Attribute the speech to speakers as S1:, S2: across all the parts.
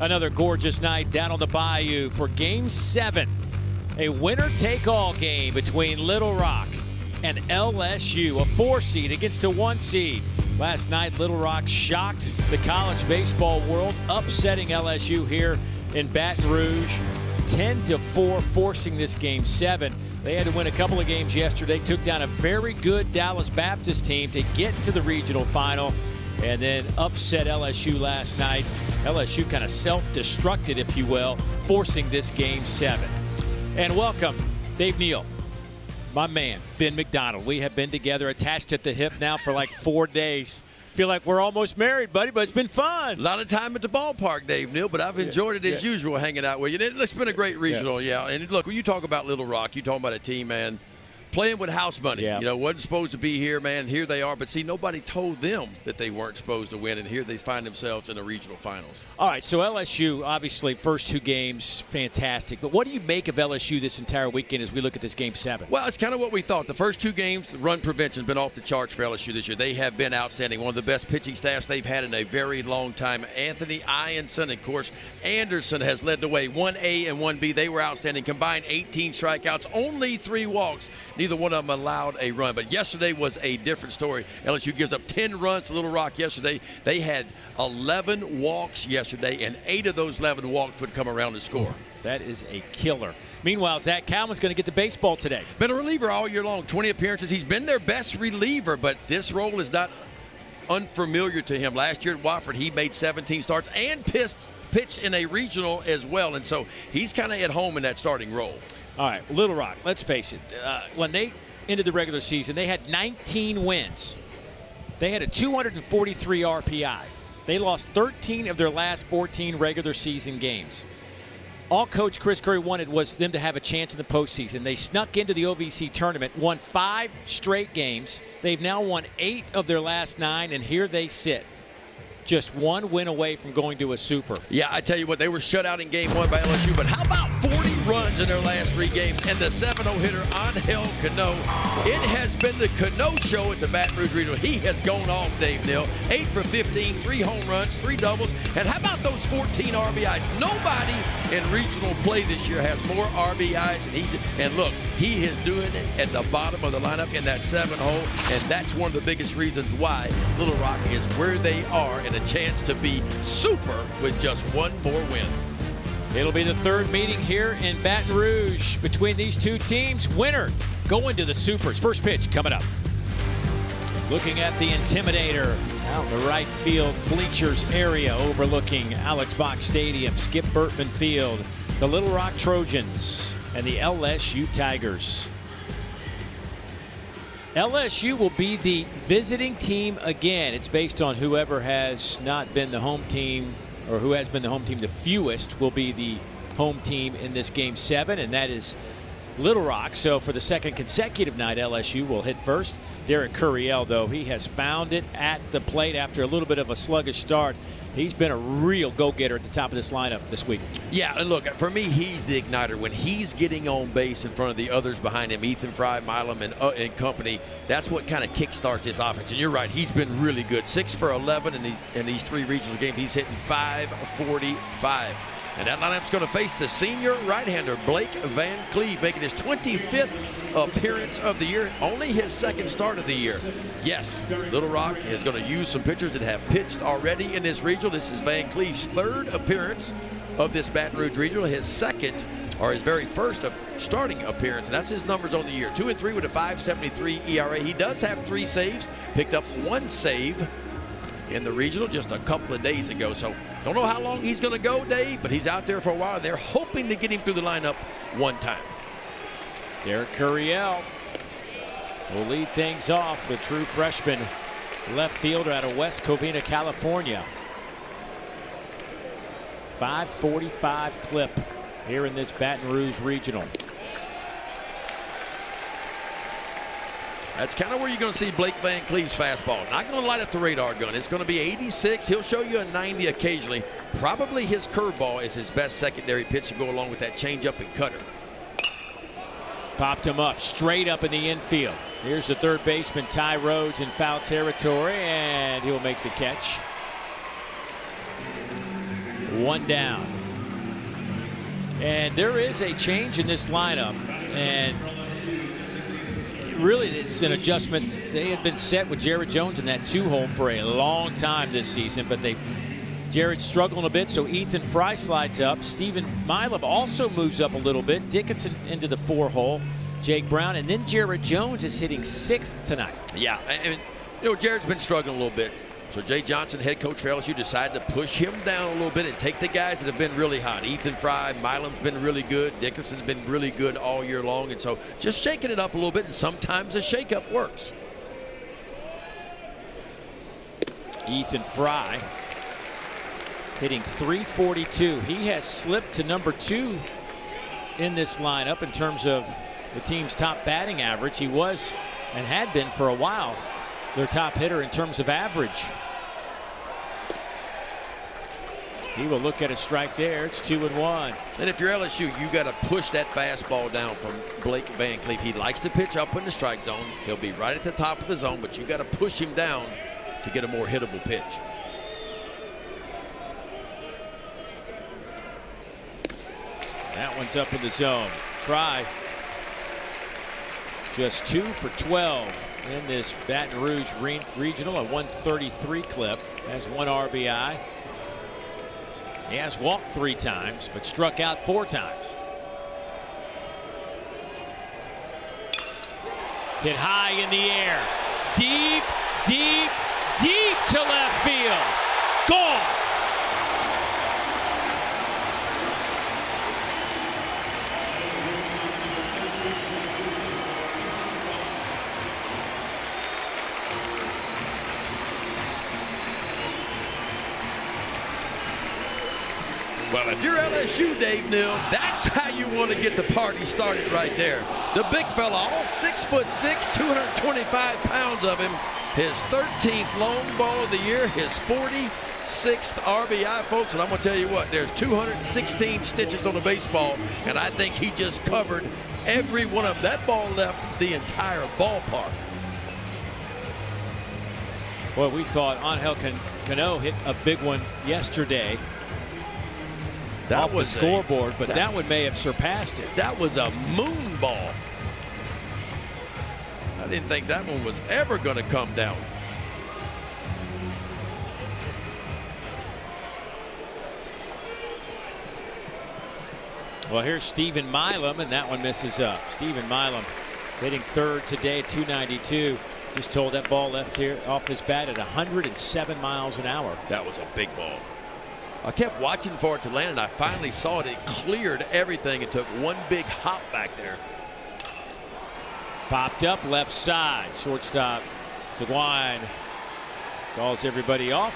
S1: Another gorgeous night down on the Bayou for Game 7. A winner-take-all game between Little Rock and LSU, a 4 seed against a 1 seed. Last night, Little Rock shocked the college baseball world, upsetting LSU here in Baton Rouge, 10-4, forcing this Game 7. They had to win a couple of games yesterday, took down a very good Dallas Baptist team to get to the regional final, and then upset LSU last night. LSU kind of self-destructed, if you will, forcing this Game 7. And welcome, Dave Neal, my man, Ben McDonald. We have been together attached at the hip now for like 4 days. Feel like we're almost married, buddy, but it's been fun.
S2: A lot of time at the ballpark, Dave Neal, but I've enjoyed it as usual hanging out with you. It's been a great regional, And look, when you talk about Little Rock, you're talking about a team, man, playing with house money. You know, wasn't supposed to be here, man. Here they are. But see, nobody told them that they weren't supposed to win, and here they find themselves in the regional finals. All
S1: right, so LSU, obviously, first 2 games, fantastic. But what do you make of LSU this entire weekend as we look at this Game 7?
S2: Well, it's kind of what we thought. The first 2 games, the run prevention has been off the charts for LSU this year. They have been outstanding. One of the best pitching staffs they've had in a very long time. Anthony Ianson, of course, Anderson has led the way. 1A and 1B, they were outstanding. Combined 18 strikeouts, only 3 walks. Neither one of them allowed a run. But yesterday was a different story. LSU gives up 10 runs to Little Rock yesterday. They had 11 walks yesterday, and 8 of those 11 walks would come around to score.
S1: That is a killer. Meanwhile, Zach Calvin's going to get the baseball today.
S2: Been a reliever all year long, 20 appearances. He's been their best reliever, but this role is not unfamiliar to him. Last year at Wofford, he made 17 starts and pitched in a regional as well, and so he's kind of at home in that starting role.
S1: All right, Little Rock, let's face it. When they ended the regular season, they had 19 wins. They had a 243 RPI. They lost 13 of their last 14 regular season games. All Coach Chris Curry wanted was them to have a chance in the postseason. They snuck into the OVC tournament, won 5 straight games. They've now won 8 of their last 9, and here they sit. Just 1 win away from going to a Super.
S2: Yeah, I tell you what, they were shut out in Game 1 by LSU, but how about 40 runs in their last 3 games? And the 7-0 hitter, Angel Cano. It has been the Cano show at the Baton Rouge Regional. He has gone off, Dave Neal. 8 for 15, 3 home runs, 3 doubles. And how about those 14 RBIs? Nobody in regional play this year has more RBIs. And look, he is doing it at the bottom of the lineup in that 7-hole. And that's one of the biggest reasons why Little Rock is where they are, and a chance to be super with just 1 more win.
S1: It'll be the 3rd meeting here in Baton Rouge between these 2 teams. Winner going to the Supers. First pitch coming up. Looking at the Intimidator out in the right field bleachers area overlooking Alex Box Stadium, Skip Burtman Field, the Little Rock Trojans and the LSU Tigers. LSU will be the visiting team again. It's based on whoever has not been the home team, or who has been the home team the fewest will be the home team in this Game 7, and that is Little Rock. So for the 2nd consecutive night, LSU will hit first. Derek Curiel, though, he has found it at the plate after a little bit of a sluggish start. He's been a real go-getter at the top of this lineup this week.
S2: Yeah, and look, for me, he's the igniter. When he's getting on base in front of the others behind him, Ethan Fry, Milam, and company, that's what kind of kickstarts this offense. And you're right, he's been really good. 6 for 11 in these 3 regional games. He's hitting .545. And that lineup's going to face the senior right-hander, Blake Van Cleve, making his 25th appearance of the year, only his 2nd start of the year. Yes, Little Rock is going to use some pitchers that have pitched already in this regional. This is Van Cleve's 3rd appearance of this Baton Rouge Regional, his 2nd, or his very first starting appearance, and that's his numbers on the year. 2-3 with a .573 ERA. He does have 3 saves, picked up 1 save in the regional just a couple of days ago. So don't know how long he's going to go, Dave, but he's out there for a while. They're hoping to get him through the lineup 1 time.
S1: Derek Curiel will lead things off, the true freshman left fielder out of West Covina, California. 5:45 clip here in this Baton Rouge Regional.
S2: That's kind of where you're going to see Blake Van Cleve's fastball. Not going to light up the radar gun. It's going to be 86. He'll show you a 90 occasionally. Probably his curveball is his best secondary pitch to go along with that changeup and cutter.
S1: Popped him up straight up in the infield. Here's the 3rd baseman, Ty Rhodes, in foul territory, and he'll make the catch. One down. And there is a change in this lineup. And really, it's an adjustment. They had been set with Jared Jones in that 2-hole for a long time this season, but Jared's struggling a bit, so Ethan Fry slides up. Stephen Milam also moves up a little bit. Dickinson into the 4-hole. Jake Brown, and then Jared Jones is hitting 6th tonight.
S2: Yeah, and Jared's been struggling a little bit. So Jay Johnson, head coach for LSU, decided to push him down a little bit and take the guys that have been really hot. Ethan Fry, Milam's been really good. Dickinson's been really good all year long. And so just shaking it up a little bit, and sometimes a shakeup works.
S1: Ethan Fry hitting .342. He has slipped to number 2 in this lineup in terms of the team's top batting average. He was and had been for a while their top hitter in terms of average. He will look at a strike there. It's 2-1.
S2: And if you're LSU, you got to push that fastball down from Blake Van Cleef. He likes to pitch up in the strike zone. He'll be right at the top of the zone, but you got to push him down to get a more hittable pitch.
S1: That one's up in the zone. Try. Just 2 for 12 in this Baton Rouge Regional, a 133 clip. Has 1 RBI. He has walked 3 times, but struck out 4 times. Hit high in the air. Deep, deep, deep to left field. Gone.
S2: Well, if you're LSU, Dave Neal, that's how you want to get the party started right there. The big fella, all 6'6", 225 pounds of him. His 13th long ball of the year, his 46th RBI, folks. And I'm going to tell you what, there's 216 stitches on the baseball, and I think he just covered every one of them. That ball left the entire ballpark.
S1: Well, we thought Angel Cano hit a big one yesterday.
S2: That
S1: off
S2: was
S1: the scoreboard, but that one may have surpassed it.
S2: That was a moon ball. I didn't think that one was ever going to come down.
S1: Well, here's Stephen Milam, and that one misses up. Stephen Milam hitting 3rd today at 292. Just told that ball left here off his bat at 107 miles an hour.
S2: That was a big ball. I kept watching for it to land, and I finally saw it. It cleared everything. It took one big hop back there.
S1: Popped up left side. Shortstop Seguin calls everybody off.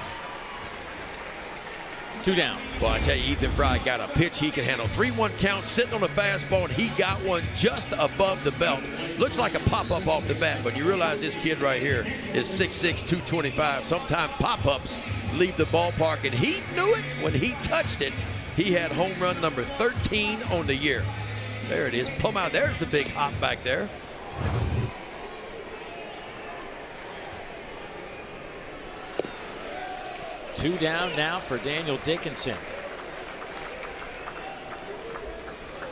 S1: 2 down.
S2: Well, I tell you, Ethan Fry got a pitch he can handle. 3-1 count, sitting on a fastball, and he got one just above the belt. Looks like a pop-up off the bat, but you realize this kid right here is 6'6", 225. Sometimes pop-ups leave the ballpark, and he knew it when he touched it. He had home run number 13 on the year. There it is. Plumb out. There's the big hop back there.
S1: Two down now for Daniel Dickinson.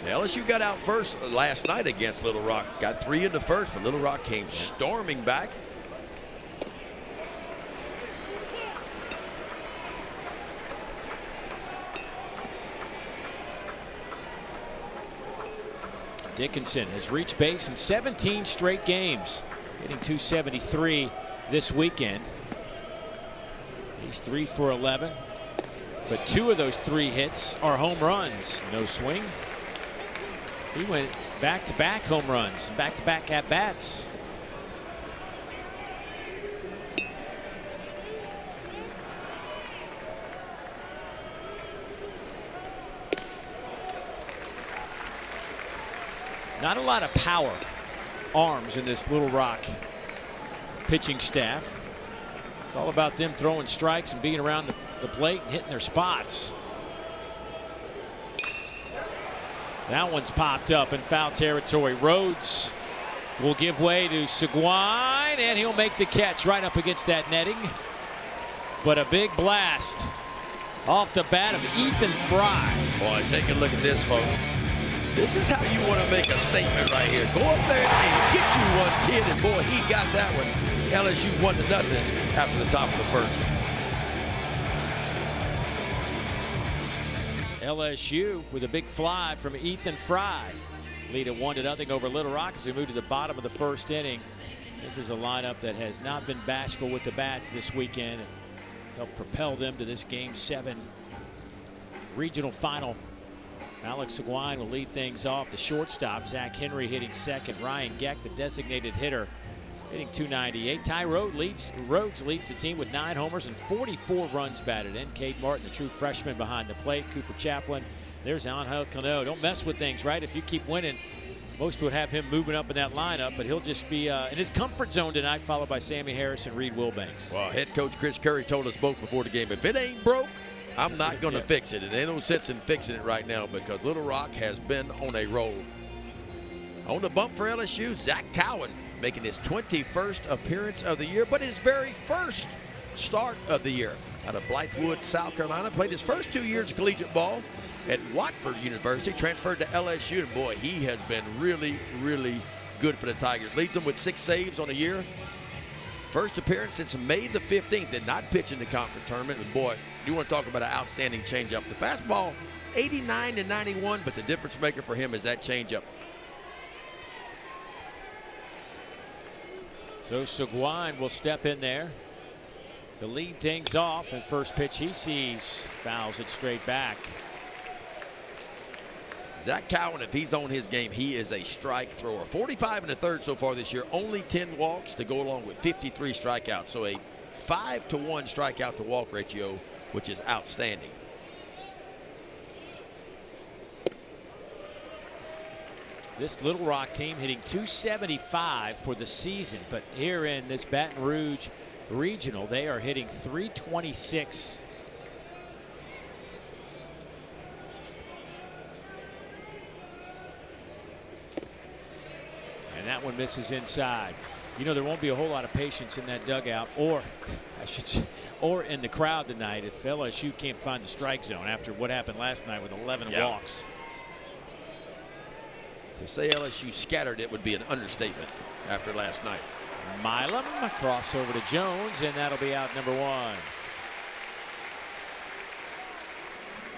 S2: The LSU got out first last night against Little Rock. Got 3 in the first, but Little Rock came storming back.
S1: Dickinson has reached base in 17 straight games, hitting .273 this weekend. He's 3 for 11, but 2 of those 3 hits are home runs. No swing. He went back-to-back home runs, back-to-back at-bats. Not a lot of power arms in this Little Rock pitching staff. It's all about them throwing strikes and being around the plate and hitting their spots. That one's popped up in foul territory. Rhodes will give way to Seguin, and he'll make the catch right up against that netting. But a big blast off the bat of Ethan Fry.
S2: Boy, take a look at this, folks. This is how you want to make a statement right here. Go up there and get you one, kid. And boy, he got that one. LSU 1-0 after the top of the first.
S1: LSU with a big fly from Ethan Fry. Lead at 1-0 over Little Rock as we move to the bottom of the first inning. This is a lineup that has not been bashful with the bats this weekend. Help propel them to this Game 7 regional final. Alex Seguin will lead things off. The shortstop, Zach Henry, hitting second. Ryan Geck, the designated hitter, hitting .298. Ty Rhodes leads the team with 9 homers and 44 runs batted in. Cade Martin, the true freshman behind the plate. Cooper Chaplin. There's Angel Cano. Don't mess with things, right? If you keep winning, most would have him moving up in that lineup, but he'll just be in his comfort zone tonight, followed by Sammy Harris and Reed Wilbanks.
S2: Well, head coach Chris Curry told us both before the game, if it ain't broke, I'm not going to fix it. And there ain't no sense in fixing it right now because Little Rock has been on a roll. On the bump for LSU, Zach Cowan making his 21st appearance of the year, but his very first start of the year. Out of Blythewood, South Carolina, played his first 2 years of collegiate ball at Watford University, transferred to LSU, and boy, he has been really, really good for the Tigers. Leads them with 6 saves on the year. First appearance since May the 15th, did not pitch in the conference tournament, and boy, you want to talk about an outstanding changeup. The fastball, 89 to 91, but the difference maker for him is that changeup.
S1: So Seguin will step in there to lead things off, and first pitch he sees fouls it straight back.
S2: Zach Cowan, if he's on his game, he is a strike thrower. 45 1/3 so far this year, only 10 walks to go along with 53 strikeouts. So a 5-to-1 strikeout to walk ratio, which is outstanding.
S1: This Little Rock team hitting .275 for the season, but here in this Baton Rouge Regional, they are hitting .326. And that one misses inside. You know, there won't be a whole lot of patience in that dugout, or I should say, or in the crowd tonight if LSU can't find the strike zone after what happened last night with 11 walks.
S2: To say LSU scattered it would be an understatement after last night.
S1: Milam, crossover to Jones, and that'll be out number 1.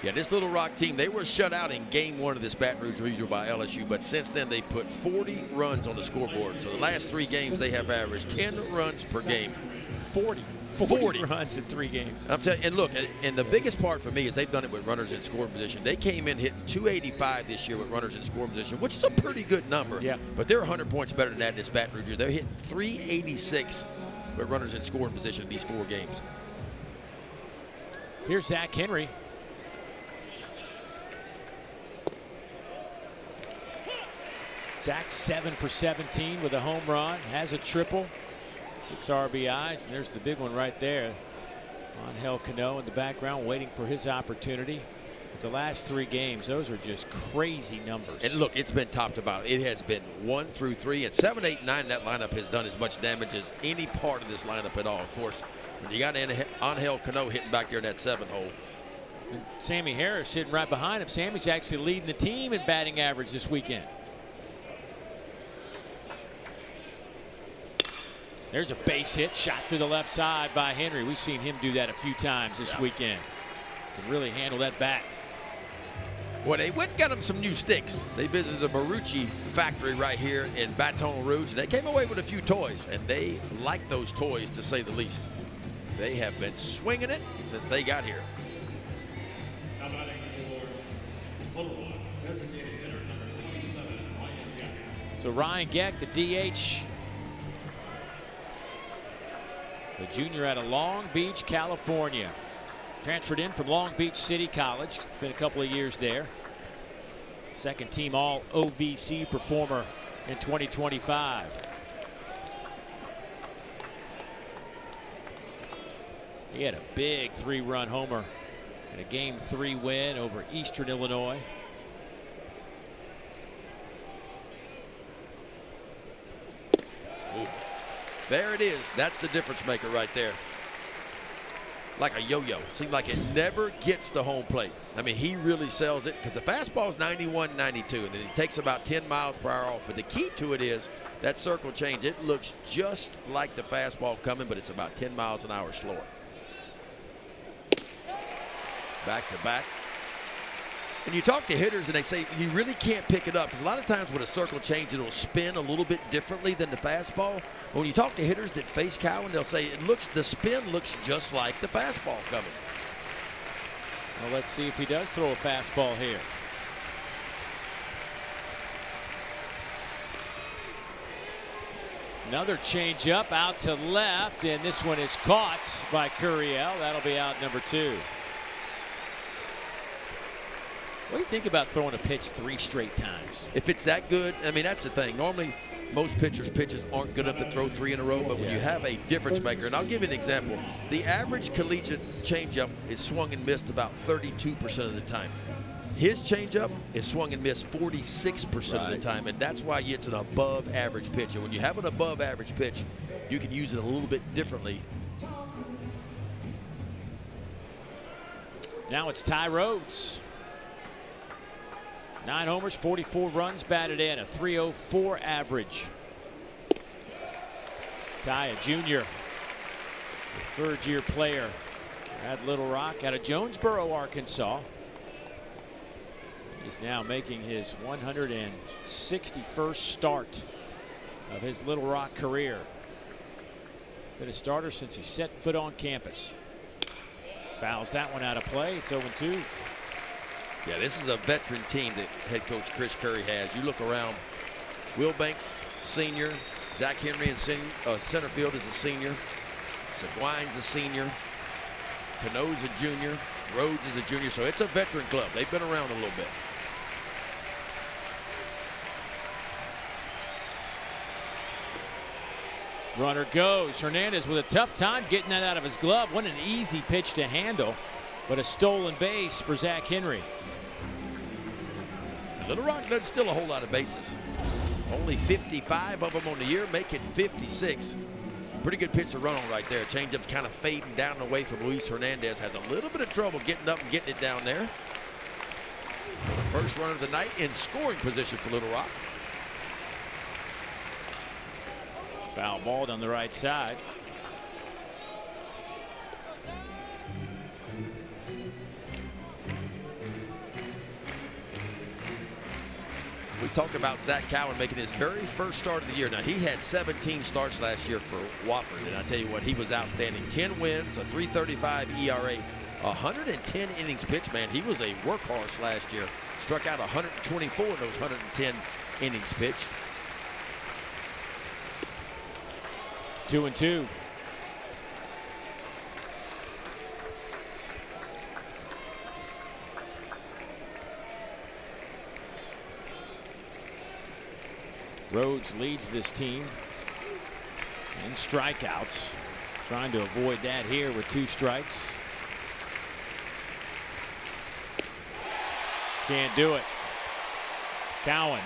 S2: Yeah, this Little Rock team, they were shut out in Game 1 of this Baton Rouge Regional by LSU, but since then they put 40 runs on the scoreboard. So the last 3 games they have averaged 10 runs per game.
S1: 40 runs in 3 games.
S2: I'm telling you, and look, and the biggest part for me is they've done it with runners in scoring position. They came in hitting .285 this year with runners in scoring position, which is a pretty good number.
S1: Yeah.
S2: But they're 100 points better than that in this Baton Rouge year. They're hitting .386 with runners in scoring position in these 4 games.
S1: Here's Zach Henry. Zach 7 for 17 with a home run, has a triple, 6 RBIs, and there's the big one right there. Angel Cano in the background waiting for his opportunity. But the last 3 games, those are just crazy numbers.
S2: And look, it's been top to bottom. It has been 1 through 3, and 7, 8, 9. That lineup has done as much damage as any part of this lineup at all. Of course, when you got Angel Cano hitting back there in that 7 hole.
S1: And Sammy Harris sitting right behind him. Sammy's actually leading the team in batting average this weekend. There's a base hit shot through the left side by Henry. We've seen him do that a few times this weekend. Can really handle that bat.
S2: Well, they went and got him some new sticks. They visited the Marucci factory right here in Baton Rouge, and they came away with a few toys, and they like those toys to say the least. They have been swinging it since they got here.
S3: Now batting for Little Rock, designated hitter number 27, Ryan Geck.
S1: So Ryan Geck, the DH. The junior out of Long Beach, California. Transferred in from Long Beach City College. Been a couple of years there. Second team all OVC performer in 2025. He had a big 3-run homer in a Game 3 win over Eastern Illinois.
S2: Ooh. There it is. That's the difference maker right there. like a yo-yo. Seems like it never gets to home plate. I mean, he really sells it because the fastball is 91, 92, and then it takes about 10 miles per hour off. But the key to it is that circle change. It looks just like the fastball coming, but it's about 10 miles an hour slower. Back to back. And you talk to hitters and they say you really can't pick it up because a lot of times with a circle change it'll spin a little bit differently than the fastball. But when you talk to hitters that face Cowan, they'll say the spin looks just like the fastball coming.
S1: Well, let's see if he does throw a fastball here. Another changeup out to left, and this one is caught by Curiel. That'll be out number 2. What do you think about throwing a pitch 3 straight times?
S2: If it's that good, I mean, that's the thing. Normally, most pitches aren't good enough to throw 3 in a row, but when you have a difference maker, and I'll give you an example. The average collegiate changeup is swung and missed about 32% of the time. His changeup is swung and missed 46% of the time, and that's why it's an above average pitch. And when you have an above average pitch, you can use it a little bit differently.
S1: Now it's Ty Rhodes. 9 homers, 44 runs batted in, a .304 average. Ty, a junior, a third-year player at Little Rock out of Jonesboro, Arkansas. He's now making his 161st start of his Little Rock career. Been a starter since he set foot on campus. Fouls that one out of play. It's 0-2.
S2: Yeah, this is a veteran team that head coach Chris Curry has. You look around, Will Banks, senior. Zach Henry in center field is a senior. Seguin's a senior. Cano's a junior. Rhodes is a junior. So it's a veteran club. They've been around a little bit.
S1: Runner goes. Hernandez with a tough time getting that out of his glove. What an easy pitch to handle, but a stolen base for Zach Henry.
S2: Little Rock doesn't steal a whole lot of bases. Only 55 of them on the year, make it 56. Pretty good pitch to run on right there. Changeup's kind of fading down away from Luis Hernandez. Has a little bit of trouble getting up and getting it down there. First run of the night in scoring position for Little Rock.
S1: Foul ball down the right side.
S2: We talked about Zach Cowan making his very first start of the year. Now, he had 17 starts last year for Wofford, and I tell you what, he was outstanding. 10 wins, a .335 ERA, 110 innings pitched, man. He was a workhorse last year. Struck out 124 in those 110 innings pitched.
S1: 2-2. Rhodes leads this team in strikeouts. Trying to avoid that here with 2 strikes. Can't do it. Cowan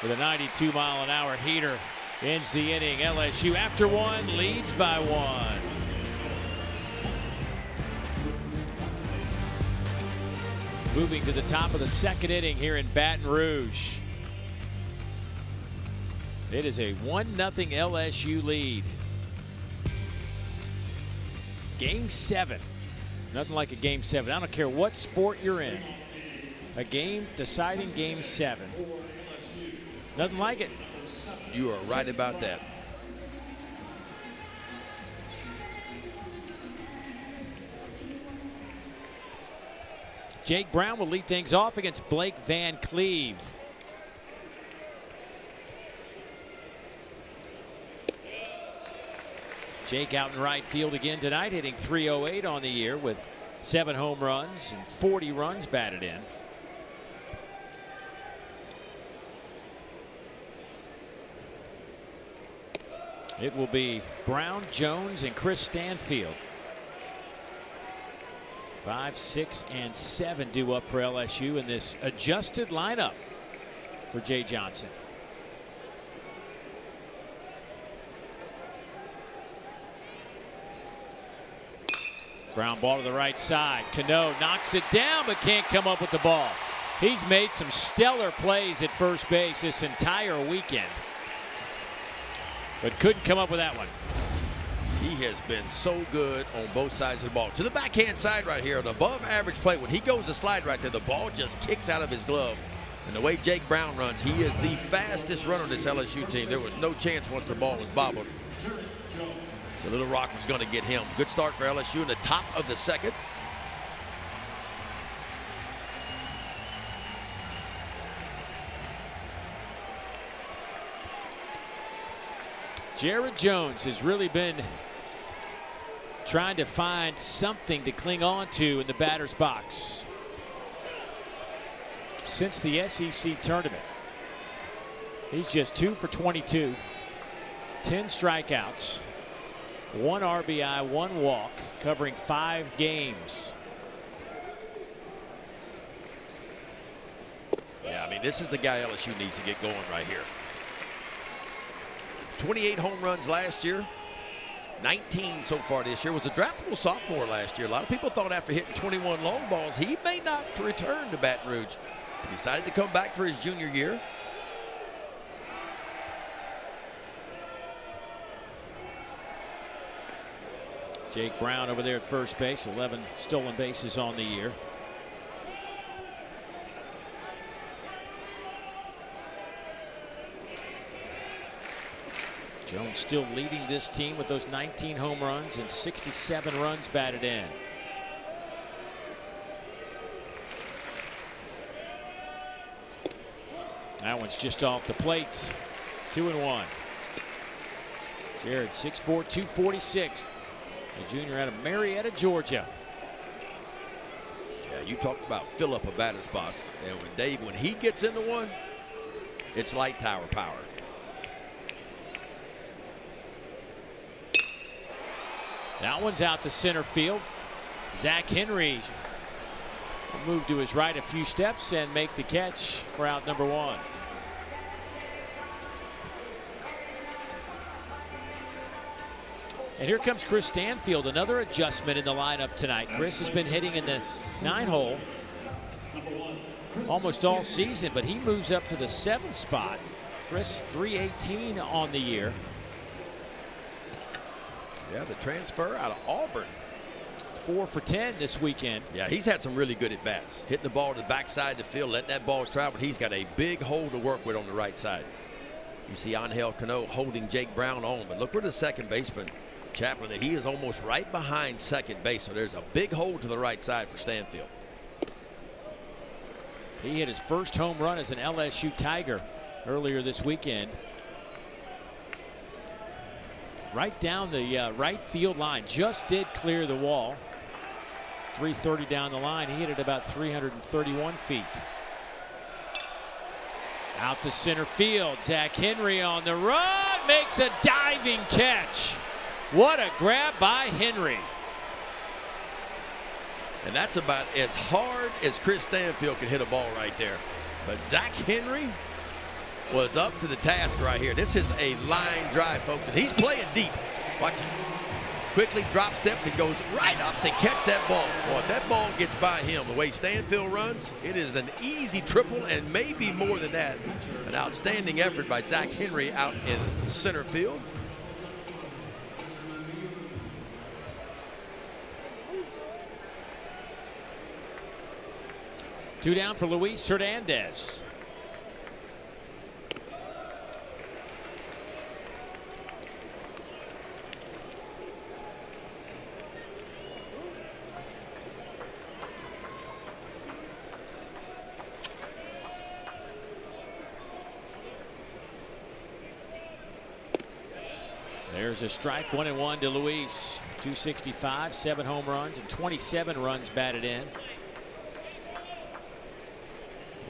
S1: with a 92-mile-an-hour heater ends the inning. LSU after 1 leads by 1. Moving to the top of the 2nd inning here in Baton Rouge. It is a 1-0 LSU lead. Game 7. Nothing like a game 7. I don't care what sport you're in. A game deciding game 7. Nothing like it.
S2: You are right about that.
S1: Jake Brown will lead things off against Blake Van Cleve. Jake out in right field again tonight, hitting .308 on the year with 7 home runs and 40 runs batted in. It will be Brown, Jones, and Chris Stanfield. 5, 6, and 7 due up for LSU in this adjusted lineup for Jay Johnson. Ground ball to the right side. Cano knocks it down but can't come up with the ball. He's made some stellar plays at first base this entire weekend, but couldn't come up with that one.
S2: He has been so good on both sides of the ball. To the backhand side right here, an above average play. When he goes to slide right there, the ball just kicks out of his glove. And the way Jake Brown runs, he is the fastest runner on this LSU team. There was no chance once the ball was bobbled. The Little Rock was going to get him. Good start for LSU in the top of the second.
S1: Jared Jones has really been trying to find something to cling on to in the batter's box since the SEC tournament. He's just 2 for 22, 10 strikeouts, 1 RBI, 1 walk, covering 5 games.
S2: Yeah, I mean, this is the guy LSU needs to get going right here. 28 home runs last year, 19 so far this year. Was a draftable sophomore last year. A lot of people thought after hitting 21 long balls, he may not return to Baton Rouge. He decided to come back for his junior year.
S1: Jake Brown over there at first base, 11 stolen bases on the year. Jones still leading this team with those 19 home runs and 67 runs batted in. That one's just off the plate. 2-1. Jared, 6'4", 246. The junior out of Marietta, Georgia.
S2: Yeah, you talked about fill up a batter's box. And when Dave, when he gets into one, it's light tower power.
S1: That one's out to center field. Zach Henry will move to his right a few steps and make the catch for out number 1. And here comes Chris Stanfield, another adjustment in the lineup tonight. Chris has been hitting in the 9-hole almost all season, but he moves up to the 7th spot. Chris, 318 on the year.
S2: Yeah, the transfer out of Auburn.
S1: It's 4 for 10 this weekend.
S2: Yeah, he's had some really good at-bats. Hitting the ball to the backside of the field, letting that ball travel. He's got a big hole to work with on the right side. You see Angel Cano holding Jake Brown on, but look where the second baseman, Chaplin, he is almost right behind second base, so there's a big hole to the right side for Stanfield.
S1: He hit his first home run as an LSU Tiger earlier this weekend. Right down the right field line. Just did clear the wall. 330 down the line. He hit it about 331 feet. Out to center field. Zach Henry on the run. Makes a diving catch. What a grab by Henry.
S2: And that's about as hard as Chris Stanfield can hit a ball right there. But Zach Henry was up to the task right here. This is a line drive, folks, and he's playing deep. Watch it. Quickly drop steps and goes right up to catch that ball. Boy, if that ball gets by him, the way Stanfield runs, it is an easy triple and maybe more than that. An outstanding effort by Zach Henry out in center field.
S1: Two down for Luis Hernandez. There's a strike, 1-1 to Luis. 265, 7 home runs, and 27 runs batted in.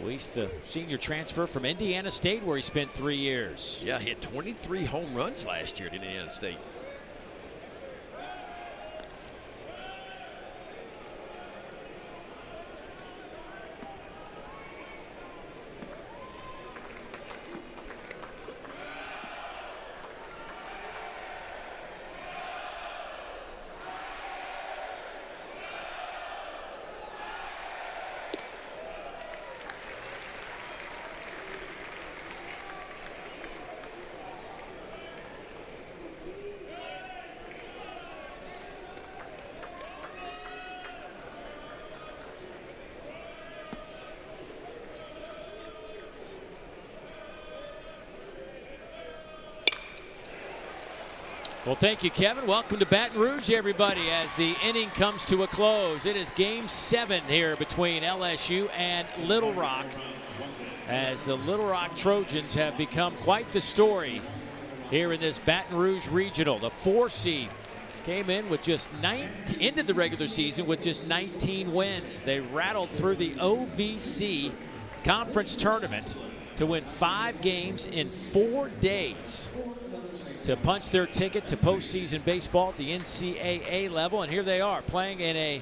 S1: Luis, the senior transfer from Indiana State, where he spent 3 years.
S2: Yeah, he had 23 home runs last year at Indiana State.
S1: Well, thank you, Kevin. Welcome to Baton Rouge, everybody, as the inning comes to a close. It is Game 7 here between LSU and Little Rock, as the Little Rock Trojans have become quite the story here in this Baton Rouge Regional. The 4 seed came in with just ended the regular season with just 19 wins. They rattled through the OVC Conference Tournament to win 5 games in 4 days to punch their ticket to postseason baseball at the NCAA level. And here they are playing in a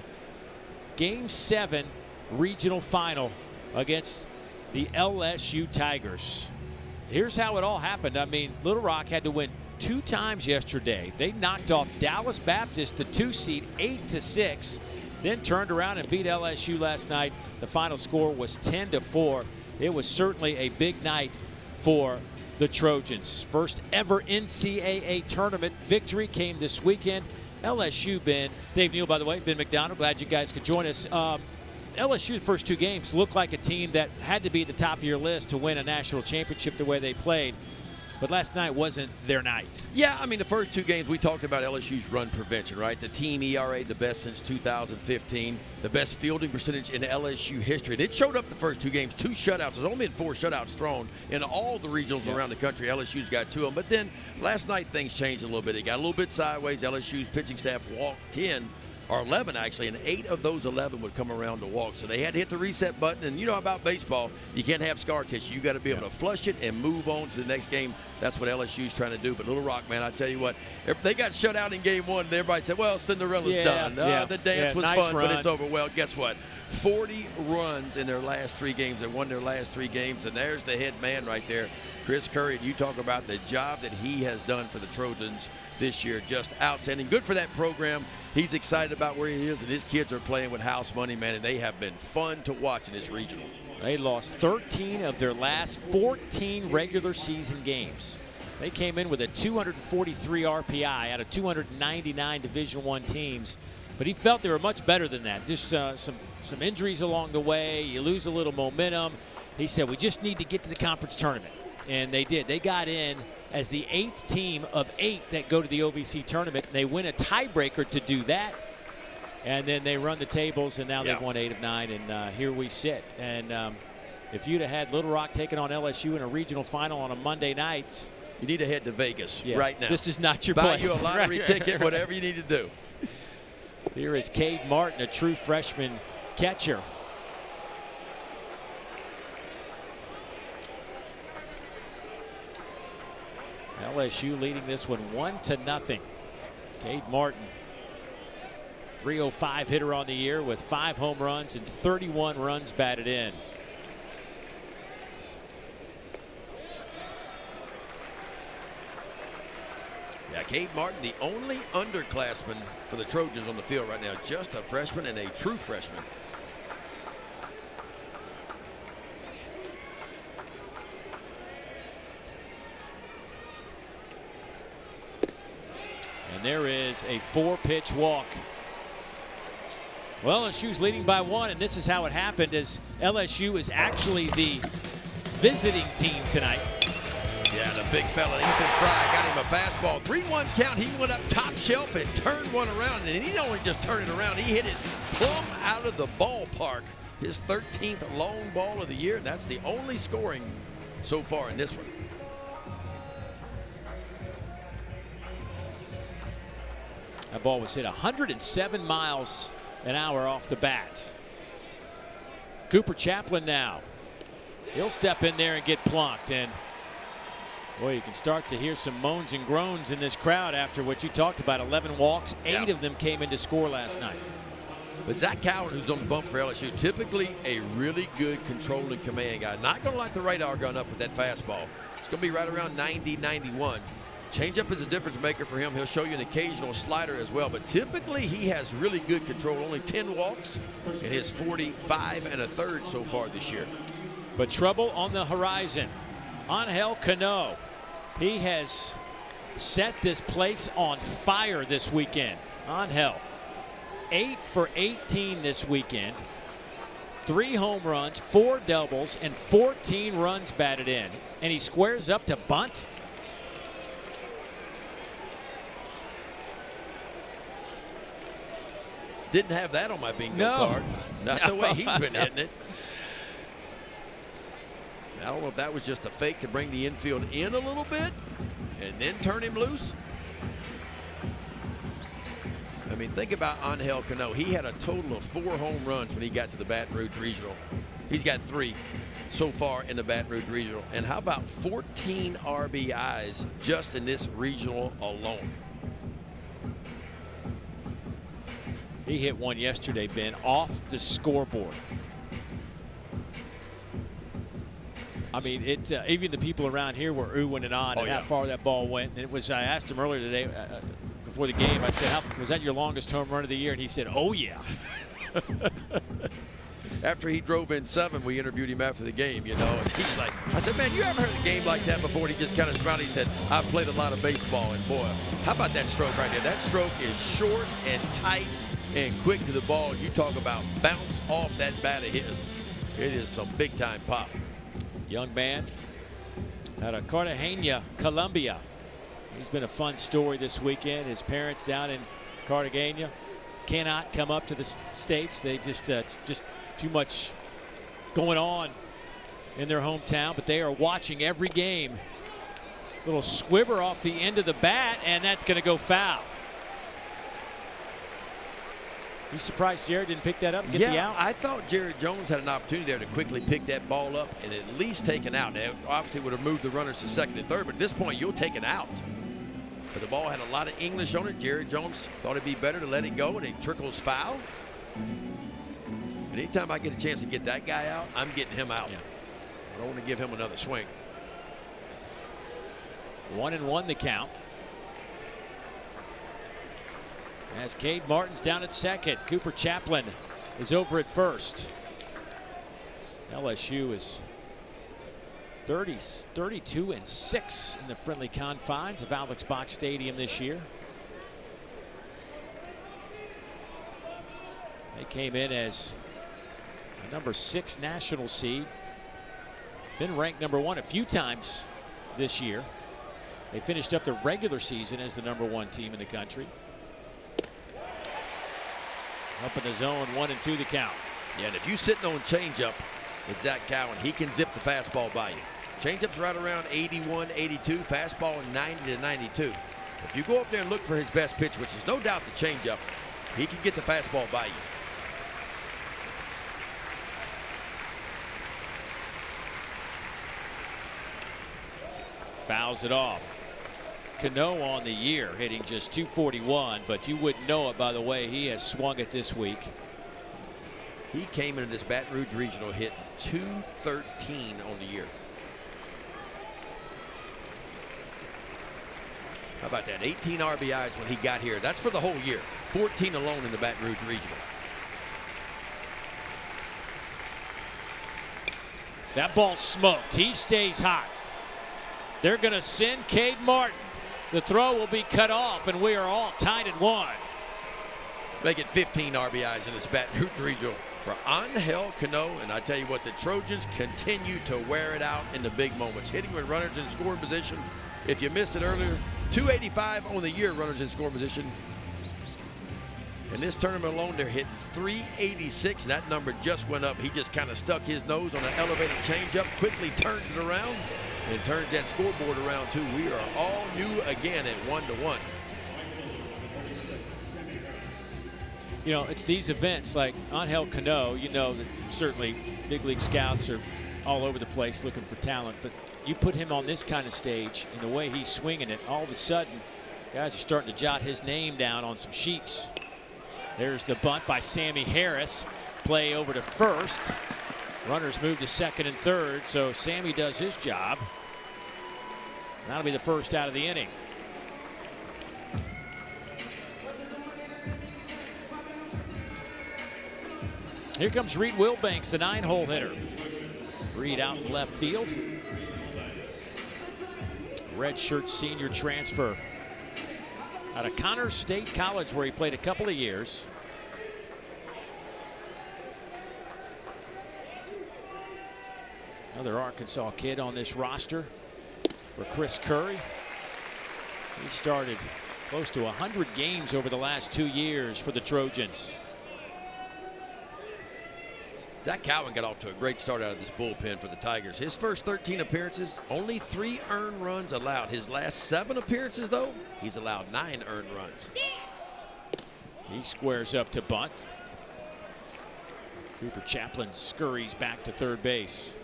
S1: Game 7 regional final against the LSU Tigers. Here's how it all happened. I mean, Little Rock had to win 2 times yesterday. They knocked off Dallas Baptist, the 2 seed, 8-6, then turned around and beat LSU last night. The final score was 10-4. It was certainly a big night for the Trojans. First ever NCAA tournament victory came this weekend. LSU, Dave Neal, by the way, Ben McDonald, glad you guys could join us. LSU, the first 2 games, looked like a team that had to be at the top of your list to win a national championship the way they played. But last night wasn't their night.
S2: Yeah, I mean, the first 2 games we talked about LSU's run prevention, right? The team ERA the best since 2015, the best fielding percentage in LSU history. And it showed up the first 2 games, 2 shutouts. There's only been 4 shutouts thrown in all the regionals around the country. LSU's got 2 of them. But then last night things changed a little bit. It got a little bit sideways. LSU's pitching staff walked 10. Or 11 actually, and 8 of those 11 would come around to walk. So they had to hit the reset button. And you know about baseball, you can't have scar tissue. You got to be able to flush it and move on to the next game. That's what LSU's trying to do. But Little Rock, man, I tell you what, if they got shut out in game 1, and everybody said, well, Cinderella's done. The dance was
S1: nice
S2: fun,
S1: run.
S2: but it's over. Well, guess what? 40 runs in their last 3 games. They won their last 3 games, and there's the head man right there, Chris Curry. And you talk about the job that he has done for the Trojans this year. Just outstanding. Good for that program. He's excited about where he is, and his kids are playing with house money, man, and they have been fun to watch in this regional.
S1: They lost 13 of their last 14 regular season games. They came in with a 243 RPI out of 299 Division I teams, but he felt they were much better than that. Just some injuries along the way. You lose a little momentum. He said, we just need to get to the conference tournament, and they did. They got in as the 8th team of 8 that go to the OVC tournament. They win a tiebreaker to do that, and then they run the tables, and now they've won 8 of 9, and here we sit. And if you'd have had Little Rock taking on LSU in a regional final on a Monday night,
S2: you need to head to Vegas right now.
S1: This is not your
S2: Buy
S1: place.
S2: you a lottery ticket, whatever you need to do.
S1: Here is Cade Martin, a true freshman catcher. LSU leading this one 1-0. Cade Martin, 305 hitter on the year with 5 home runs and 31 runs batted in.
S2: Yeah, Cade Martin, the only underclassman for the Trojans on the field right now. Just a freshman and a true freshman.
S1: And there is a 4-pitch walk. Well, LSU's leading by 1, and this is how it happened, as LSU is actually the visiting team tonight.
S2: Yeah, the big fella, Ethan Fry, got him a fastball. 3-1 count. He went up top shelf and turned one around, and he didn't only just turn it around, he hit it plumb out of the ballpark. His 13th long ball of the year, and that's the only scoring so far in this one.
S1: That ball was hit 107 miles an hour off the bat. Cooper Chaplin now. He'll step in there and get plunked. And boy, you can start to hear some moans and groans in this crowd after what you talked about. 11 walks, 8 of them came in to score last night.
S2: But Zach Coward, who's on the bump for LSU, typically a really good control and command guy. Not going to light the radar gun up with that fastball. It's going to be right around 90, 91. Changeup is a difference maker for him. He'll show you an occasional slider as well, but typically he has really good control. Only 10 walks in his 45 1/3 so far this year.
S1: But trouble on the horizon. Angel Cano, he has set this place on fire this weekend. Angel, 8 for 18 this weekend. 3 home runs, 4 doubles, and 14 runs batted in. And he squares up to bunt.
S2: Didn't have that on my bingo
S1: No.
S2: card. Not the way he's been hitting it. I don't know if that was just a fake to bring the infield in a little bit and then turn him loose. I mean, think about Angel Cano. He had a total of 4 home runs when he got to the Baton Rouge Regional. He's got 3 so far in the Baton Rouge Regional. And how about 14 RBIs just in this regional alone?
S1: He hit one yesterday, Ben, off the scoreboard. I mean, it. Even the people around here were oohing and on how far that ball went. And it was. I asked him earlier today before the game. I said, "Was that your longest home run of the year?" And he said, "Oh yeah."
S2: After he drove in 7, we interviewed him after the game, you know, and he's like, I said, man, you ever heard a game like that before? And he just kind of smiled. He said, I've played a lot of baseball, and boy, how about that stroke right there? That stroke is short and tight and quick to the ball. You talk about bounce off that bat of his. It is some big-time pop.
S1: Young man out of Cartagena, Colombia. He's been a fun story this weekend. His parents down in Cartagena cannot come up to the States. They just, it's just too much going on in their hometown, but they are watching every game. Little squibber off the end of the bat, and that's going to go foul. You surprised Jared didn't pick that up and get the out?
S2: I thought Jared Jones had an opportunity there to quickly pick that ball up and at least take an out. Now, obviously would have moved the runners to second and third, but at this point, you'll take an out. But the ball had a lot of English on it. Jared Jones thought it'd be better to let it go, and it trickles foul. And anytime I get a chance to get that guy out, I'm getting him out.
S1: Yeah.
S2: I don't want to give him another swing.
S1: 1-1 the count. As Cade Martin's down at second, Cooper Chaplin is over at first. LSU is 32-6 in the friendly confines of Alex Box Stadium this year. They came in as a number 6 national seed. Been ranked number 1 a few times this year. They finished up the regular season as the number 1 team in the country. Up in the zone, 1-2 the count.
S2: Yeah, and if you sitting on changeup with Zach Cowan, he can zip the fastball by you. Changeup's right around 81, 82, fastball 90 to 92. If you go up there and look for his best pitch, which is no doubt the changeup, he can get the fastball by you.
S1: Fouls it off. Cano on the year hitting just .241, but you wouldn't know it by the way he has swung it this week.
S2: He came into this Baton Rouge Regional hit .213 on the year. How about that? 18 RBIs when he got here. That's for the whole year. 14 alone in the Baton Rouge Regional.
S1: That ball smoked. He stays hot. They're going to send Cade Martin. The throw will be cut off, and we are all tied at 1.
S2: Make it 15 RBIs in this Baton Rouge Regional for Angel Cano. And I tell you what, the Trojans continue to wear it out in the big moments. Hitting with runners in scoring position. If you missed it earlier, 285 on the year runners in scoring position. In this tournament alone, they're hitting 386. That number just went up. He just kind of stuck his nose on an elevated changeup, quickly turns it around, and turns that scoreboard around too. We are all new again at 1-1.
S1: You know, it's these events like Angel Cano, you know that certainly big league scouts are all over the place looking for talent, but you put him on this kind of stage and the way he's swinging it, all of a sudden guys are starting to jot his name down on some sheets. There's the bunt by Sammy Harris. Play over to first. Runners move to second and third, so Sammy does his job. That'll be the first out of the inning. Here comes Reed Wilbanks, the 9-hole hitter. Reed out in left field. Redshirt senior transfer out of Connors State College, where he played a couple of years. Another Arkansas kid on this roster for Chris Curry. He started close to 100 games over the last 2 years for the Trojans.
S2: Zach Cowan got off to a great start out of this bullpen for the Tigers. His first 13 appearances, only 3 earned runs allowed. His last 7 appearances, though, he's allowed 9 earned runs.
S1: He squares up to bunt. Cooper Chaplin scurries back to third base.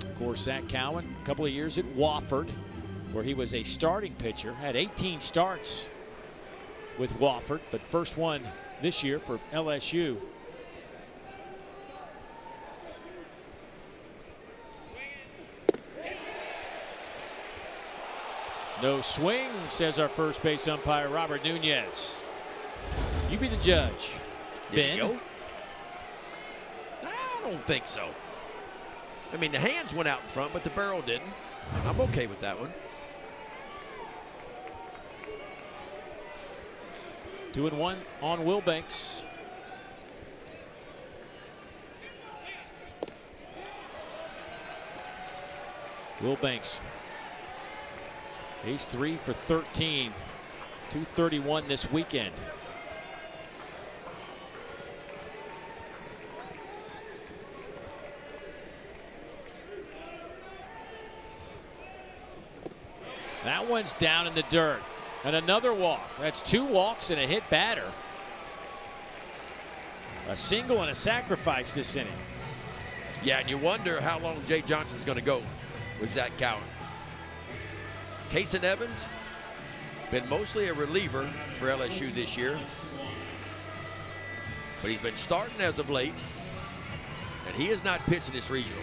S1: Of course, Zach Cowan, a couple of years at Wofford, where he was a starting pitcher, had 18 starts with Wofford, but first one this year for LSU. No swing, says our first base umpire, Robert Nunez. You be the judge, Ben.
S2: I don't think so. I mean, the hands went out in front, but the barrel didn't. I'm okay with that one.
S1: 2-1 on Wilbanks. Wilbanks. He's 3 for 13. 231 this weekend. That one's down in the dirt. And another walk. That's 2 walks and a hit batter. A single and a sacrifice this inning.
S2: Yeah, and you wonder how long Jay Johnson's going to go with Zach Cowan. Kason Evans, been mostly a reliever for LSU this year. But he's been starting as of late. And he has not pitched in this regional.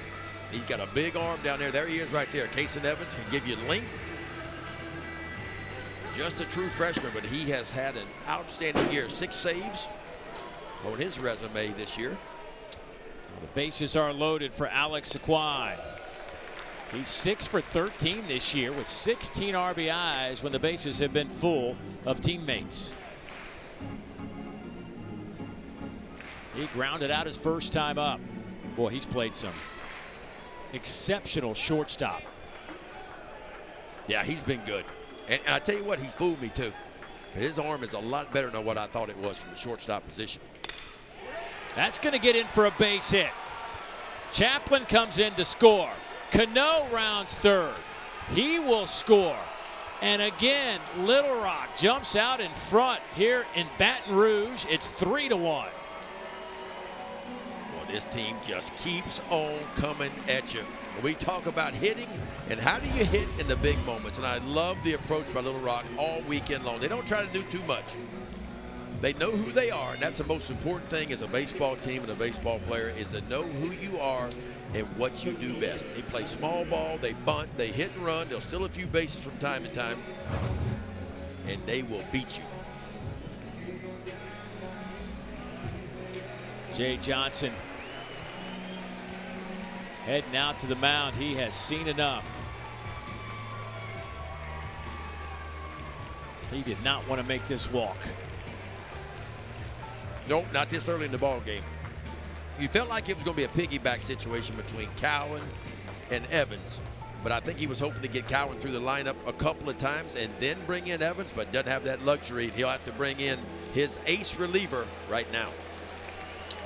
S2: He's got a big arm down there. There he is right there. Kason Evans can give you length. Just a true freshman, but he has had an outstanding year. 6 saves on his resume this year.
S1: The bases are loaded for Alex Saquon. He's 6 for 13 this year with 16 RBIs when the bases have been full of teammates. He grounded out his first time up. Boy, he's played some exceptional shortstop.
S2: Yeah, he's been good. And I tell you what, he fooled me too. His arm is a lot better than what I thought it was from the shortstop position.
S1: That's going to get in for a base hit. Chaplin comes in to score. Cano rounds third. He will score. And again, Little Rock jumps out in front here in Baton Rouge. It's 3-1.
S2: Well, this team just keeps on coming at you. We talk about hitting and how do you hit in the big moments. And I love the approach by Little Rock all weekend long. They don't try to do too much. They know who they are, and that's the most important thing as a baseball team and a baseball player is to know who you are and what you do best. They play small ball, they bunt, they hit and run. They'll steal a few bases from time to time, and they will beat you.
S1: Jay Johnson heading out to the mound. He has seen enough. He did not want to make this walk.
S2: Nope, not this early in the ball game. You felt like it was going to be a piggyback situation between Cowan and Evans, but I think he was hoping to get Cowan through the lineup a couple of times and then bring in Evans, but doesn't have that luxury. He'll have to bring in his ace reliever right now.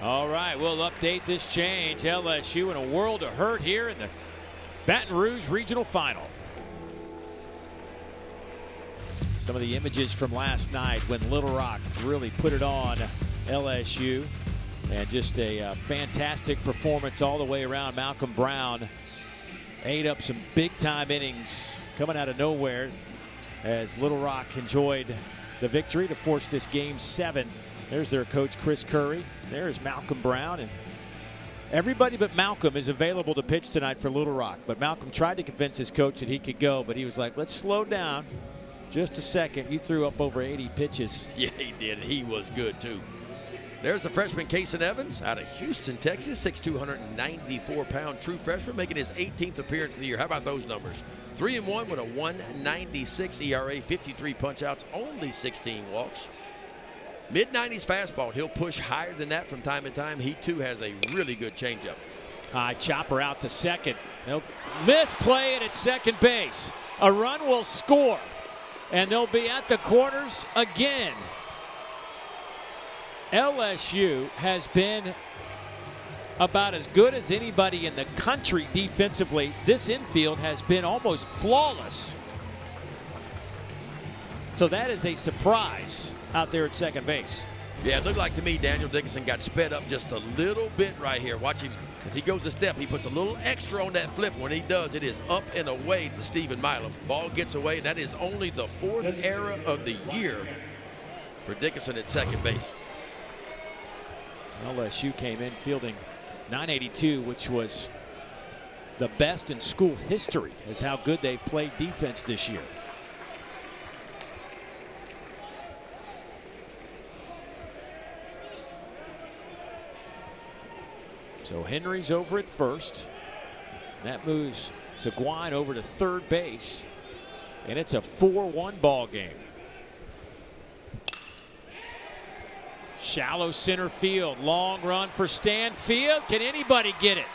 S1: All right, we'll update this change. LSU in a world of hurt here in the Baton Rouge Regional Final. Some of the images from last night when Little Rock really put it on LSU, and just a fantastic performance all the way around. Malcolm Brown ate up some big-time innings coming out of nowhere as Little Rock enjoyed the victory to force this Game 7. There's their coach, Chris Curry. There's Malcolm Brown. And everybody but Malcolm is available to pitch tonight for Little Rock. But Malcolm tried to convince his coach that he could go, but he was like, let's slow down just a second. You threw up over 80 pitches.
S2: Yeah, he did. He was good, too. There's the freshman Kason Evans out of Houston, Texas. 6'2", 194-pound true freshman, making his 18th appearance of the year. How about those numbers? 3-1 with a 1.96 ERA, 53 punch-outs, only 16 walks. Mid-90s fastball. He'll push higher than that from time to time. He, too, has a really good changeup.
S1: High chopper out to second. Nope. Misplay it at second base. A run will score. and they'll be at the corners again. LSU has been about as good as anybody in the country defensively. This infield has been almost flawless. So that is a surprise out there at second base.
S2: Yeah, it looked like to me Daniel Dickinson got sped up just a little bit right here. Watch him as he goes a step. He puts a little extra on that flip. When he does, it is up and away to Stephen Milam. Ball gets away. That is only the 4th error of the year for Dickinson at second base.
S1: LSU came in fielding .982, which was the best in school history, is how good they've played defense this year. So Henry's over at first. That moves Seguin over to third base. And it's a 4-1 ball game. Shallow center field. Long run for Stanfield. Can anybody get it?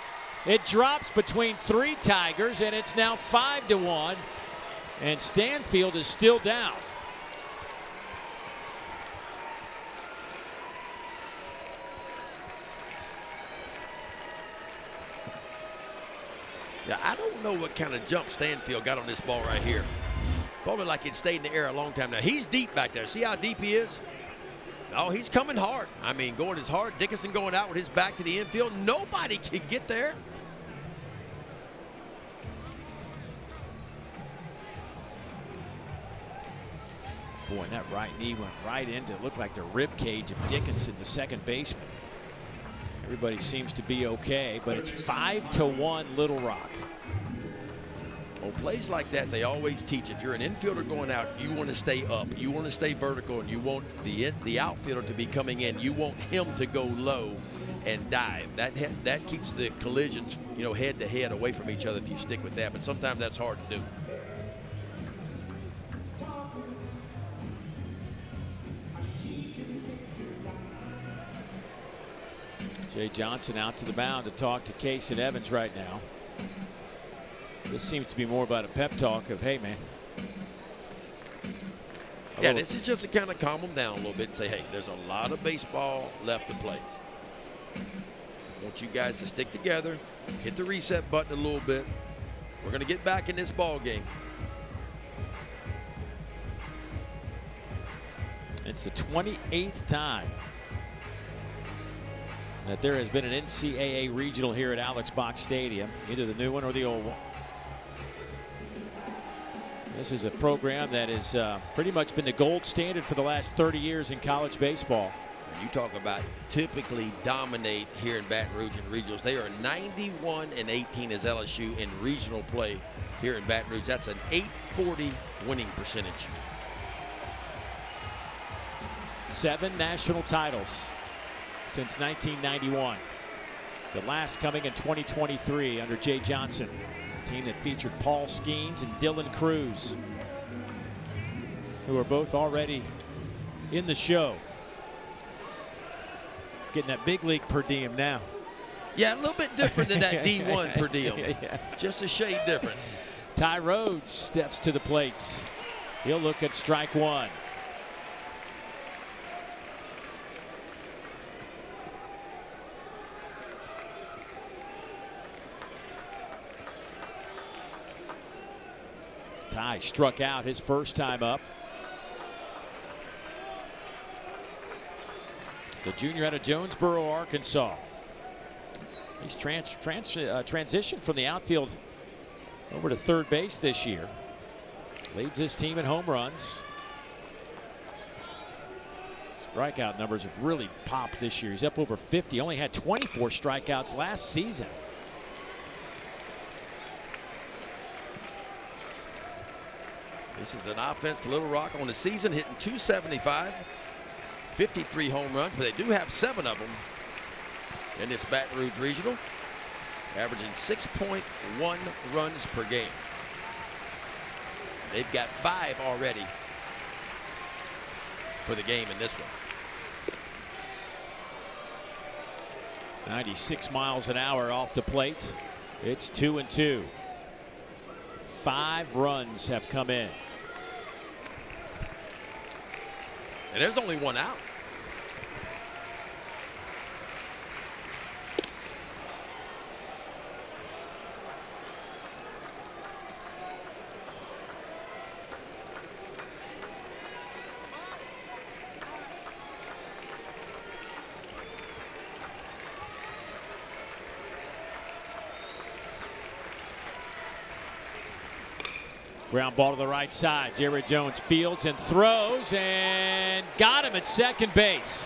S1: It drops between 3 Tigers, and it's now 5-1. And Stanfield is still down.
S2: Yeah, I don't know what kind of jump Stanfield got on this ball right here. Probably like it stayed in the air a long time now. He's deep back there. See how deep he is? Oh, he's coming hard. I mean, going as hard. Dickinson going out with his back to the infield. Nobody can get there.
S1: Boy, and that right knee went right into, looked like the rib cage of Dickinson, the second baseman. Everybody seems to be okay, but it's 5-1 Little Rock.
S2: On plays like that, they always teach if you're an infielder going out, you want to stay up. You want to stay vertical, and you want the outfielder to be coming in. You want him to go low and dive. That keeps the collisions, head to head away from each other if you stick with that. But sometimes that's hard to do.
S1: Jay Johnson out to the mound to talk to Case and Evans right now. This seems to be more about a pep talk of, hey, man.
S2: Yeah, this is just to kind of calm them down a little bit and say, hey, there's a lot of baseball left to play. I want you guys to stick together, hit the reset button a little bit. We're going to get back in this ball game.
S1: It's the 28th time that there has been an NCAA regional here at Alex Box Stadium, either the new one or the old one. This is a program that has pretty much been the gold standard for the last 30 years in college baseball.
S2: You talk about typically dominate here in Baton Rouge in regionals. They are 91-18 as LSU in regional play here in Baton Rouge. That's an .840 winning percentage.
S1: 7 national titles since 1991. The last coming in 2023 under Jay Johnson. A team that featured Paul Skeens and Dylan Cruz, who are both already in the show. Getting that big league per diem now.
S2: Yeah, a little bit different than that D1 per diem.
S1: Yeah.
S2: Just a shade different.
S1: Ty Rhodes steps to the plate. He'll look at strike one. Ty struck out his first time up. The junior out of Jonesboro, Arkansas. He's transitioned from the outfield over to third base this year. Leads his team in home runs. Strikeout numbers have really popped this year. He's up over 50. Only had 24 strikeouts last season.
S2: This is an offense for Little Rock on the season, hitting .275, 53 home runs, but they do have 7 of them in this Baton Rouge Regional, averaging 6.1 runs per game. They've got 5 already for the game in this one.
S1: 96 miles an hour off the plate. It's 2-2. 5 runs have come in.
S2: And there's only one out.
S1: Ground ball to the right side. Jerry Jones fields and throws and got him at second base.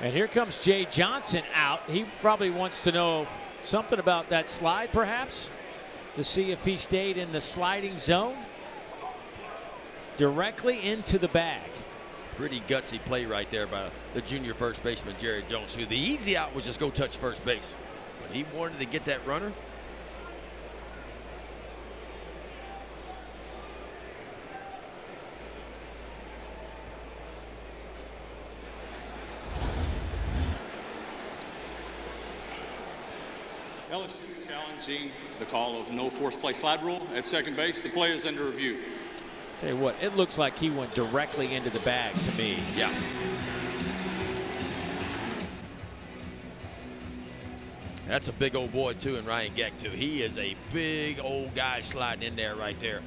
S1: And here comes Jay Johnson out. He probably wants to know something about that slide, perhaps, to see if he stayed in the sliding zone. Directly into the bag.
S2: Pretty gutsy play right there by the junior first baseman, Jerry Jones, who the easy out was just go touch first base. But he wanted to get that runner.
S3: LSU challenging the call of no forced play slide rule at second base. The play is under review.
S1: Tell you what, it looks like he went directly into the bag to me.
S2: Yeah. That's a big old boy, too, in Ryan Geck, too. He is a big old guy sliding in there right there.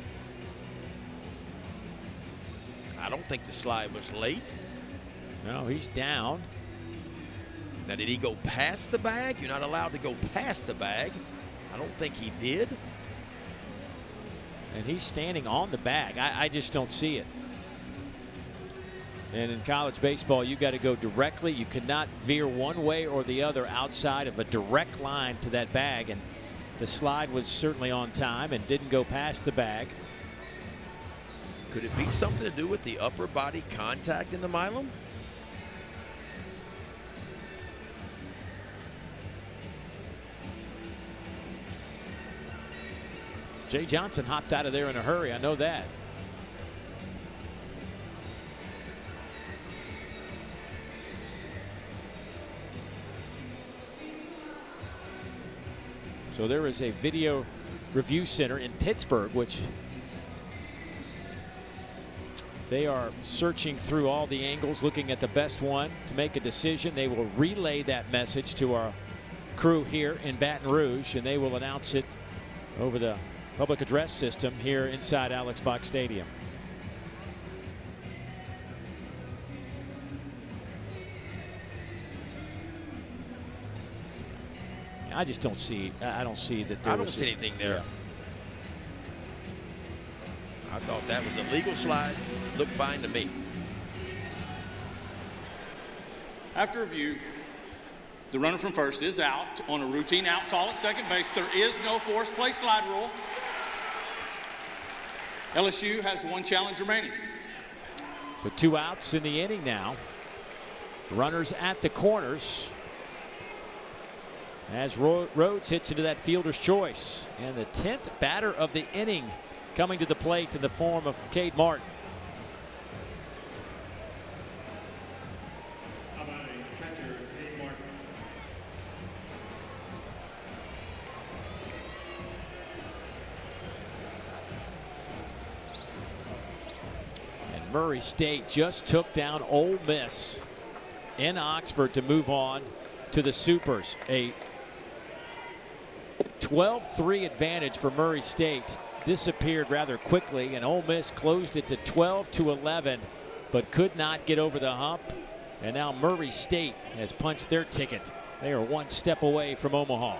S2: I don't think the slide was late.
S1: No, he's down.
S2: Now, did he go past the bag? You're not allowed to go past the bag. I don't think he did.
S1: And he's standing on the bag. I just don't see it. And in college baseball, you got to go directly. You cannot veer one way or the other outside of a direct line to that bag. And the slide was certainly on time and didn't go past the bag.
S2: Could it be something to do with the upper body contact in the milem?
S1: Jay Johnson hopped out of there in a hurry. I know that. So there is a video review center in Pittsburgh, which they are searching through all the angles, looking at the best one to make a decision. They will relay that message to our crew here in Baton Rouge, and they will announce it over the public address system here inside Alex Box Stadium. I just don't see. I don't see that there.
S2: I don't see anything there.
S1: Yeah.
S2: I thought that was a legal slide. Looked fine to me.
S3: After review, the runner from first is out on a routine out call at second base. There is no forced play slide rule. LSU has one challenge remaining.
S1: So 2 outs in the inning now. Runners at the corners. As Rhodes hits into that fielder's choice. And the 10th batter of the inning coming to the plate in the form of Cade Martin.
S3: How about a catcher, Cade Martin?
S1: And Murray State just took down Ole Miss in Oxford to move on to the Supers. A 12-3 advantage for Murray State disappeared rather quickly, and Ole Miss closed it to 12-11, but could not get over the hump. And now Murray State has punched their ticket. They are one step away from Omaha.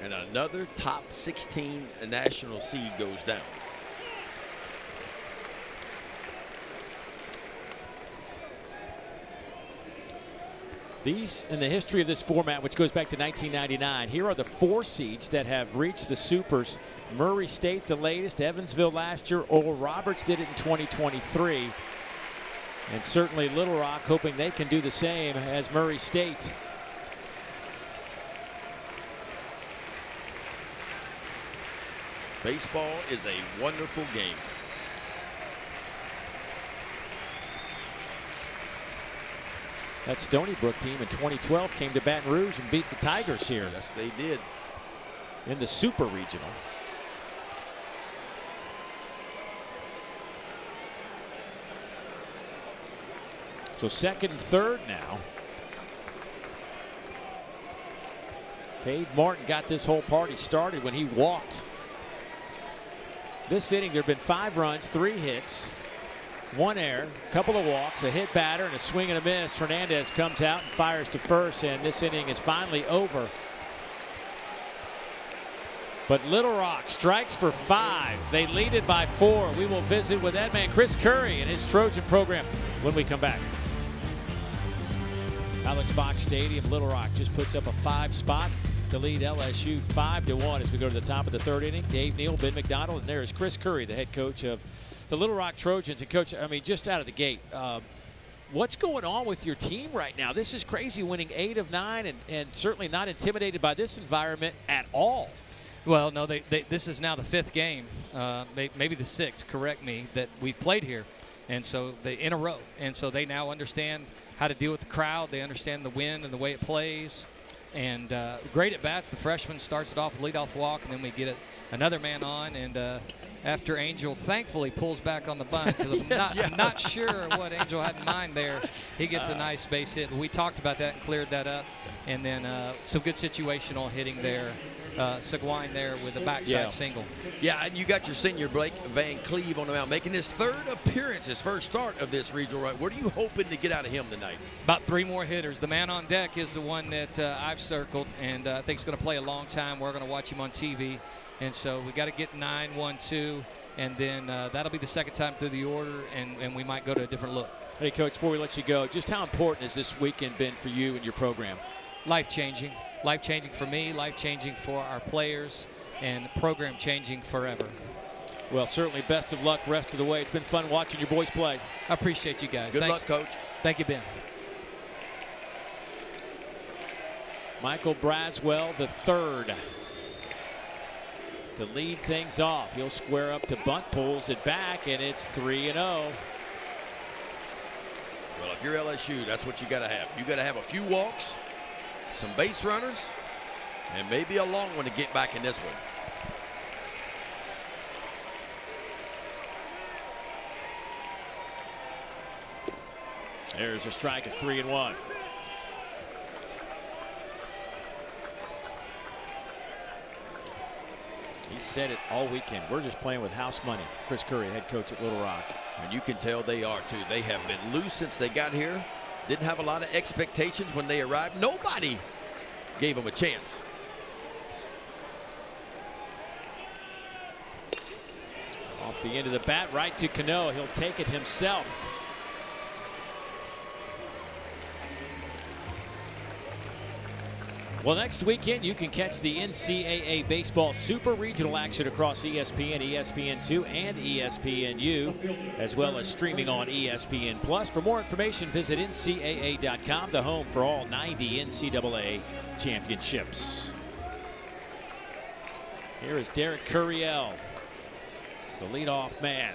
S2: And another top 16 national seed goes down.
S1: These, in the history of this format, which goes back to 1999, here are the 4 seeds that have reached the Supers. Murray State, the latest. Evansville last year. Oral Roberts did it in 2023. And certainly Little Rock hoping they can do the same as Murray State.
S2: Baseball is a wonderful game.
S1: That Stony Brook team in 2012 came to Baton Rouge and beat the Tigers here.
S2: Yes, they did.
S1: In the Super Regional. So 2nd and 3rd now. Cade Martin got this whole party started when he walked. This inning, there have been 5 runs, 3 hits, 1 error, a couple of walks, a hit batter, and a swing and a miss. Hernandez comes out and fires to first, and this inning is finally over. But Little Rock strikes for 5. They lead it by 4. We will visit with that man, Chris Curry, and his Trojan program when we come back. Alex Box Stadium, Little Rock just puts up a 5 spot to lead LSU 5-1 as we go to the top of the 3rd inning. Dave Neal, Ben McDonald, and there is Chris Curry, the head coach of the Little Rock Trojans. And Coach, I mean, just out of the gate, what's going on with your team right now? This is crazy, winning 8 of 9 and certainly not intimidated by this environment at all.
S4: Well, no, this is now the 5th game, maybe the 6th, correct me, that we've played here. And so they in a row. And so they now understand how to deal with the crowd. They understand the wind and the way it plays. And great at bats. The freshman starts it off with leadoff walk, and then we get another man on. And after Angel thankfully pulls back on the bunt, because I'm not sure what Angel had in mind there. He gets a nice base hit. We talked about that and cleared that up. And then some good situational hitting there. Seguin there with a backside single.
S2: Yeah, and you got your senior Blake Van Cleve on the mound, making his 3rd appearance, his first start of this regional. Right, what are you hoping to get out of him tonight?
S4: About 3 more hitters. The man on deck is the one that I've circled, and I think he's going to play a long time. We're going to watch him on TV, and so we got to get 9, 1, 2, and then that'll be the 2nd time through the order, and we might go to a different look.
S1: Hey, Coach, before we let you go, just how important has this weekend been for you and your program?
S4: Life-changing. Life-changing for me, life-changing for our players, and program-changing forever.
S1: Well, certainly best of luck rest of the way. It's been fun watching your boys play.
S4: I appreciate you guys.
S2: Good
S4: Thanks.
S2: luck, Coach.
S4: Thank you, Ben.
S1: Michael Braswell, the 3rd, to lead things off. He'll square up to bunt, pulls it back, and it's 3-0.
S2: Well, if you're LSU, that's what you got to have. You got to have a few walks, some base runners, and maybe a long one to get back in this one.
S1: There's a strike at 3-1. He said it all weekend. We're just playing with house money. Chris Curry, head coach at Little Rock.
S2: And you can tell they are too. They have been loose since they got here. Didn't have a lot of expectations when they arrived. Nobody gave them a chance.
S1: Off the end of the bat, right to Cano. He'll take it himself. Well, next weekend you can catch the NCAA Baseball Super Regional action across ESPN, ESPN2, and ESPNU, as well as streaming on ESPN Plus. For more information, visit NCAA.com, the home for all 90 NCAA championships. Here is Derek Curiel, the leadoff man.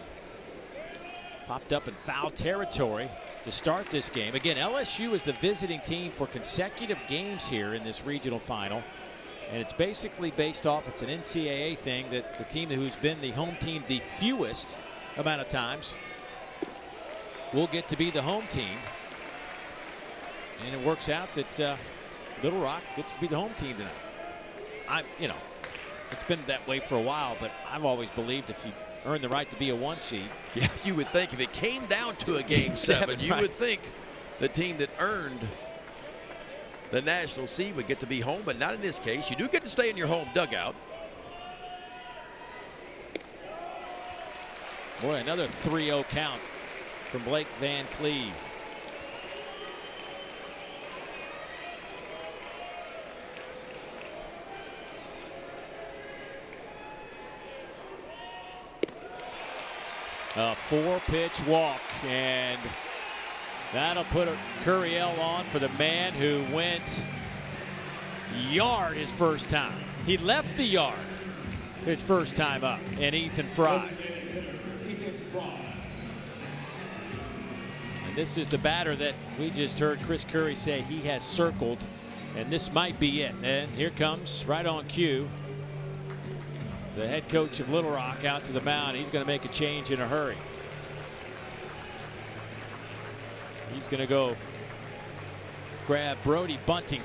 S1: Popped up in foul territory to start this game. Again, LSU is the visiting team for consecutive games here in this regional final. And it's basically based off, it's an NCAA thing, that the team who's been the home team the fewest amount of times will get to be the home team. And it works out that Little Rock gets to be the home team tonight. It's been that way for a while, but I've always believed if you earn the right to be a 1 seed.
S2: Yeah, you would think if it came down to a game 7, you would think the team that earned the national seed would get to be home, but not in this case. You do get to stay in your home dugout.
S1: Boy, another 3-0 count from Blake Van Cleve. A 4-pitch walk, and that'll put Curiel on for the man who went yard his first time. He left the yard his first time up, and Ethan Fry. And this is the batter that we just heard Chris Curry say he has circled, and this might be it. And here comes, right on cue, the head coach of Little Rock out to the mound. He's going to make a change in a hurry. He's going to go grab Brody Bunting.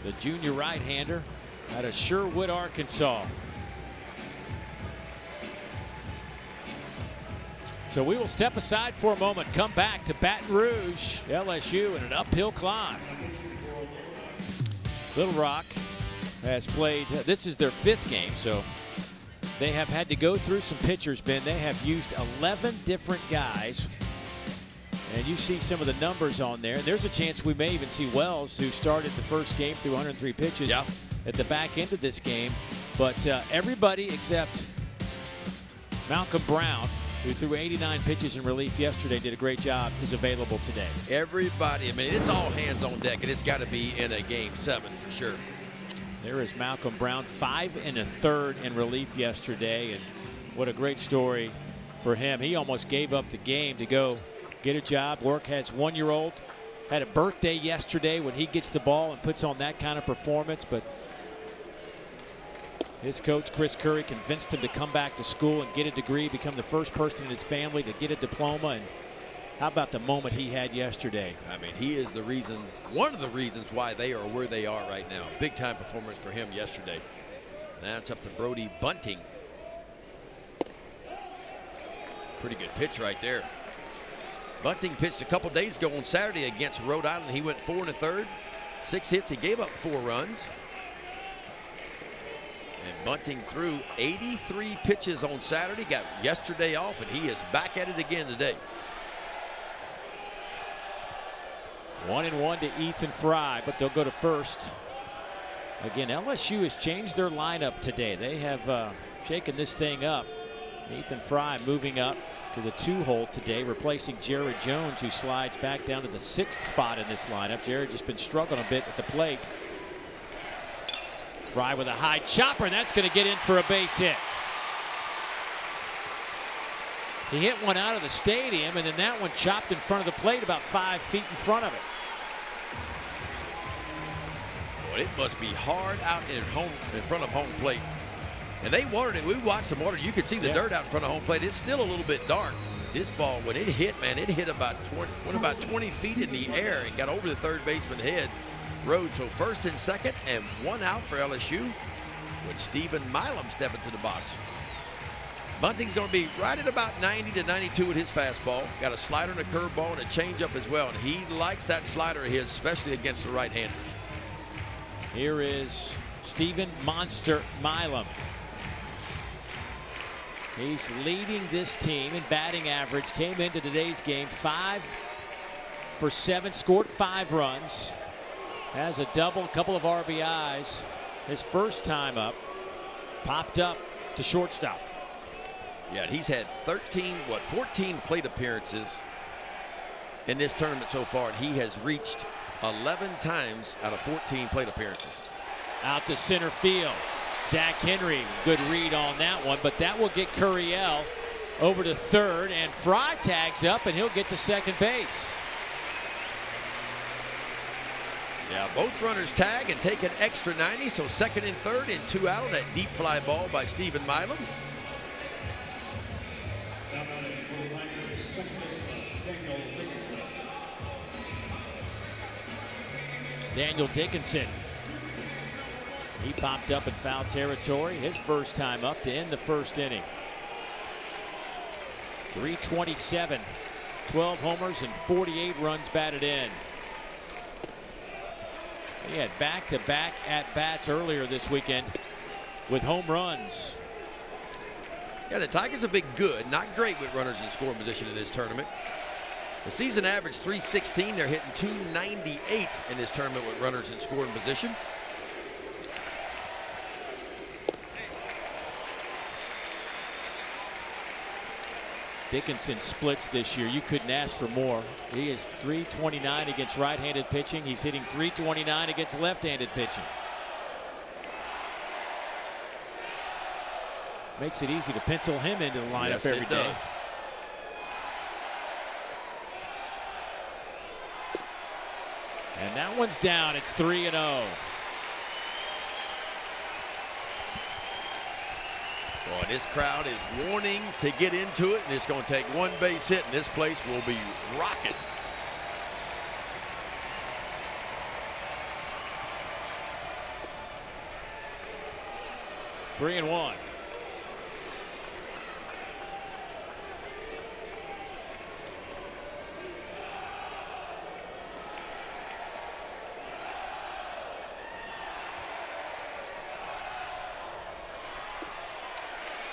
S1: The junior right-hander out of Sherwood, Arkansas. So we will step aside for a moment, come back to Baton Rouge, LSU in an uphill climb. Little Rock has played, this is their 5th game, so they have had to go through some pitchers, Ben. They have used 11 different guys, and you see some of the numbers on there. There's a chance we may even see Wells, who started the first game through 103 pitches at the back end of this game. But everybody except Malcolm Brown, who threw 89 pitches in relief yesterday, did a great job, is available today.
S2: Everybody, I mean, it's all hands on deck, and it's got to be in a Game 7 for sure.
S1: There is Malcolm Brown, 5 1/3 in relief yesterday, and what a great story for him. He almost gave up the game to go get a job. Work has 1-year-old, had a birthday yesterday when he gets the ball and puts on that kind of performance, but his coach, Chris Curry, convinced him to come back to school and get a degree, become the first person in his family to get a diploma. And how about the moment he had yesterday?
S2: I mean, he is the reason, one of the reasons why they are where they are right now. Big time performance for him yesterday. Now it's up to Brody Bunting. Pretty good pitch right there. Bunting pitched a couple days ago on Saturday against Rhode Island. He went 4 1/3, 6 hits. He gave up 4 runs. And Bunting threw 83 pitches on Saturday, got yesterday off, and he is back at it again today.
S1: 1-1 to Ethan Fry, but they'll go to first. Again, LSU has changed their lineup today. They have shaken this thing up. Ethan Fry moving up to the 2-hole today, replacing Jared Jones, who slides back down to the 6th spot in this lineup. Jared just been struggling a bit at the plate. Fry with a high chopper, and that's going to get in for a base hit. He hit one out of the stadium, and then that one chopped in front of the plate about 5 feet in front of it.
S2: Well, it must be hard out in front of home plate. And they watered it. We watched them water. You could see the dirt out in front of home plate. It's still a little bit dark. This ball, when it hit, man, it hit about 20 feet in the air and got over the third baseman's head. Road, so 1st and 2nd, and 1 out for LSU with Stephen Milam stepping to the box. Bunting's going to be right at about 90 to 92 with his fastball. Got a slider and a curveball and a changeup as well, and he likes that slider of his, especially against the right-handers.
S1: Here is Stephen Monster Milam. He's leading this team in batting average. Came into today's game 5 for 7, scored 5 runs. Has a double, a couple of RBIs. His first time up, popped up to shortstop.
S2: Yeah, he's had 14 plate appearances in this tournament so far, and he has reached 11 times out of 14 plate appearances.
S1: Out to center field. Zach Henry, good read on that one, but that will get Curiel over to 3rd, and Fry tags up, and he'll get to 2nd base.
S2: Yeah, both runners tag and take an extra 90, so 2nd and 3rd and 2 out. That deep fly ball by Stephen Milam.
S1: Daniel Dickinson. He popped up in foul territory. His first time up to end the 1st inning. 327, 12 homers and 48 runs batted in. He had back-to-back at-bats earlier this weekend with home runs.
S2: Yeah, the Tigers have been good, not great with runners in scoring position in this tournament. The season average 316. They're hitting 298 in this tournament with runners in scoring position.
S1: Dickinson splits this year. You couldn't ask for more. He is 329 against right-handed pitching. He's hitting 329 against left-handed pitching. Makes it easy to pencil him into the lineup every day. And that one's down. It's 3-0.
S2: Well, This crowd is wanting to get into it, and it's going to take one base hit, and this place will be rocking.
S1: Three and one.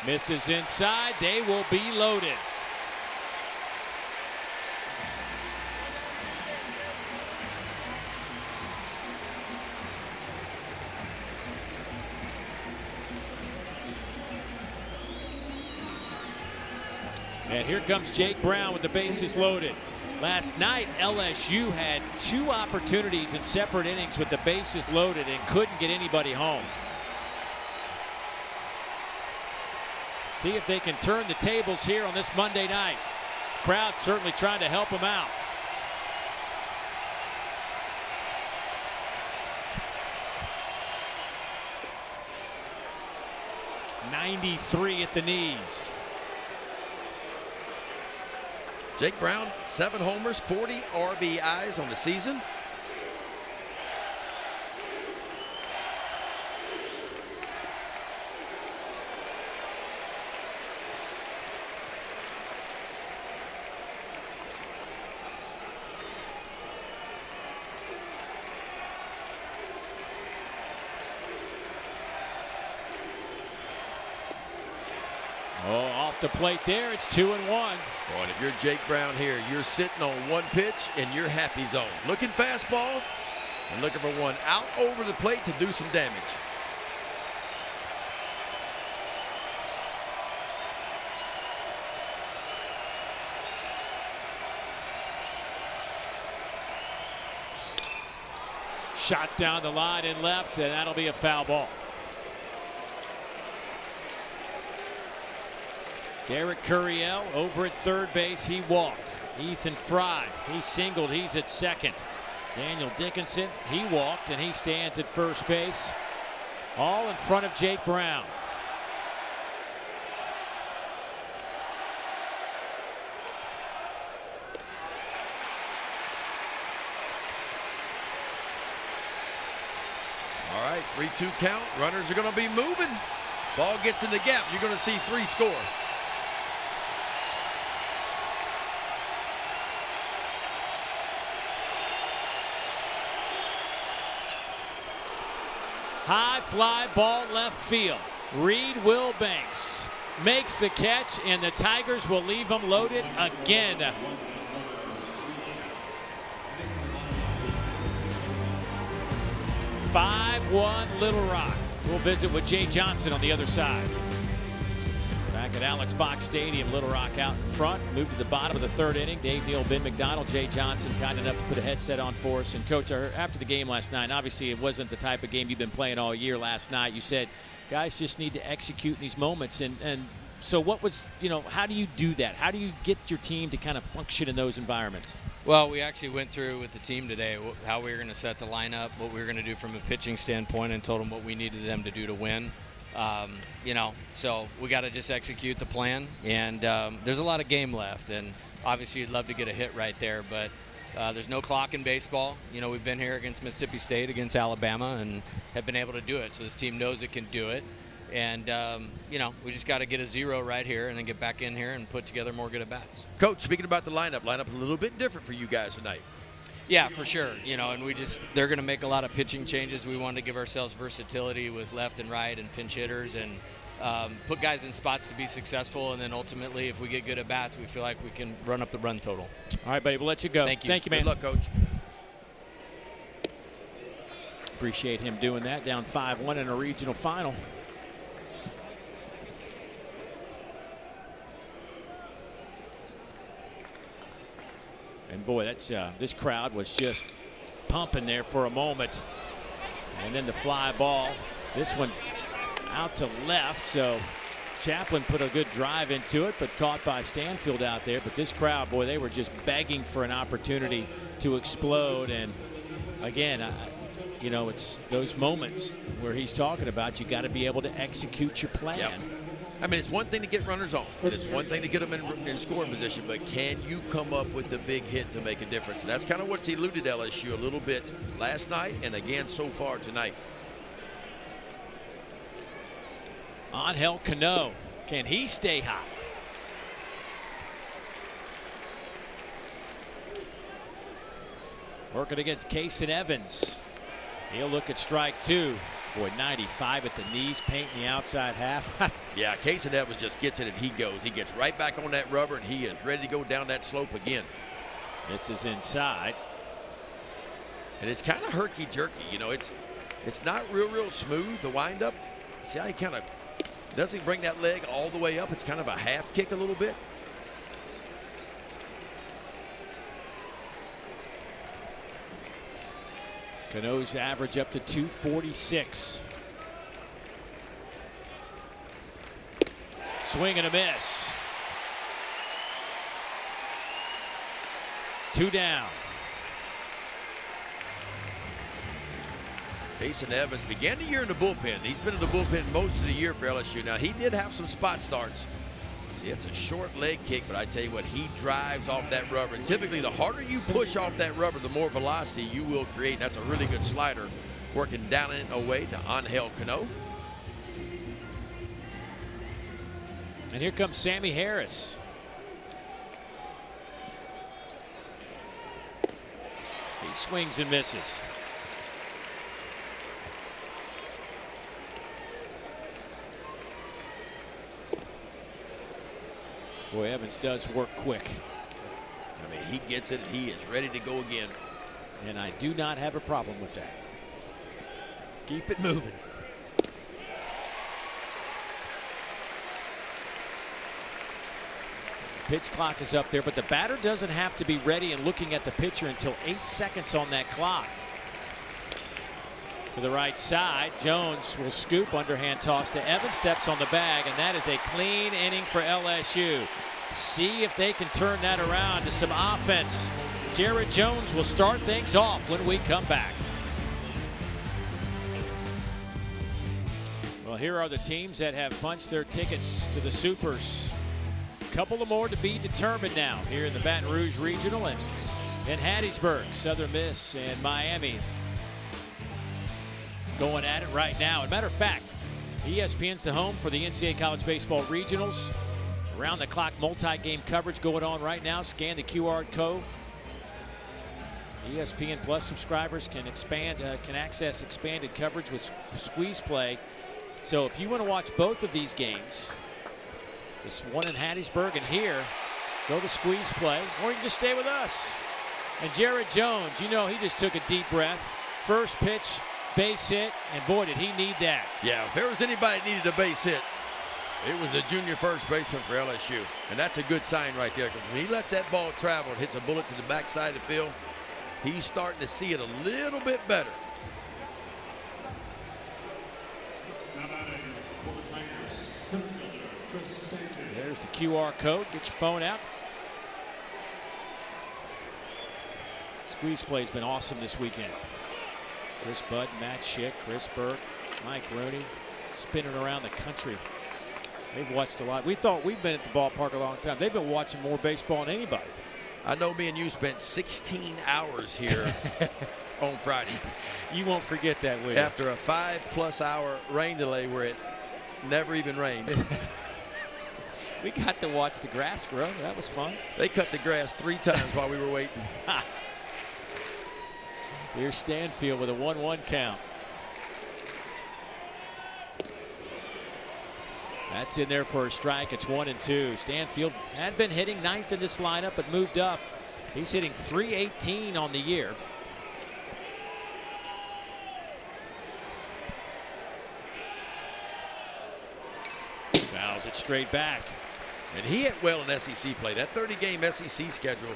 S1: Misses inside. They will be loaded. And here comes Jake Brown with the bases loaded. Last night, LSU had 2 opportunities in separate innings with the bases loaded and couldn't get anybody home. See if they can turn the tables here on this Monday night. Crowd certainly trying to help them out. .93 at the knees.
S2: Jake Brown, 7 homers, 40 RBIs on the season.
S1: Oh, off the plate there. It's 2-1.
S2: Boy, and if you're Jake Brown here, you're sitting on one pitch in your happy zone. Looking fastball and looking for one out over the plate to do some damage.
S1: Shot down the line and left, and that'll be a foul ball. Derek Curiel over at third base. He walked. Ethan Fry, he singled. He's at second. Daniel Dickinson, he walked, and he stands at first base. All in front of Jake Brown.
S2: All right, 3-2 count. Runners are going to be moving. Ball gets in the gap. You're going to see 3 score.
S1: High fly ball left field. Reed Wilbanks makes the catch, and the Tigers will leave them loaded again. (5-1) Little Rock. We'll visit with Jay Johnson on the other side. Back at Alex Box Stadium, Little Rock out in front. Moved to the bottom of the 3rd inning. Dave Neal, Ben McDonald, Jay Johnson kind enough to put a headset on for us. And Coach, after the game last night, obviously it wasn't the type of game you've been playing all year. Last night you said guys just need to execute in these moments. And so what was, how do you do that? How do you get your team to kind of function in those environments?
S5: Well, we actually went through with the team today how we were going to set the lineup, what we were going to do from a pitching standpoint, and told them what we needed them to do to win. So we got to just execute the plan, and there's a lot of game left, and obviously you'd love to get a hit right there, but there's no clock in baseball. We've been here against Mississippi State, against Alabama, and have been able to do it, so this team knows it can do it, and we just got to get a 0 right here and then get back in here and put together more good at-bats.
S2: Coach, speaking about the lineup a little bit different for you guys tonight.
S5: Yeah, for sure. And they're going to make a lot of pitching changes. We wanted to give ourselves versatility with left and right and pinch hitters, and put guys in spots to be successful. And then ultimately, if we get good at bats, we feel like we can run up the run total.
S1: All right, buddy, we'll let you go.
S5: Thank you.
S1: Thank you, man.
S2: Good luck, Coach.
S1: Appreciate him doing that. Down 5-1 in a regional final. And boy, that's this crowd was just pumping there for a moment. And then the fly ball. This one out to left. So Chaplin put a good drive into it, but caught by Stanfield out there. But this crowd, boy, they were just begging for an opportunity to explode. And again, it's those moments where he's talking about you got to be able to execute your plan.
S2: Yep. I mean, it's one thing to get runners on. It's one thing to get them in scoring position, but can you come up with the big hit to make a difference? And that's kind of what's eluded LSU a little bit last night and again so far tonight.
S1: Angel Cano, can he stay hot? Working against Cason Evans. He'll look at strike 2. Boy, 95 at the knees, painting the outside half.
S2: Yeah, Cason Evans just gets it and he goes. He gets right back on that rubber and he is ready to go down that slope again.
S1: This is inside.
S2: And it's kind of herky-jerky. You know, it's not real smooth, the windup. See how he kind of doesn't bring that leg all the way up. It's kind of a half kick a little bit.
S1: Cano's average up to 246. Swing and a miss. 2 down.
S2: Cason Evans began the year in the bullpen. He's been in the bullpen most of the year for LSU. Now, he did have some spot starts. See, it's a short leg kick, but I tell you what, he drives off that rubber. And typically, the harder you push off that rubber, the more velocity you will create. And that's a really good slider working down and away to Angel Cano.
S1: And here comes Sammy Harris. He swings and misses. Boy, Evans does work quick.
S2: I mean, he gets it. He is ready to go again.
S1: And I do not have a problem with that. Keep it moving. Pitch clock is up there, but the batter doesn't have to be ready and looking at the pitcher until 8 seconds on that clock. To the right side, Jones will scoop, underhand toss to Evans, steps on the bag, and that is a clean inning for LSU. See if they can turn that around to some offense. Jared Jones will start things off when we come back. Well, here are the teams that have punched their tickets to the Supers. A couple of more to be determined now here in the Baton Rouge Regional and in Hattiesburg. Southern Miss and Miami going at it right now. As a matter of fact, ESPN's the home for the NCAA College Baseball Regionals. Around the clock multi-game coverage going on right now. Scan the QR code. ESPN Plus subscribers can access expanded coverage with Squeeze Play. So if you want to watch both of these games, this one in Hattiesburg and here, go to Squeeze Play, or you can just stay with us. And Jared Jones, you know, he just took a deep breath. First pitch, base hit, and boy, did he need that.
S2: Yeah, if there was anybody that needed a base hit, it was a junior first baseman for LSU. And that's a good sign right there, because when he lets that ball travel and hits a bullet to the backside of the field, he's starting to see it a little bit better.
S1: There's the QR code. Get your phone out. Squeeze Play's been awesome this weekend. Chris Budd, Matt Schick, Chris Burke, Mike Rooney, spinning around the country. They've watched a lot. We thought we've been at the ballpark a long time. They've been watching more baseball than anybody.
S2: I know me and you spent 16 hours here on Friday.
S1: You won't forget that, will you?
S2: After a 5+ hour rain delay where it never even rained.
S1: We got to watch the grass grow. That was fun.
S2: They cut the grass 3 times while we were waiting.
S1: Here's Stanfield with a 1-1 count. That's in there for a strike. It's 1-2. Stanfield had been hitting 9th in this lineup, but moved up. He's hitting .318 on the year. Fouls it straight back.
S2: And he hit well in SEC play. That 30-game SEC schedule,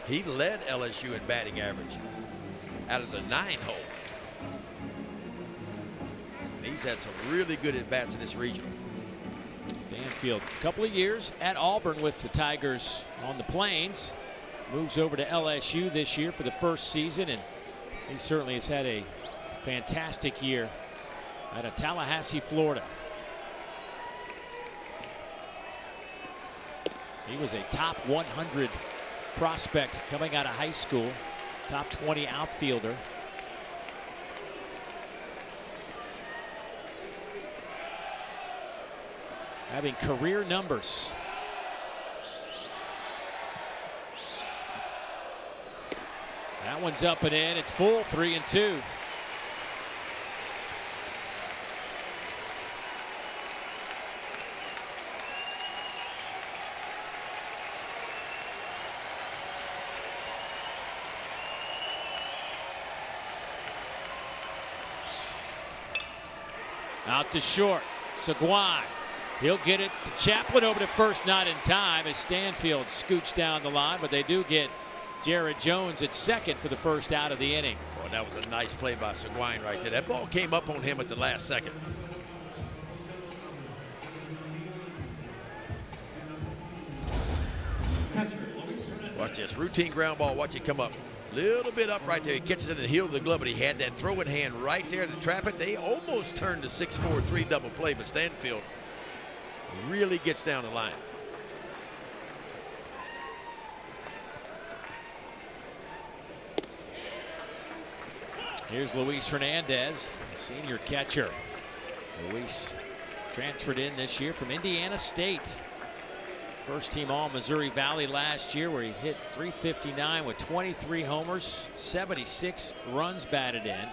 S2: he led LSU in batting average out of the 9-hole. And he's had some really good at-bats in this regional.
S1: Stanfield, a couple of years at Auburn with the Tigers on the Plains. Moves over to LSU this year for the first season, and he certainly has had a fantastic year out of Tallahassee, Florida. He was a top 100 prospect coming out of high school, top 20 outfielder. Having career numbers. That one's up and in. It's full, 3-2. Out to short. Seguin. He'll get it to Chaplin over to first, not in time as Stanfield scoots down the line, but they do get Jared Jones at second for the first out of the inning.
S2: Boy, that was a nice play by Seguin right there. That ball came up on him at the last second. Watch this. Routine ground ball. Watch it come up. Little bit up right there. He catches it in the heel of the glove, but he had that throw in hand right there to trap it. They almost turned to 6-4-3 double play, but Stanfield really gets down the line.
S1: Here's Luis Hernandez, senior catcher. Luis transferred in this year from Indiana State. First team All Missouri Valley last year, where he hit .359 with 23 homers, 76 runs batted in.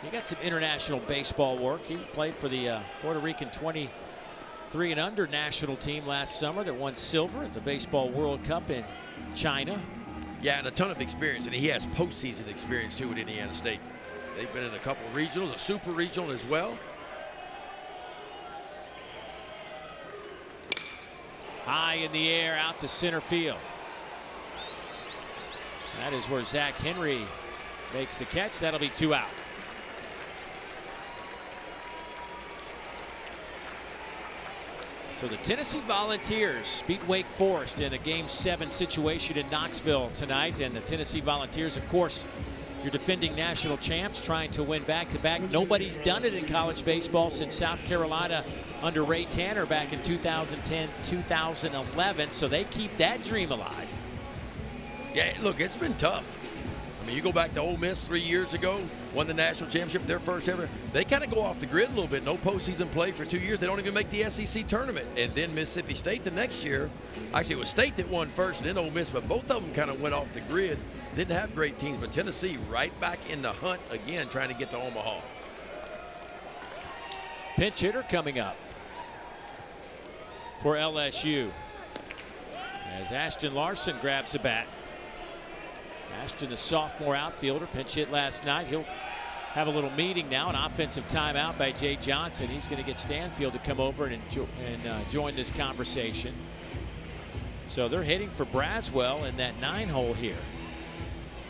S1: He got some international baseball work. He played for the Puerto Rican 23 and under national team last summer that won silver at the Baseball World Cup in China.
S2: Yeah, and a ton of experience, and he has postseason experience too at Indiana State. They've been in a couple of regionals, a super regional as well.
S1: High in the air, out to center field. That is where Zach Henry makes the catch. That'll be 2 out. So the Tennessee Volunteers beat Wake Forest in a Game 7 situation in Knoxville tonight. And the Tennessee Volunteers, of course, your defending national champs, trying to win back-to-back. Nobody's done it in college baseball since South Carolina under Ray Tanner back in 2010, 2011. So they keep that dream alive.
S2: Yeah, look, it's been tough. I mean, you go back to Ole Miss 3 years ago, won the national championship, their first ever. They kind of go off the grid a little bit. No postseason play for 2 years. They don't even make the SEC tournament. And then Mississippi State the next year. Actually, it was State that won first and then Ole Miss, but both of them kind of went off the grid. Didn't have great teams, but Tennessee right back in the hunt again, trying to get to Omaha.
S1: Pinch hitter coming up for LSU as Ashton Larson grabs the bat. Ashton, the sophomore outfielder, pinch hit last night. He'll have a little meeting now, an offensive timeout by Jay Johnson. He's going to get Stanfield to come over and join this conversation. So they're hitting for Braswell in that 9-hole here.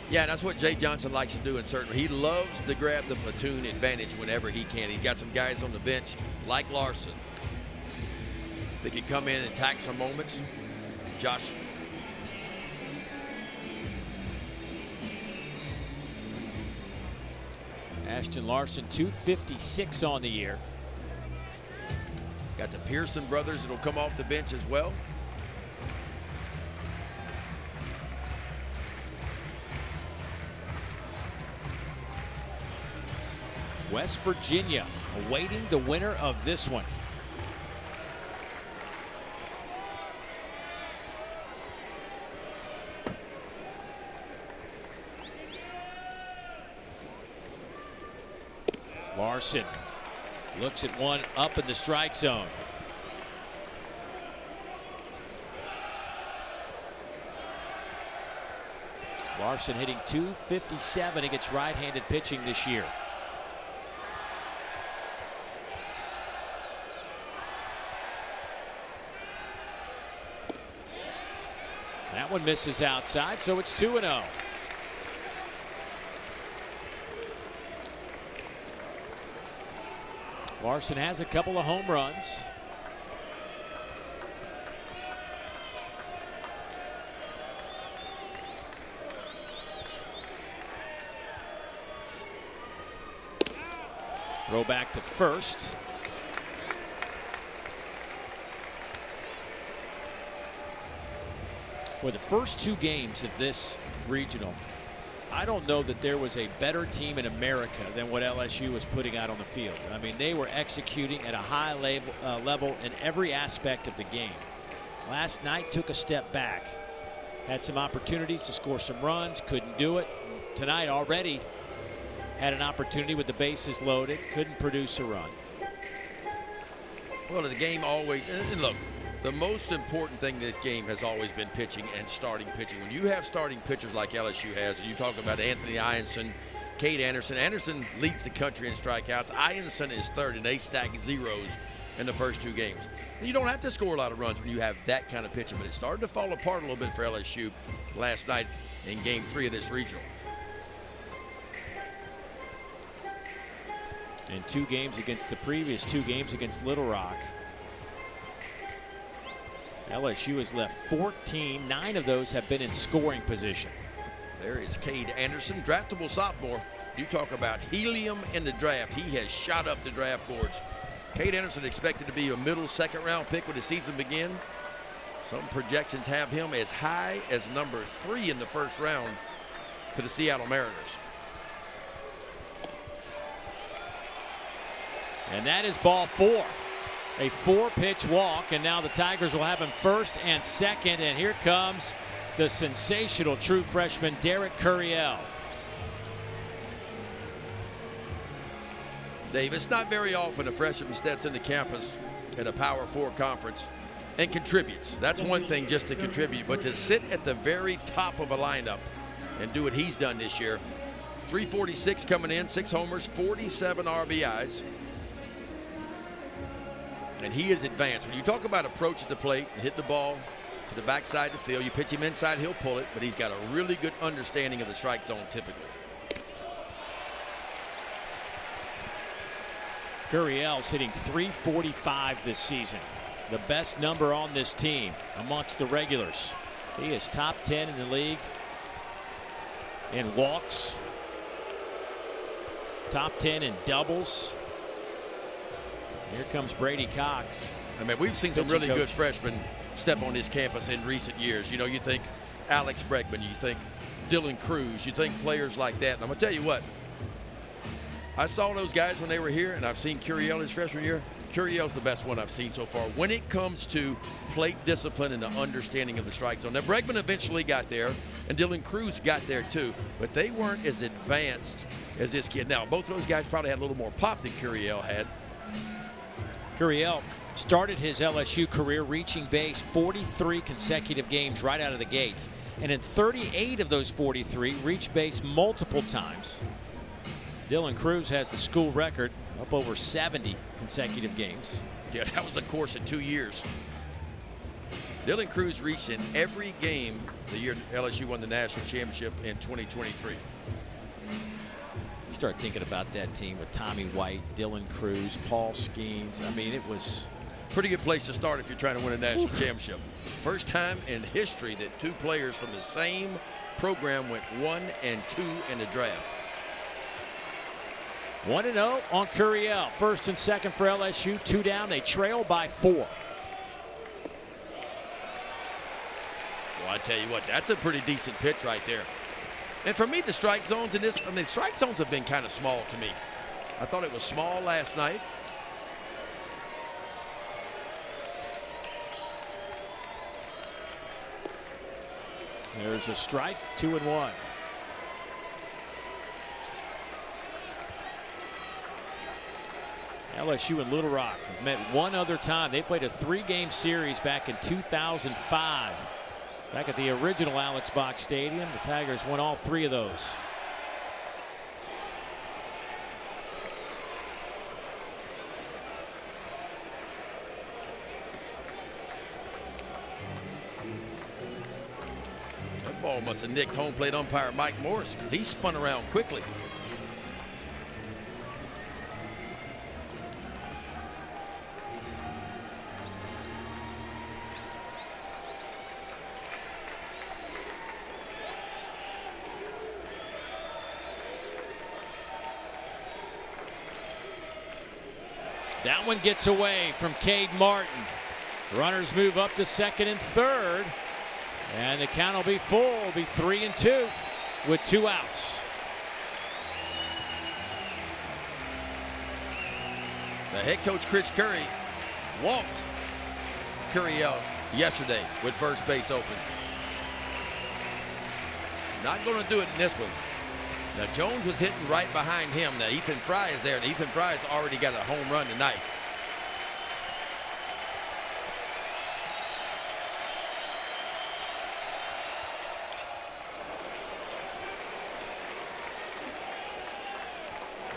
S2: Yeah, that's what Jay Johnson likes to do, and certainly he loves to grab the platoon advantage whenever he can. He's got some guys on the bench like Larson that can come in and attack some moments. Josh.
S1: Ashton Larson, 256 on the year.
S2: Got the Pearson brothers that'll come off the bench as well.
S1: West Virginia awaiting the winner of this one. Larson looks at one up in the strike zone. Larson hitting .257 against right-handed pitching this year. That one misses outside, so it's 2-0. Larson has a couple of home runs. Throw back to first. For the first 2 games of this regional, I don't know that there was a better team in America than what LSU was putting out on the field. I mean, they were executing at a high level in every aspect of the game. Last night took a step back. Had some opportunities to score some runs, couldn't do it. Tonight already had an opportunity with the bases loaded, couldn't produce a run.
S2: Well, the game always, and look, the most important thing in this game has always been pitching and starting pitching. When you have starting pitchers like LSU has, and you talk about Anthony Ianson, Cade Anderson. Anderson leads the country in strikeouts. Ianson is third, and they stack zeros in the first 2 games. You don't have to score a lot of runs when you have that kind of pitching, but it started to fall apart a little bit for LSU last night in Game 3 of this regional.
S1: In 2 games against the previous 2 games against Little Rock, LSU has left 14. 9 of those have been in scoring position.
S2: There is Cade Anderson, draftable sophomore. You talk about helium in the draft. He has shot up the draft boards. Cade Anderson expected to be a middle 2nd round pick when the season begins. Some projections have him as high as number 3 in the 1st round to the Seattle Mariners.
S1: And that is ball 4. A 4-pitch walk, and now the Tigers will have him 1st and 2nd. And here comes the sensational true freshman Derek Curiel.
S2: Dave, it's not very often a freshman steps into campus at a Power 4 conference and contributes. That's one thing, just to contribute, but to sit at the very top of a lineup and do what he's done this year. 346 coming in, 6 homers, 47 RBIs. And he is advanced. When you talk about approach at the plate and hit the ball to the backside of the field, you pitch him inside, he'll pull it, but he's got a really good understanding of the strike zone typically.
S1: Curiel's hitting .345 this season. The best number on this team amongst the regulars. He is top 10 in the league in walks. Top 10 in doubles. Here comes Brady Cox.
S2: I mean, we've seen some really good freshmen step on this campus in recent years. You know, you think Alex Bregman, you think Dylan Cruz, you think players like that. And I'm going to tell you what, I saw those guys when they were here, and I've seen Curiel his freshman year. Curiel's the best one I've seen so far when it comes to plate discipline and the understanding of the strike zone. Now, Bregman eventually got there, and Dylan Cruz got there too, but they weren't as advanced as this kid. Now, both of those guys probably had a little more pop than Curiel had.
S1: Curiel started his LSU career reaching base 43 consecutive games right out of the gate. And in 38 of those 43, reached base multiple times. Dylan Cruz has the school record, up over 70 consecutive games.
S2: Yeah, that was a course of 2 years. Dylan Cruz reached in every game the year LSU won the national championship in 2023.
S1: You start thinking about that team with Tommy White, Dylan Cruz, Paul Skeens. I mean, it was
S2: pretty good place to start if you're trying to win a national championship. First time in history that 2 players from the same program went 1 and 2 in the draft.
S1: 1-0 on Curiel. 1st and 2nd for LSU. 2 down. They trail by 4.
S2: Well, I tell you what, that's a pretty decent pitch right there. And for me, the strike zones in this, I mean, strike zones have been kind of small to me. I thought it was small last night.
S1: There's a strike, 2-1. LSU and Little Rock have met one other time. They played a 3-game series back in 2005. Back at the original Alex Box Stadium, the Tigers won all 3 of those.
S2: That ball must have nicked home plate umpire Mike Morris, because he spun around quickly.
S1: That one gets away from Cade Martin. Runners move up to 2nd and 3rd. And the count will be full. It'll be 3-2 with 2 outs.
S2: The head coach, Chris Curry, walked Curry out yesterday with first base open. Not going to do it in this one. Now, Jones was hitting right behind him. Now, Ethan Fry is there, and Ethan Fry has already got a home run tonight.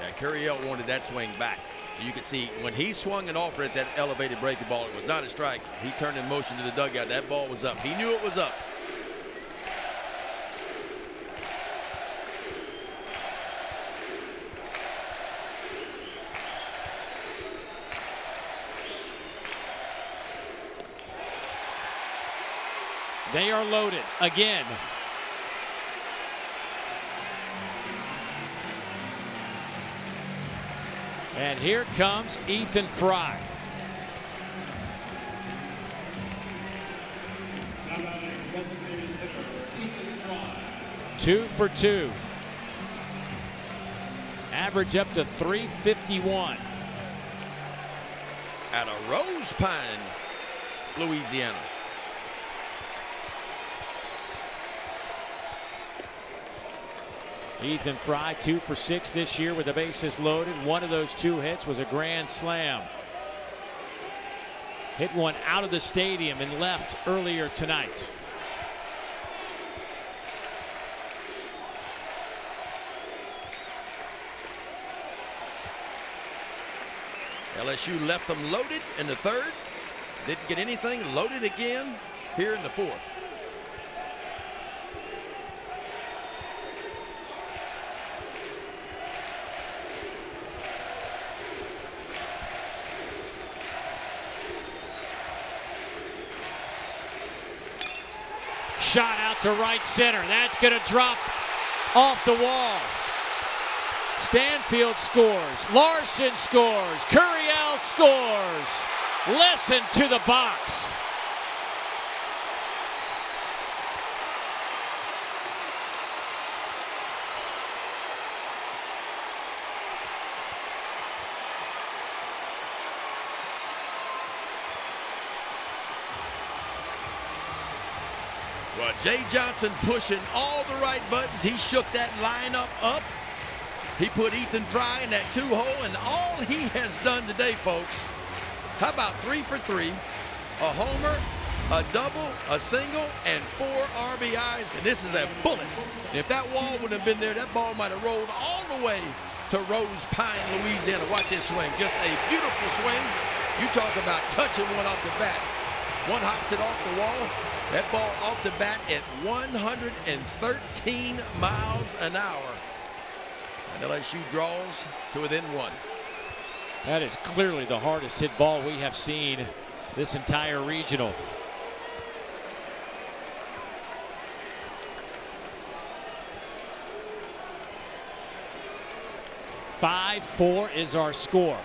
S2: Yeah, Curriel wanted that swing back. You could see when he swung and offered at that elevated breaking ball, it was not a strike. He turned in motion to the dugout. That ball was up. He knew it was up.
S1: They are loaded again. And here comes Ethan Fry.
S3: Now batting, designated hitter, Ethan Fry.
S1: 2 for 2. Average up to 351.
S2: Out of Rose Pine, Louisiana.
S1: Ethan Fry 2 for 6 this year with the bases loaded. One of those 2 hits was a grand slam. Hit one out of the stadium and left earlier tonight.
S2: LSU left them loaded in the 3rd. Didn't get anything. Loaded again here in the 4th.
S1: Shot out to right center. That's going to drop off the wall. Stanfield scores. Larson scores. Curriel scores. Listen to the box.
S2: Well, Jay Johnson pushing all the right buttons. He shook that lineup up. He put Ethan Fry in that 2-hole, and all he has done today, folks, how about 3 for 3, a homer, a double, a single, and 4 RBIs, and this is a bullet. And if that wall would have been there, that ball might have rolled all the way to Rose Pine, Louisiana. Watch this swing, just a beautiful swing. You talk about touching one off the bat. One hops it off the wall. That ball off the bat at 113 miles an hour. And LSU draws to within 1.
S1: That is clearly the hardest hit ball we have seen this entire regional. "5-4 is our score.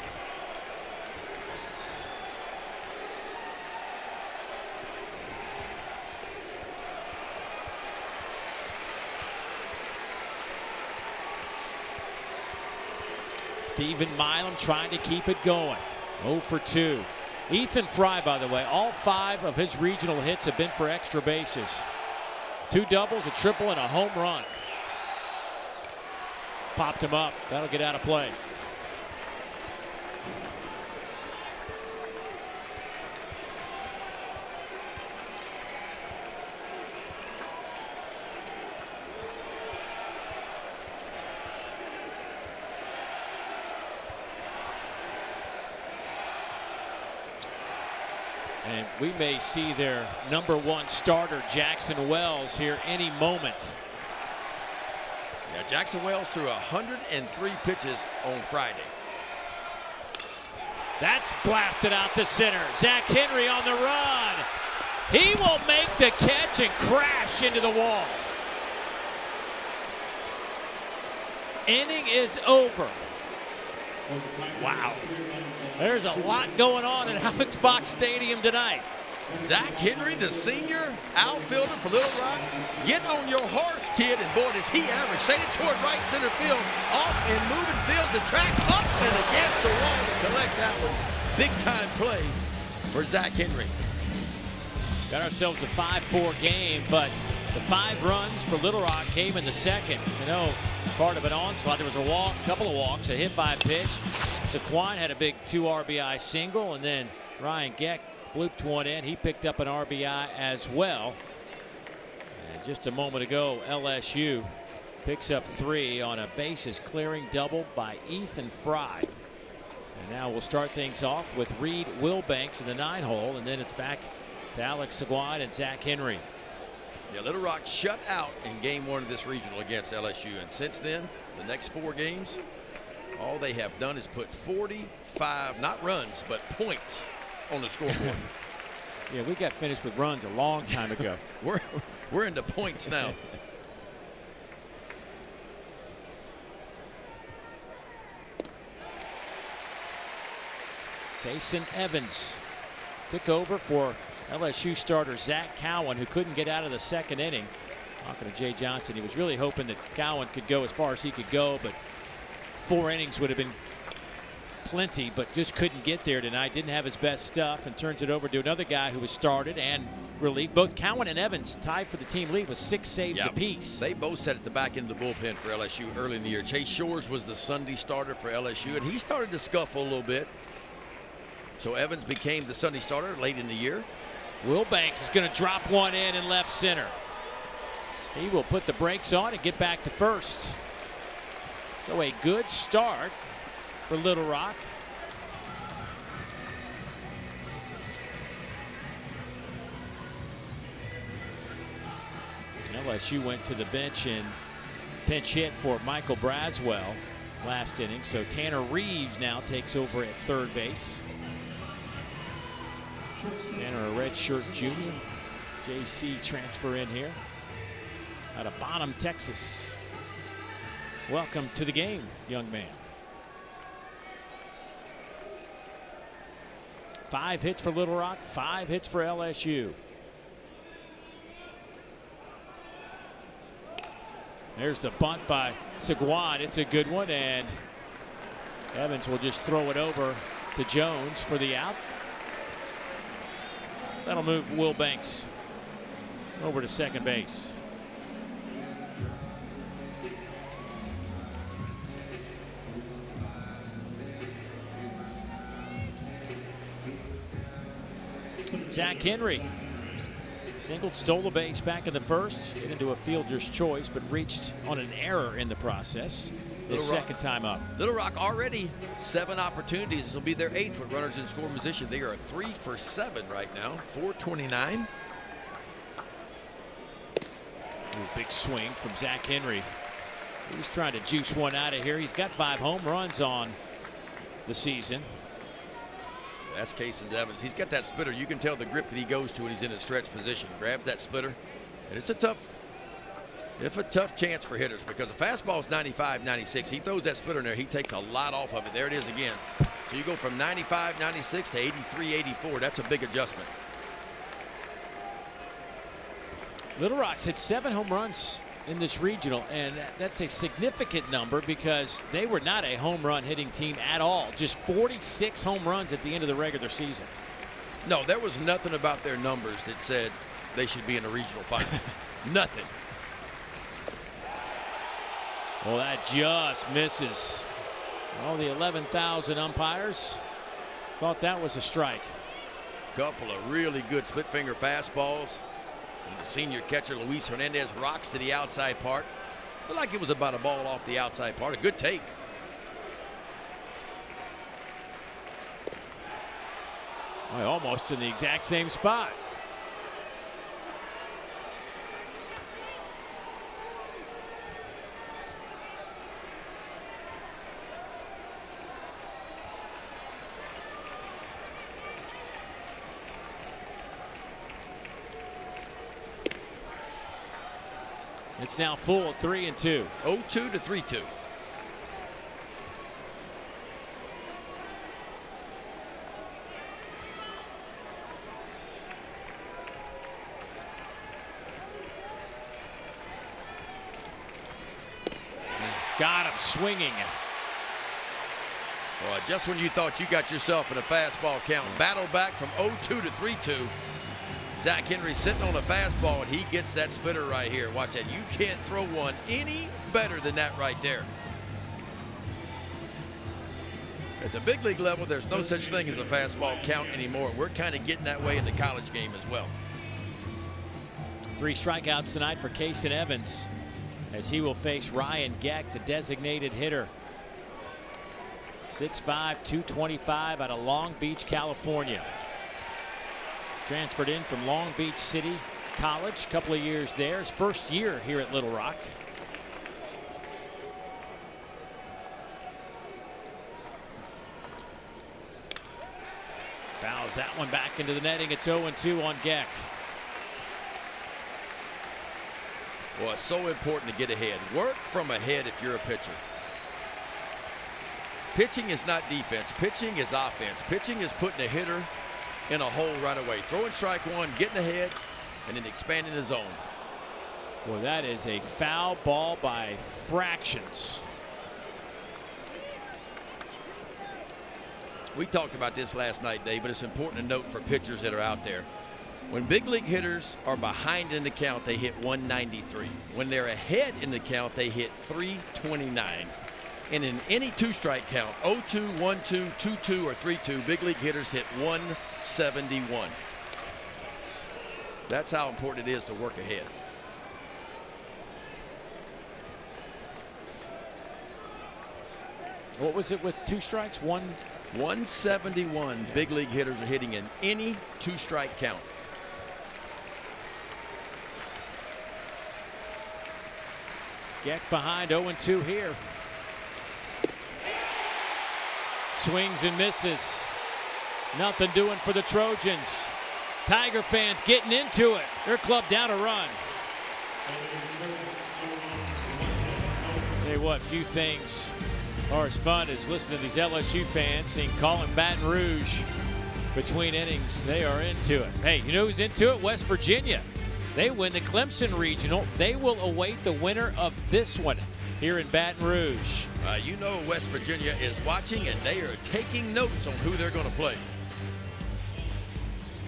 S1: Stephen Milam trying to keep it going. 0 for 2. Ethan Fry, by the way, all 5 of his regional hits have been for extra bases. 2 doubles, a triple, and a home run. Popped him up. That'll get out of play. And we may see their #1 starter, Jackson Wells, here any moment.
S2: Yeah, Jackson Wells threw 103 pitches on Friday.
S1: That's blasted out to center. Zach Henry on the run. He will make the catch and crash into the wall. Inning is over. Wow. There's a lot going on at Alex Box Stadium tonight.
S2: Zach Henry, the senior outfielder for Little Rock. Get on your horse, kid, and boy, does he ever. Shaded toward right center field, off and moving fields, the track up and against the wall to collect that one. Big time play for Zach Henry.
S1: Got ourselves a 5-4 game, but the 5 runs for Little Rock came in the second. You know, part of an onslaught. There was a walk, couple of walks, a hit by pitch. Saquon had a big 2 RBI single, and then Ryan Geck blooped one in. He picked up an RBI as well. And just a moment ago, LSU picks up 3 on a bases clearing double by Ethan Fry. And now we'll start things off with Reed Wilbanks in the 9-hole, and then it's back to Alex Saquon and Zach Henry.
S2: Yeah, Little Rock shut out in game 1 of this regional against LSU, and since then, the next 4 games, all they have done is put 45, not runs, but points on the scoreboard.
S1: Yeah, we got finished with runs a long time ago.
S2: we're into points now.
S1: Tayson Evans took over for LSU starter Zach Cowan, who couldn't get out of the second inning. Talking to Jay Johnson, he was really hoping that Cowan could go as far as he could go, but 4 innings would have been plenty, but just couldn't get there tonight. Didn't have his best stuff, and turns it over to another guy who was started and relieved. Both Cowan and Evans tied for the team lead with 6 saves apiece.
S2: They both sat at the back end of the bullpen for LSU early in the year. Chase Shores was the Sunday starter for LSU, and he started to scuffle a little bit. So Evans became the Sunday starter late in the year.
S1: Wilbanks is going to drop one in left center. He will put the brakes on and get back to first. So a good start for Little Rock. LSU went to the bench and pinch hit for Michael Braswell last inning. So Tanner Reeves now takes over at third base. Tanner, a redshirt junior. JC transfer in here out of Bonham, Texas. Welcome to the game, young man. 5 hits for Little Rock, 5 hits for LSU. There's the bunt by Saquon. It's a good one, and Evans will just throw it over to Jones for the out. That'll move Wilbanks over to second base. Zach Henry singled, stole the base back in the first, hit into a fielder's choice, but reached on an error in the process. His second time up.
S2: Little Rock already 7 opportunities. This will be their 8th with runners in scoring position. They are 3 for 7 right now. 429.
S1: Big swing from Zach Henry. He's trying to juice one out of here. He's got 5 home runs on the season.
S2: That's Casey Evans. He's got that splitter. You can tell the grip that he goes to when he's in a stretch position. Grabs that splitter, and it's a tough chance for hitters because the fastball is 95, 96. He throws that splitter in there. He takes a lot off of it. There it is again. So you go from 95, 96 to 83, 84. That's a big adjustment.
S1: Little Rock's hit 7 home runs in this regional, and that's a significant number because they were not a home run hitting team at all. Just 46 home runs at the end of the regular season.
S2: No, there was nothing about their numbers that said they should be in a regional final. Nothing.
S1: Well, that just misses. All the 11,000 umpires thought that was a strike.
S2: Couple of really good split finger fastballs. And the senior catcher Luis Hernandez rocks to the outside part. Looked like it was about a ball off the outside part. A good take.
S1: Almost in the exact same spot. It's now full at 3-2.
S2: 0-2 to 3-2.
S1: got him swinging.
S2: Well, just when you thought you got yourself in a fastball count, battle back from 0-2 to 3-2. Zach Henry sitting on a fastball, and he gets that splitter right here. Watch that. You can't throw one any better than that right there. At the big league level, there's no such thing as a fastball count anymore. We're kind of getting that way in the college game as well.
S1: 3 strikeouts tonight for Kason Evans as he will face Ryan Geck, the designated hitter. 6'5", 225 out of Long Beach, California. Transferred in from Long Beach City College, a couple of years there. His first year here at Little Rock. Fouls that one back into the netting. It's 0-2 on Geck.
S2: Well, it's so important to get ahead. Work from ahead if you're a pitcher. Pitching is not defense. Pitching is offense. Pitching is putting a hitter in a hole right away. Throwing strike one, getting ahead, and then expanding the zone.
S1: Well, that is a foul ball by fractions.
S2: We talked about this last night, Dave, but it's important to note for pitchers that are out there. When big league hitters are behind in the count, they hit 193. When they're ahead in the count, they hit 329. And in any 2-strike count, 0-2, 1-2, 2-2, or 3-2, big league hitters hit 171. That's how important it is to work ahead.
S1: What was it with 2 strikes?
S2: 171 big league hitters are hitting in any 2-strike count.
S1: Geck behind, 0-2 here. Swings and misses. Nothing doing for the Trojans. Tiger fans getting into it. Their club down a run. Tell you what, few things are as fun as listening to these LSU fans seeing calling Baton Rouge between innings. They are into it. Hey, you know who's into it? West Virginia. They win the Clemson Regional. They will await the winner of this one here in Baton Rouge.
S2: You know West Virginia is watching, and they are taking notes on who they're going to play.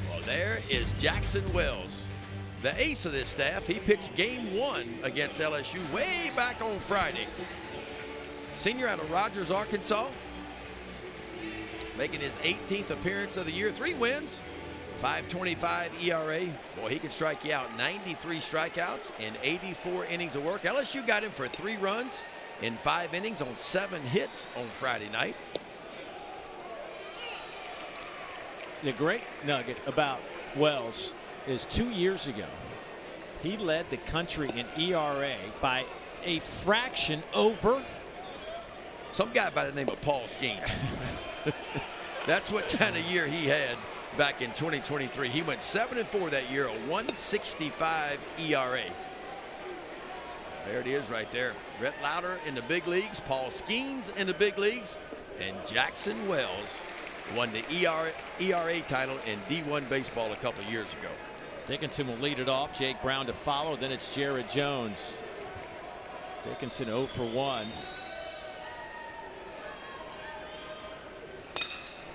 S2: Well, there is Jackson Wells, the ace of this staff. He pitched game 1 against LSU way back on Friday. Senior out of Rogers, Arkansas, making his 18th appearance of the year. 3 wins, 5.25 ERA. Boy, he can strike you out. 93 strikeouts in 84 innings of work. LSU got him for 3 runs in 5 innings on 7 hits on Friday night.
S1: The great nugget about Wells is 2 years ago, he led the country in ERA by a fraction over
S2: some guy by the name of Paul Skeens. That's what kind of year he had back in 2023. He went 7-4 that year, a 1.65 ERA. There it is right there. Rhett Lauder in the big leagues, Paul Skeens in the big leagues, and Jackson Wells won the ERA title in D1 baseball a couple of years ago.
S1: Dickinson will lead it off. Jake Brown to follow. Then it's Jared Jones. Dickinson 0 for 1.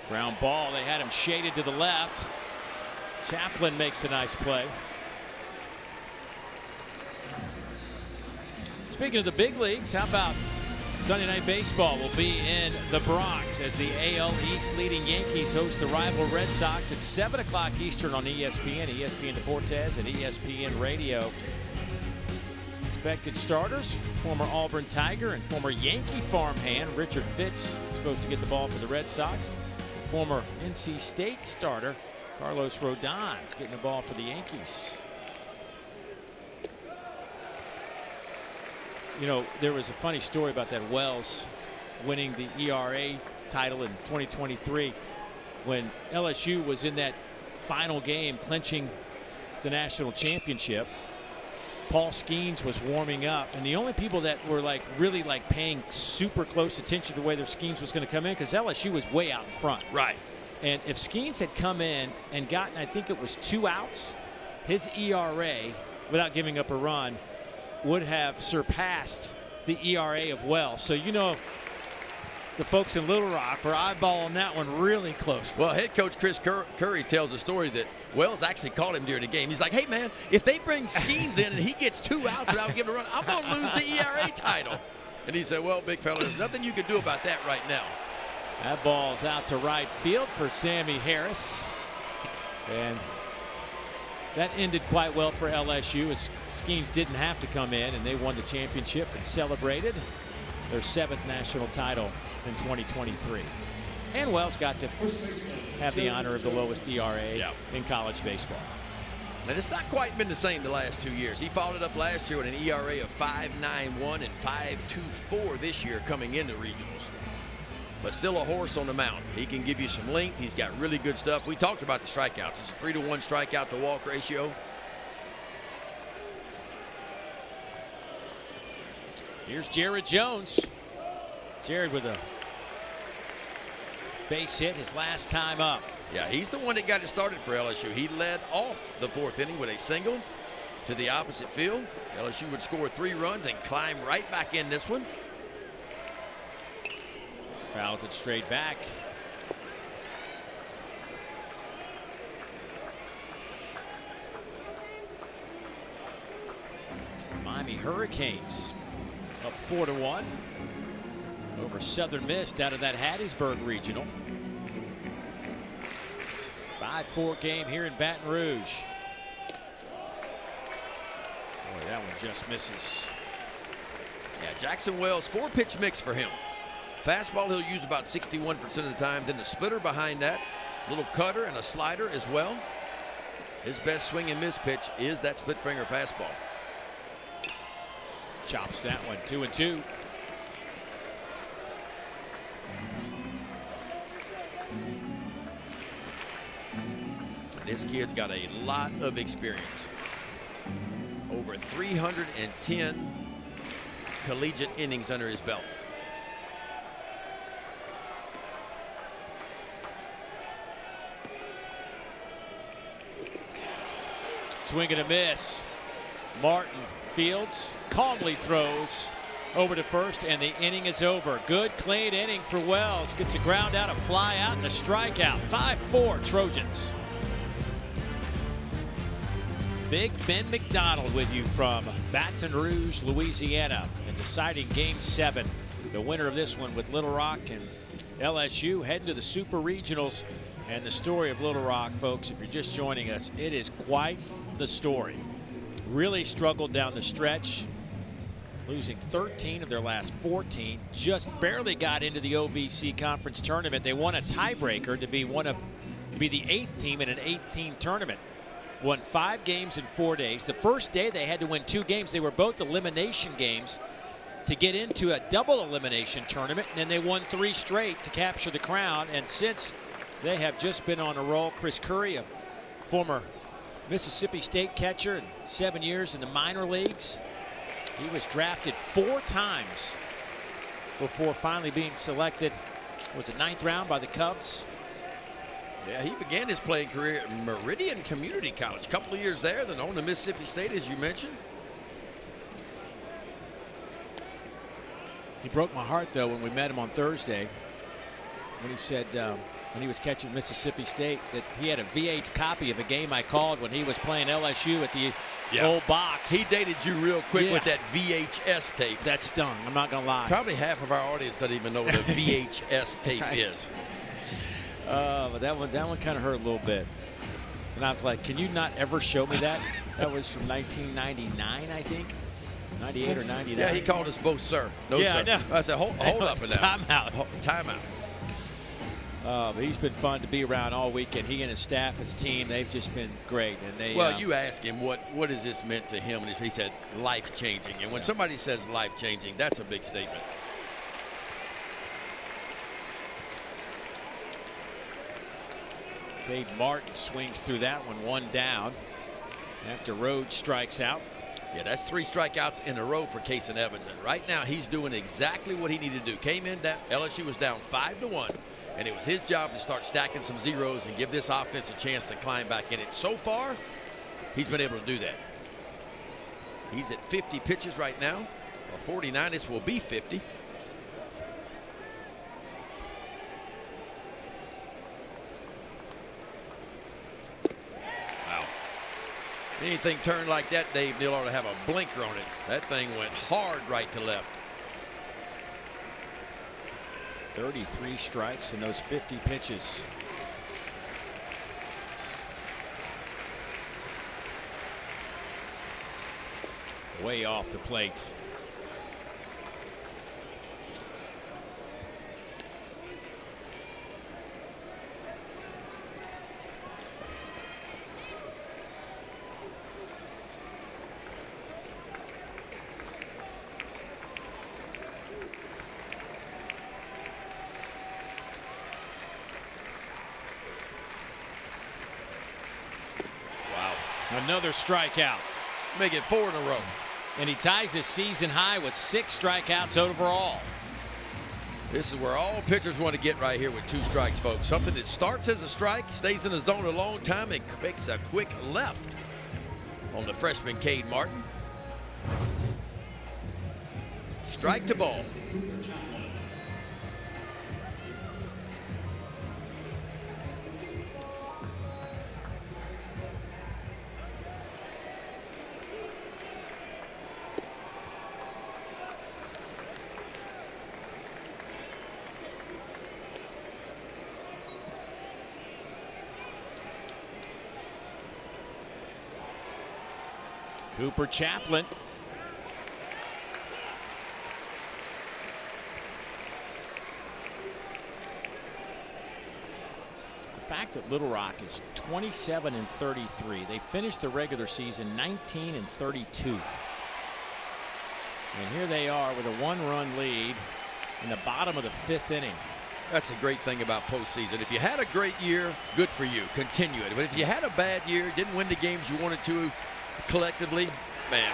S1: Ground ball. They had him shaded to the left. Chaplin makes a nice play. Speaking of the big leagues, how about Sunday Night Baseball will be in the Bronx as the AL East leading Yankees host the rival Red Sox at 7 o'clock Eastern on ESPN, ESPN Deportes, and ESPN Radio. Expected starters, former Auburn Tiger and former Yankee farmhand Richard Fitz supposed to get the ball for the Red Sox. Former NC State starter Carlos Rodon getting the ball for the Yankees. You know, there was a funny story about that Wells winning the ERA title in 2023 when LSU was in that final game clinching the national championship. Paul Skeens was warming up, and the only people that were really paying super close attention to whether Skeens was going to come in, because LSU was way out in front.
S2: Right.
S1: And if Skeens had come in and gotten, I think it was 2 outs, his ERA, without giving up a run, would have surpassed the ERA of Wells. So, you know, the folks in Little Rock were eyeballing that one really closely.
S2: Well, head coach Chris Curry tells a story that Wells actually called him during the game. He's like, hey, man, if they bring Skeens in and he gets 2 outs without giving a run, I'm going to lose the ERA title. And he said, well, big fella, there's nothing you can do about that right now.
S1: That ball's out to right field for Sammy Harris. And that ended quite well for LSU as Skeens didn't have to come in, and they won the championship and celebrated their 7th national title in 2023. And Wells got to have the honor of the lowest ERA in college baseball.
S2: And it's not quite been the same the last 2 years. He followed up last year with an ERA of 5.91 and 5.24 this year coming into regionals. But still a horse on the mound. He can give you some length. He's got really good stuff. We talked about the strikeouts. It's a 3-to-1 strikeout to walk ratio.
S1: Here's Jared Jones. Jared with a base hit his last time up.
S2: Yeah, he's the one that got it started for LSU. He led off the 4th inning with a single to the opposite field. LSU would score 3 runs and climb right back in this one.
S1: Fouls it straight back. Miami Hurricanes up 4-1 over Southern Miss out of that Hattiesburg Regional. 5-4 game here in Baton Rouge. Boy, that one just misses.
S2: Yeah, Jackson Wells, 4-pitch mix for him. Fastball he'll use about 61% of the time. Then the splitter behind that. Little cutter and a slider as well. His best swing and miss pitch is that split finger fastball.
S1: Chops that one, 2-2.
S2: This kid's got a lot of experience. Over 310 collegiate innings under his belt.
S1: Swing and a miss. Martin fields, calmly throws over to first, and the inning is over. Good, clean inning for Wells. Gets a ground out, a fly out, and a strikeout. 5-4 Trojans. Big Ben McDonald with you from Baton Rouge, Louisiana, and deciding Game 7. The winner of this one with Little Rock and LSU heading to the Super Regionals. And the story of Little Rock, folks, if you're just joining us, it is quite the story. Really struggled down the stretch, losing 13 of their last 14. Just barely got into the OVC conference tournament. They won a tiebreaker to be the 8th team in an 8-team tournament. Won 5 games in 4 days. The first day they had to win 2 games. They were both elimination games to get into a double elimination tournament. And then they won 3 straight to capture the crown. And since they have just been on a roll, Chris Curry, a former Mississippi State catcher and 7 years in the minor leagues. He was drafted 4 times before finally being selected. Was it 9th round by the Cubs?
S2: Yeah, he began his playing career at Meridian Community College. A couple of years there, then on to Mississippi State, as you mentioned.
S1: He broke my heart, though, when we met him on Thursday, when he said when he was catching Mississippi State that he had a VH copy of a game I called when he was playing LSU at the old box.
S2: He dated you real quick with that VHS tape.
S1: That stung, I'm not going to lie.
S2: Probably half of our audience doesn't even know what a VHS tape is.
S1: But that one kind of hurt a little bit. And I was like, can you not ever show me that? That was from 1999, I think. 98 or 99.
S2: Yeah, he called us both sir. No,
S1: yeah,
S2: sir.
S1: I know.
S2: I said, hold up and down.
S1: Timeout.
S2: Timeout.
S1: But he's been fun to be around all weekend. He and his staff, his team, they've just been great. And they.
S2: Well, you ask him what has this meant to him, and he said life-changing. And when somebody says life-changing, that's a big statement.
S1: Cade Martin swings through that one down after Rhodes strikes out.
S2: Yeah, that's 3 strikeouts in a row for Kason Evans. And right now, he's doing exactly what he needed to do. Came in, LSU was down 5-1, and it was his job to start stacking some zeros and give this offense a chance to climb back in it. So far, he's been able to do that. He's at 50 pitches right now. A 49, this will be 50. Wow. Anything turned like that, Dave Neal ought to have a blinker on it. That thing went hard right to left.
S1: 33 strikes in those 50 pitches. Way off the plate. Another strikeout.
S2: Make it 4 in a row.
S1: And he ties his season high with 6 strikeouts overall.
S2: This is where all pitchers want to get right here with 2 strikes, folks. Something that starts as a strike, stays in the zone a long time, and makes a quick left on the freshman Cade Martin. Strike to ball.
S1: Cooper Chaplin. The fact that Little Rock is 27-33. They finished the regular season 19-32. And here they are with a 1-run lead in the bottom of the 5th inning.
S2: That's a great thing about postseason. If you had a great year, good for you. Continue it. But if you had a bad year, didn't win the games you wanted to, collectively, man.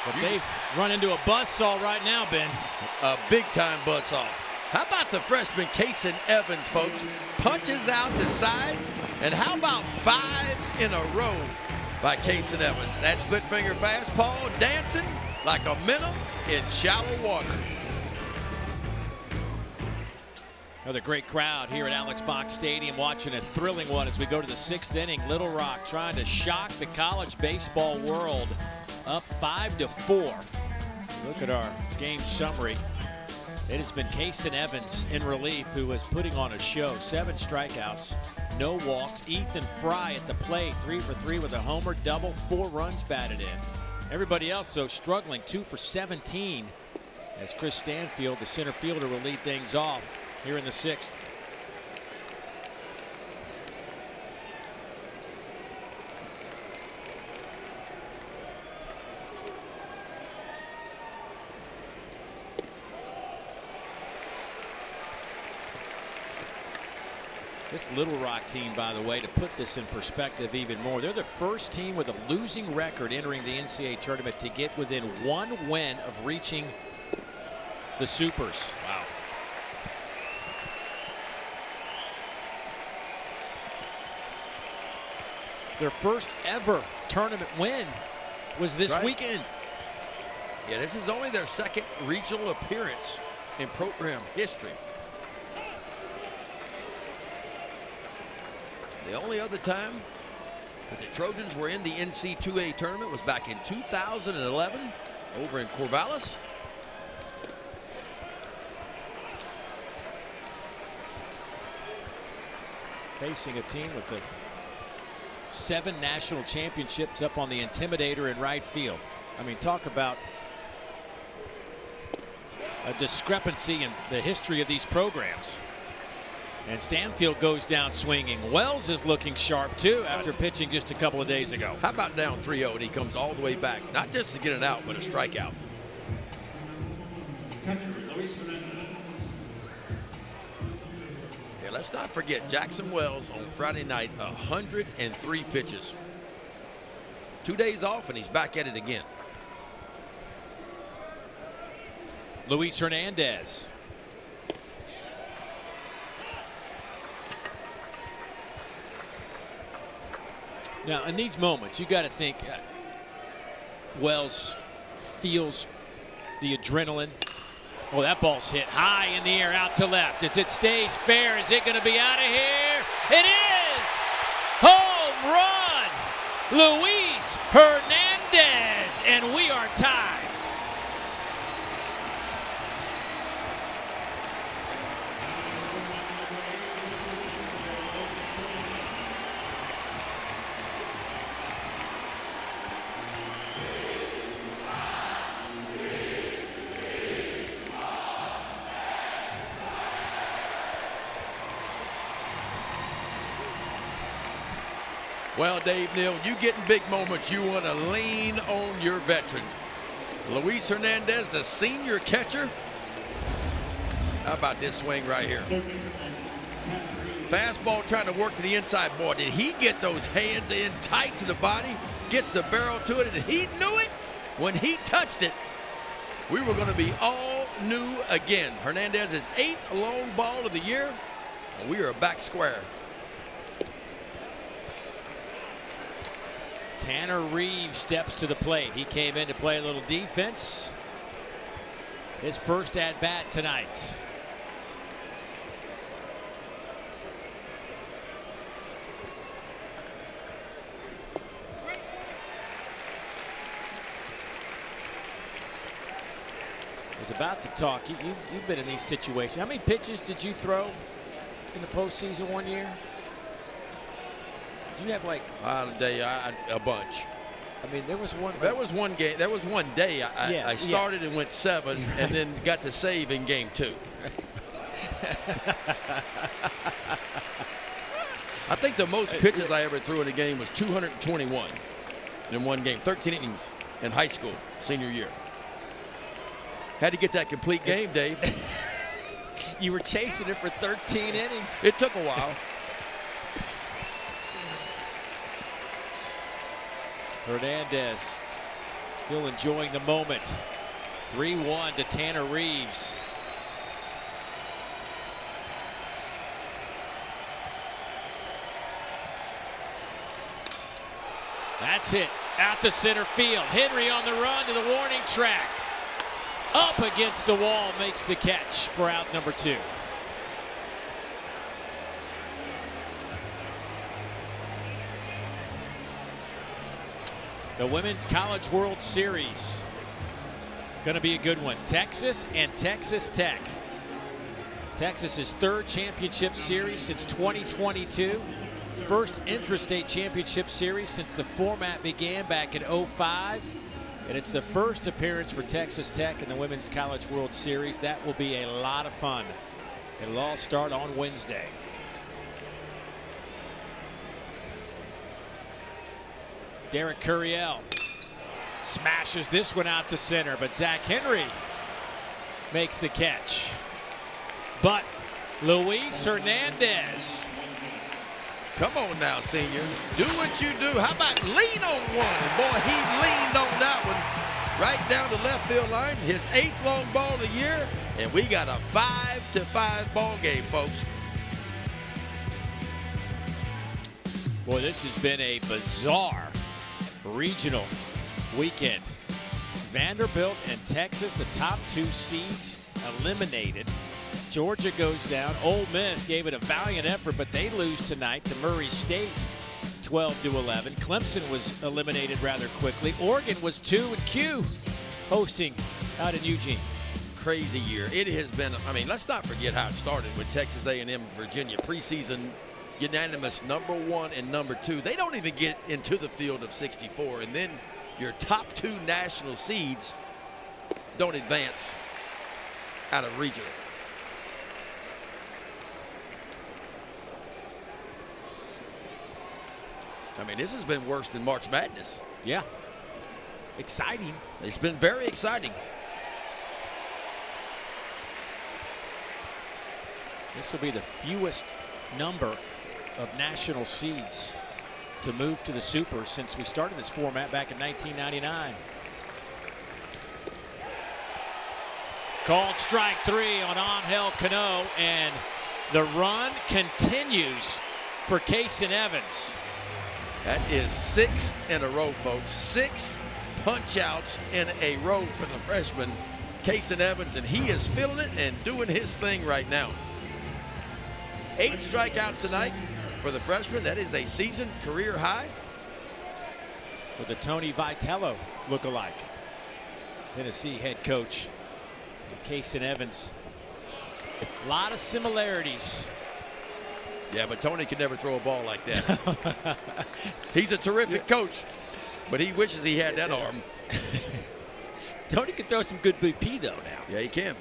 S1: But they've run into a buzzsaw right now, Ben.
S2: A big-time buzzsaw. How about the freshman Kason Evans, folks? Punches out the side. And how about 5 in a row by Kason Evans? That split finger fastball dancing like a minnow in shallow water.
S1: Another great crowd here at Alex Box Stadium watching a thrilling one as we go to the 6th inning. Little Rock trying to shock the college baseball world, up 5-4. Look at our game summary. It has been Kason Evans in relief who is putting on a show. 7 strikeouts, no walks. Ethan Fry at the plate, 3 for 3 with a homer, double, 4 runs batted in. Everybody else, though, struggling, 2 for 17 as Chris Stanfield, the center fielder, will lead things off here in the 6th. This Little Rock team, by the way, to put this in perspective even more, they're the first team with a losing record entering the NCAA tournament to get within 1 win of reaching the Supers. Wow. Their first ever tournament win was this weekend.
S2: Yeah, this is only their 2nd regional appearance in program history. The only other time that the Trojans were in the NCAA tournament was back in 2011 over in Corvallis.
S1: Facing a team with the 7 national championships up on the Intimidator in right field. I mean, talk about a discrepancy in the history of these programs. And Stanfield goes down swinging. Wells is looking sharp, too, after pitching just a couple of days ago.
S2: How about down 3-0 and he comes all the way back, not just to get it out, but a strikeout.
S3: Catcher, Luis Hernandez.
S2: Yeah, let's not forget Jackson Wells on Friday night, 103 pitches. 2 days off, and he's back at it again.
S1: Luis Hernandez. Now, in these moments, you got to think Wells feels the adrenaline. Oh, that ball's hit high in the air, out to left. As it stays fair, is it going to be out of here? It is! Home run! Luis Hernandez, and we are tied.
S2: Well, Dave Neal, you get in big moments, you want to lean on your veterans. Luis Hernandez, the senior catcher. How about this swing right here? Fastball trying to work to the inside. Boy, did he get those hands in tight to the body, gets the barrel to it, and he knew it when he touched it. We were going to be all new again. Hernandez's 8th long ball of the year, and we are back square.
S1: Tanner Reeves steps to the plate. He came in to play a little defense. His first at-bat tonight. I was about to talk. You've been in these situations. How many pitches did you throw in the postseason one year? Did you have like
S2: a bunch?
S1: I mean, there was one.
S2: That was one game. That was one day. I started and went 7, and then got to save in game 2. I think the most pitches I ever threw in a game was 221 in one game. 13 innings in high school, senior year. Had to get that complete game, Dave.
S1: You were chasing it for 13 innings.
S2: It took a while.
S1: Hernandez still enjoying the moment. 3-1 to Tanner Reeves. That's it. Out to center field. Henry on the run to the warning track. Up against the wall, makes the catch for out number 2. The Women's College World Series. Going to be a good one. Texas and Texas Tech. Texas's 3rd championship series since 2022. First intrastate championship series since the format began back in '05. And it's the first appearance for Texas Tech in the Women's College World Series. That will be a lot of fun. It'll all start on Wednesday. Derek Curiel smashes this one out to center, but Zach Henry makes the catch. But Luis Hernandez.
S2: Come on now, senior. Do what you do. How about lean on one? And boy, he leaned on that one right down the left field line. His 8th long ball of the year, and we got a 5-5 ball game, folks.
S1: Boy, this has been a bizarre regional weekend. Vanderbilt and Texas, the top 2 seeds, eliminated. Georgia goes down. Ole Miss gave it a valiant effort, but they lose tonight to Murray State 12-11. Clemson was eliminated rather quickly. Oregon was 2-Q hosting out in Eugene.
S2: Crazy year. It has been, I mean, let's not forget how it started with Texas A&M and Virginia. Preseason unanimous #1 and #2. They don't even get into the field of 64, and then your top 2 national seeds don't advance out of regional. I mean, this has been worse than March Madness.
S1: Yeah. Exciting.
S2: It's been very exciting.
S1: This will be the fewest number of national seeds to move to the Super since we started this format back in 1999. Called strike 3 on Angel Cano, and the run continues for Kason Evans.
S2: That is 6 in a row, folks. 6 punch outs in a row for the freshman. Kason Evans, and he is feeling it and doing his thing right now. 8 strikeouts tonight for the freshman. That is a season career high.
S1: For the Tony Vitello lookalike. Tennessee head coach Kason Evans. A lot of similarities.
S2: Yeah, but Tony can never throw a ball like that. He's a terrific coach, but he wishes he had that arm.
S1: Tony can throw some good BP though now.
S2: Yeah, he can.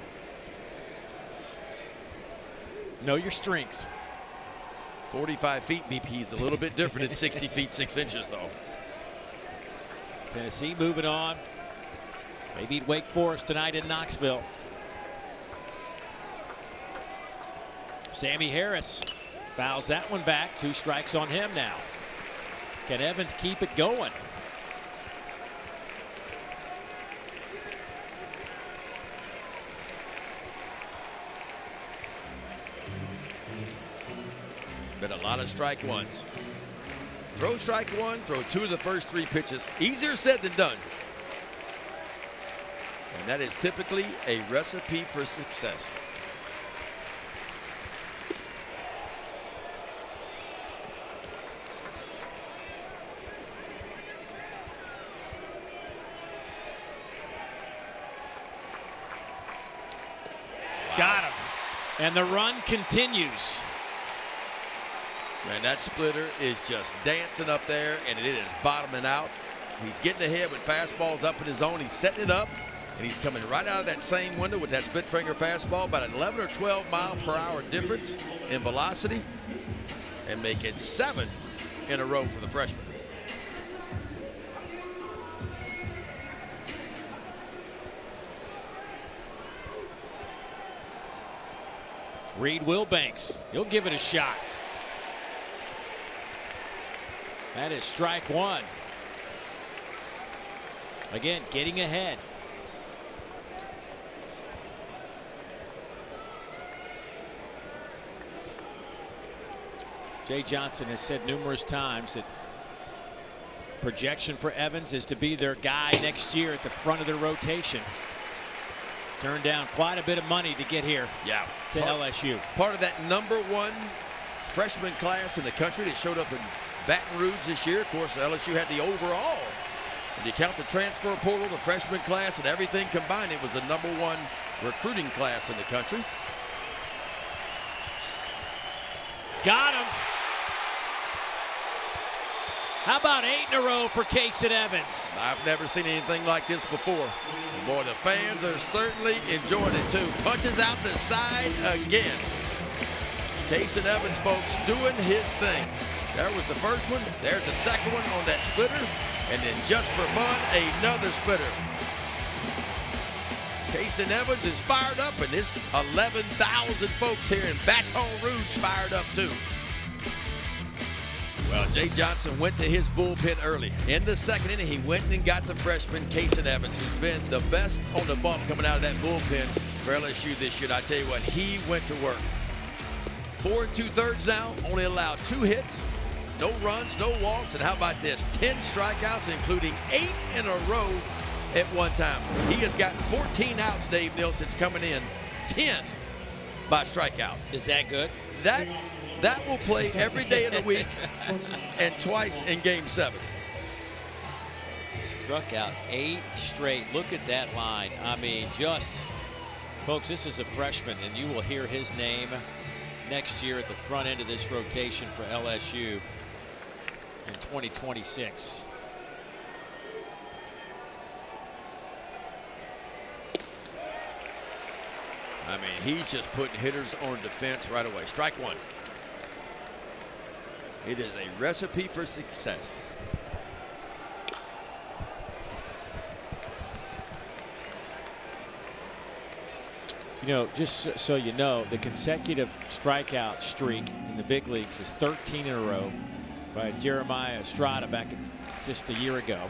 S1: Know your strengths.
S2: 45 feet BP is a little bit different than 60 feet 6 inches though.
S1: Tennessee moving on. They beat Wake Forest tonight in Knoxville. Sammy Harris fouls that one back. 2 strikes on him now. Can Evans keep it going?
S2: Been a lot of strike ones. Throw strike one, throw 2 of the first 3 pitches. Easier said than done. And that is typically a recipe for success.
S1: Got him. And the run continues.
S2: Man, that splitter is just dancing up there, and it is bottoming out. He's getting ahead with fastballs up in his zone. He's setting it up, and he's coming right out of that same window with that split finger fastball, about an 11 or 12 mile per hour difference in velocity, and making 7 in a row for the freshman.
S1: Reed Wilbanks, he'll give it a shot. That is strike 1. Again, getting ahead. Jay Johnson has said numerous times that projection for Evans is to be their guy next year at the front of their rotation. Turned down quite a bit of money to get here.
S2: Yeah,
S1: to LSU.
S2: Part of that #1 freshman class in the country that showed up in Baton Rouge this year. Of course, LSU had the overall. If you count the transfer portal, the freshman class, and everything combined, it was the #1 recruiting class in the country.
S1: Got him. How about 8 in a row for Kason Evans?
S2: I've never seen anything like this before. And boy, the fans are certainly enjoying it too. Punches out the side again. Kason Evans, folks, doing his thing. There was the first one. There's the second one on that splitter. And then just for fun, another splitter. Kason Evans is fired up, and this 11,000 folks here in Baton Rouge fired up too. Well, Jay Johnson went to his bullpen early. In the second inning, he went and got the freshman Kason Evans, who's been the best on the bump coming out of that bullpen for LSU this year. And I tell you what, he went to work. 4 2/3 now, only allowed 2 hits, no runs, no walks, and how about this? 10 strikeouts, including 8 in a row at one time. He has gotten 14 outs, Dave Neal, since coming in, 10 by strikeout.
S1: Is that good?
S2: That will play every day of the week and twice in Game 7.
S1: Struck out 8 straight. Look at that line. I mean, folks, this is a freshman, and you will hear his name next year at the front end of this rotation for LSU in 2026.
S2: I mean, he's just putting hitters on defense right away. Strike 1. It is a recipe for success.
S1: You know, just so you know, the consecutive strikeout streak in the big leagues is 13 in a row by Jeremiah Estrada back just a year ago.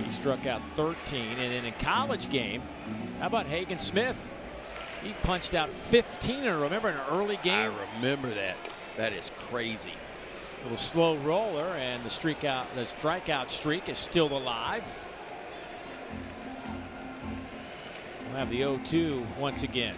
S1: He struck out 13, and in a college game, how about Hagen Smith? He punched out 15 in a row. Remember in an early game?
S2: I remember that. That is crazy.
S1: A little slow roller, and the strikeout streak is still alive. have the 0-2 once again.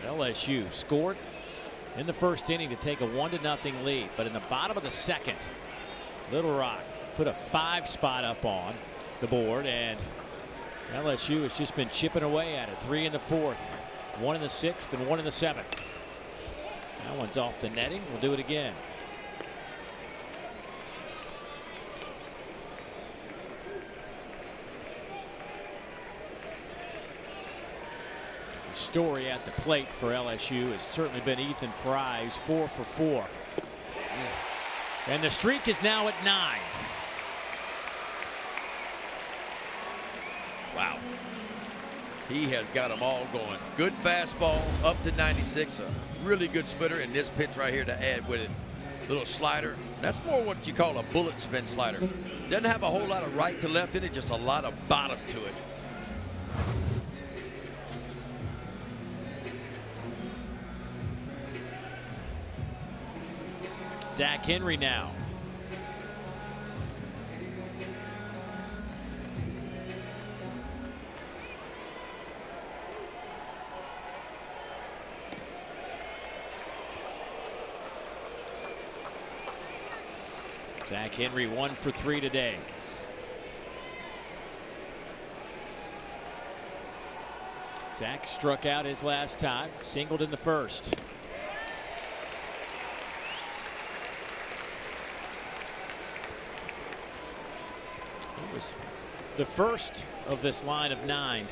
S1: LSU scored in the first inning to take a 1-0 lead, but in the bottom of the second, Little Rock put a 5 spot up on the board, and LSU has just been chipping away at it. 3 in the 4th, 1 in the 6th, and 1 in the 7th. That one's off the netting. We'll do it again. The story at the plate for LSU has certainly been Ethan Fry, who's 4 for 4. And the streak is now at 9.
S2: Wow. He has got them all going. Good fastball up to 96. A really good splitter, and this pitch right here to add with it. Little slider. That's more what you call a bullet spin slider. Doesn't have a whole lot of right to left in it, just a lot of bottom to it.
S1: Zach Henry now. Zach Henry 1 for 3 today. Zach struck out his last time, singled in the first. He was the first of this line of 9.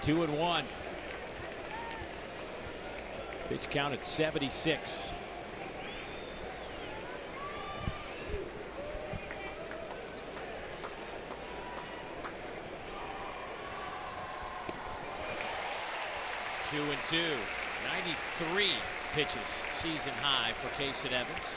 S1: Two and 1. Pitch count at 76. Two and 2. 93 pitches, season high for Casey Evans.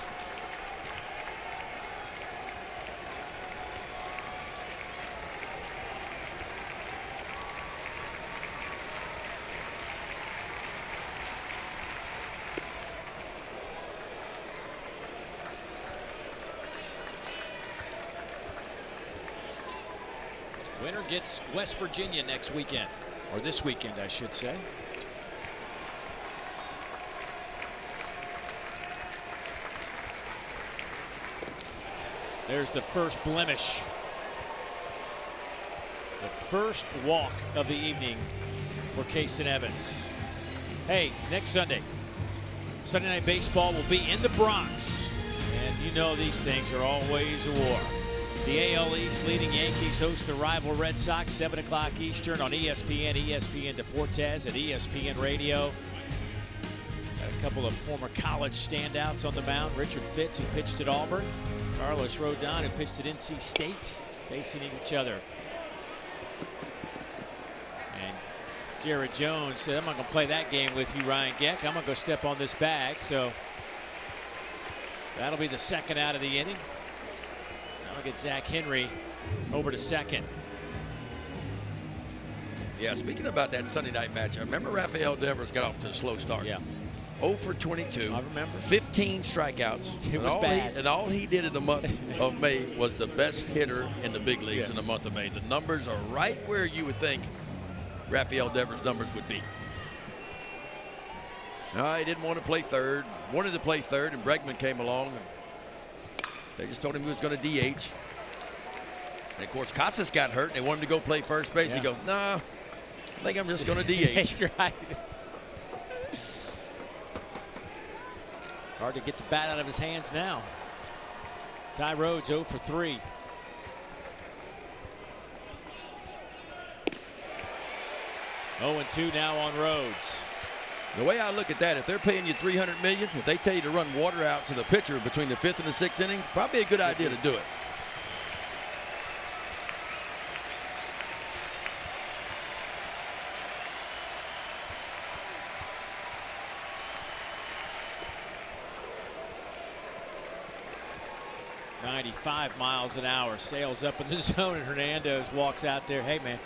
S1: Winner gets West Virginia next weekend, or this weekend, I should say. There's the first blemish. The first walk of the evening for Casey Evans. Hey, next Sunday, Sunday Night Baseball will be in the Bronx. And you know these things are always a war. The AL East leading Yankees host the rival Red Sox, 7 o'clock Eastern on ESPN, ESPN Deportes, and ESPN Radio. Got a couple of former college standouts on the mound. Richard Fitz, who pitched at Auburn. Carlos Rodon, who pitched at NC State, facing each other. And Jared Jones said, I'm not going to play that game with you, Ryan Geck. I'm going to go step on this bag. So that'll be the second out of the inning. That'll get Zach Henry over to second.
S2: Yeah, speaking about that Sunday night match, I remember Rafael Devers got off to a slow start.
S1: Yeah.
S2: 0 for 22.
S1: I remember.
S2: 15 strikeouts.
S1: It was bad.
S2: And all he did in the month of May was the best hitter in the big leagues in the month of May. The numbers are right where you would think Rafael Devers' numbers would be. No, he didn't want to play third. Wanted to play third, and Bregman came along. And they just told him he was going to DH. And, of course, Casas got hurt, and they wanted him to go play first base.
S1: Yeah.
S2: He goes, nah, I think I'm just going to DH.
S1: That's right. Hard to get the bat out of his hands now. Ty Rhodes 0 for 3. Oh, 2 now on Rhodes.
S2: The way I look at that, if they're paying you $300 million, if they tell you to run water out to the pitcher between the 5th and the 6th inning, probably a good idea to do it.
S1: 95 miles an hour, sails up in the zone, and Hernandez walks out there. Hey, man,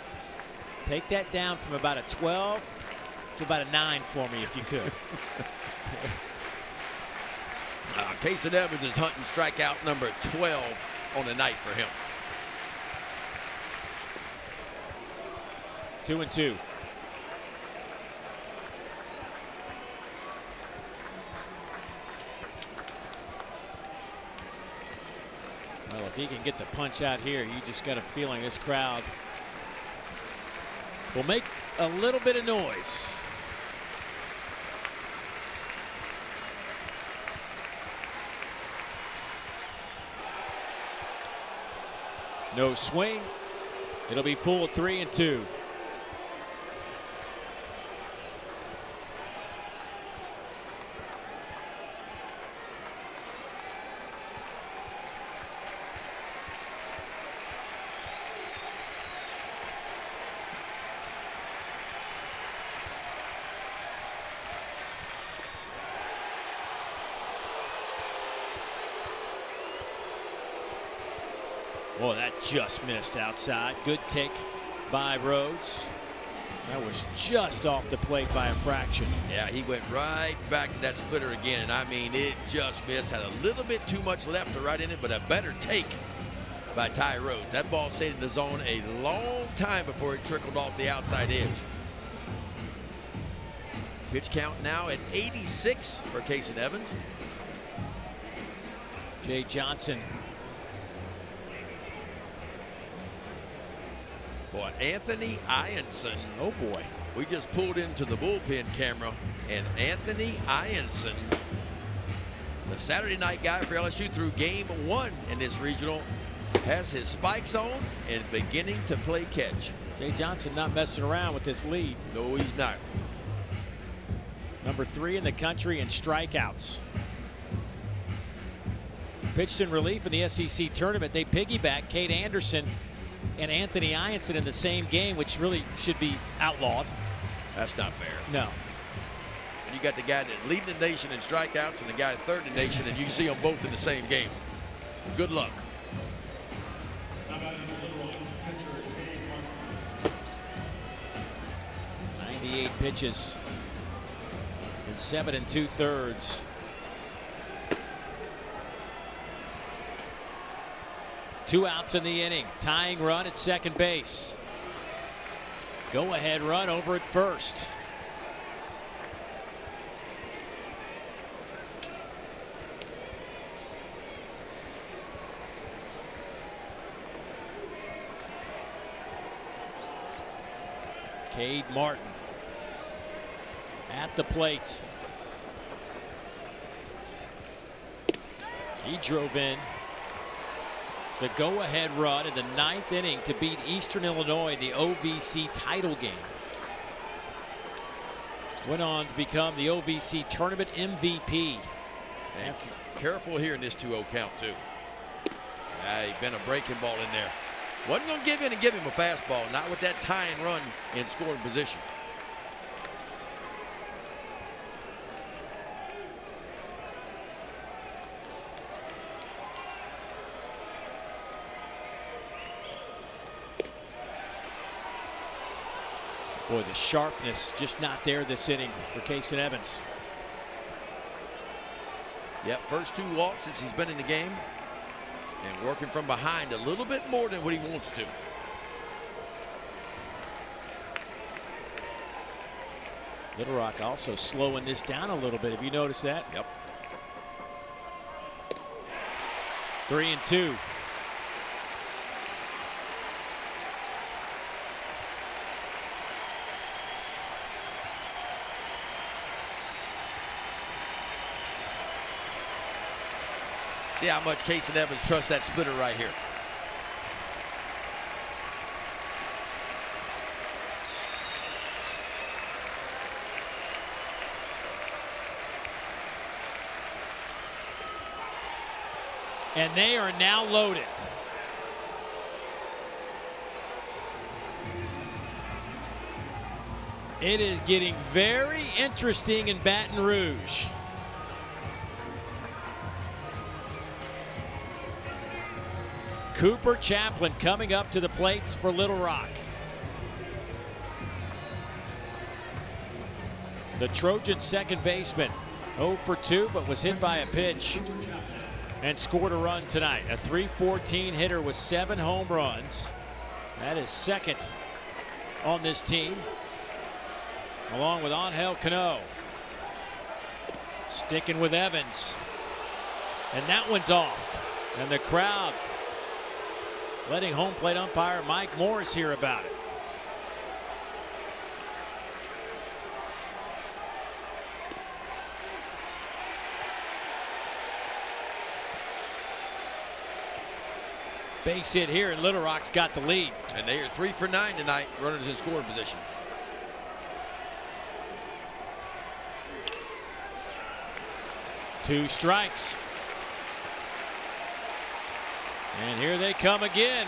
S1: take that down from about a 12 to about a 9 for me if you could.
S2: Casey Evans is hunting strikeout number 12 on the night for him.
S1: 2-2. Well, if he can get the punch out here, you just got a feeling this crowd will make a little bit of noise. No swing. It'll be full 3-2. Boy, that just missed outside. Good take by Rhodes. That was just off the plate by a fraction.
S2: Yeah, he went right back to that splitter again, and I mean, it just missed. Had a little bit too much left or right in it, but a better take by Ty Rhodes. That ball stayed in the zone a long time before it trickled off the outside edge. Pitch count now at 86 for Casey Evans.
S1: Jay Johnson.
S2: Boy, Anthony Ianson.
S1: Oh, boy.
S2: We just pulled into the bullpen camera, and Anthony Ianson, the Saturday night guy for LSU through game 1 in this regional, has his spikes on and beginning to play catch.
S1: Jay Johnson not messing around with this lead.
S2: No, he's not.
S1: Number 3 in the country in strikeouts. Pitched in relief in the SEC tournament. They piggyback Cade Anderson and Anthony Ianson in the same game, which really should be outlawed.
S2: That's not fair.
S1: No.
S2: You got the guy that leading the nation in strikeouts and the guy third in the nation, and you see them both in the same game. Good luck.
S1: 98 pitches in 7 2/3. Two outs in the inning. Tying run at second base. Go ahead run over at first. Cade Martin at the plate. He drove in the go-ahead run in the 9th inning to beat Eastern Illinois in the OVC title game. Went on to become the OVC tournament MVP.
S2: And careful here in this 2-0 count, too. He's been a breaking ball in there. Wasn't going to give in and give him a fastball, not with that tying run in scoring position.
S1: Boy, the sharpness just not there this inning for Casey Evans.
S2: Yep, first 2 walks since he's been in the game. And working from behind a little bit more than what he wants to.
S1: Little Rock also slowing this down a little bit. Have you noticed that?
S2: Yep.
S1: 3-2.
S2: See how much Casey Evans trusts that splitter right here.
S1: And they are now loaded. It is getting very interesting in Baton Rouge. Cooper Chaplin coming up to the plates for Little Rock. The Trojans second baseman, 0 for 2, but was hit by a pitch and scored a run tonight. A .314 hitter with 7 home runs. That is second on this team, along with Angel Cano. Sticking with Evans. And that one's off. And the crowd letting home plate umpire Mike Morris hear about it. Base hit here, and Little Rock's got the lead.
S2: And they are 3 for 9 tonight, runners in scoring position.
S1: Two strikes. And here they come again.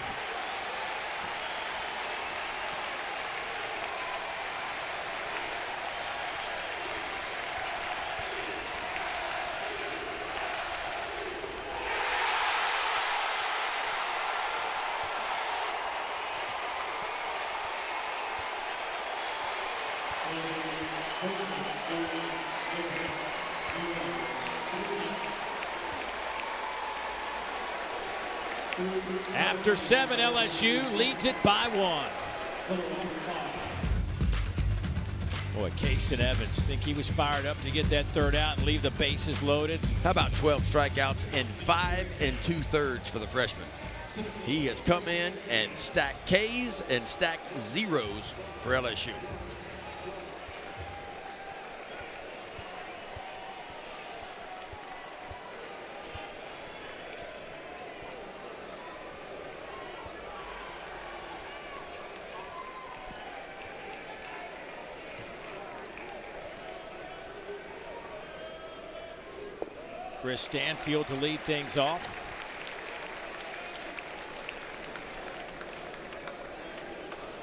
S1: After 7, LSU leads it by 1. Boy, Case and Evans, think he was fired up to get that third out and leave the bases loaded.
S2: How about 12 strikeouts and 5 2/3 for the freshman? He has come in and stacked K's and stacked zeros for LSU.
S1: Chris Stanfield to lead things off.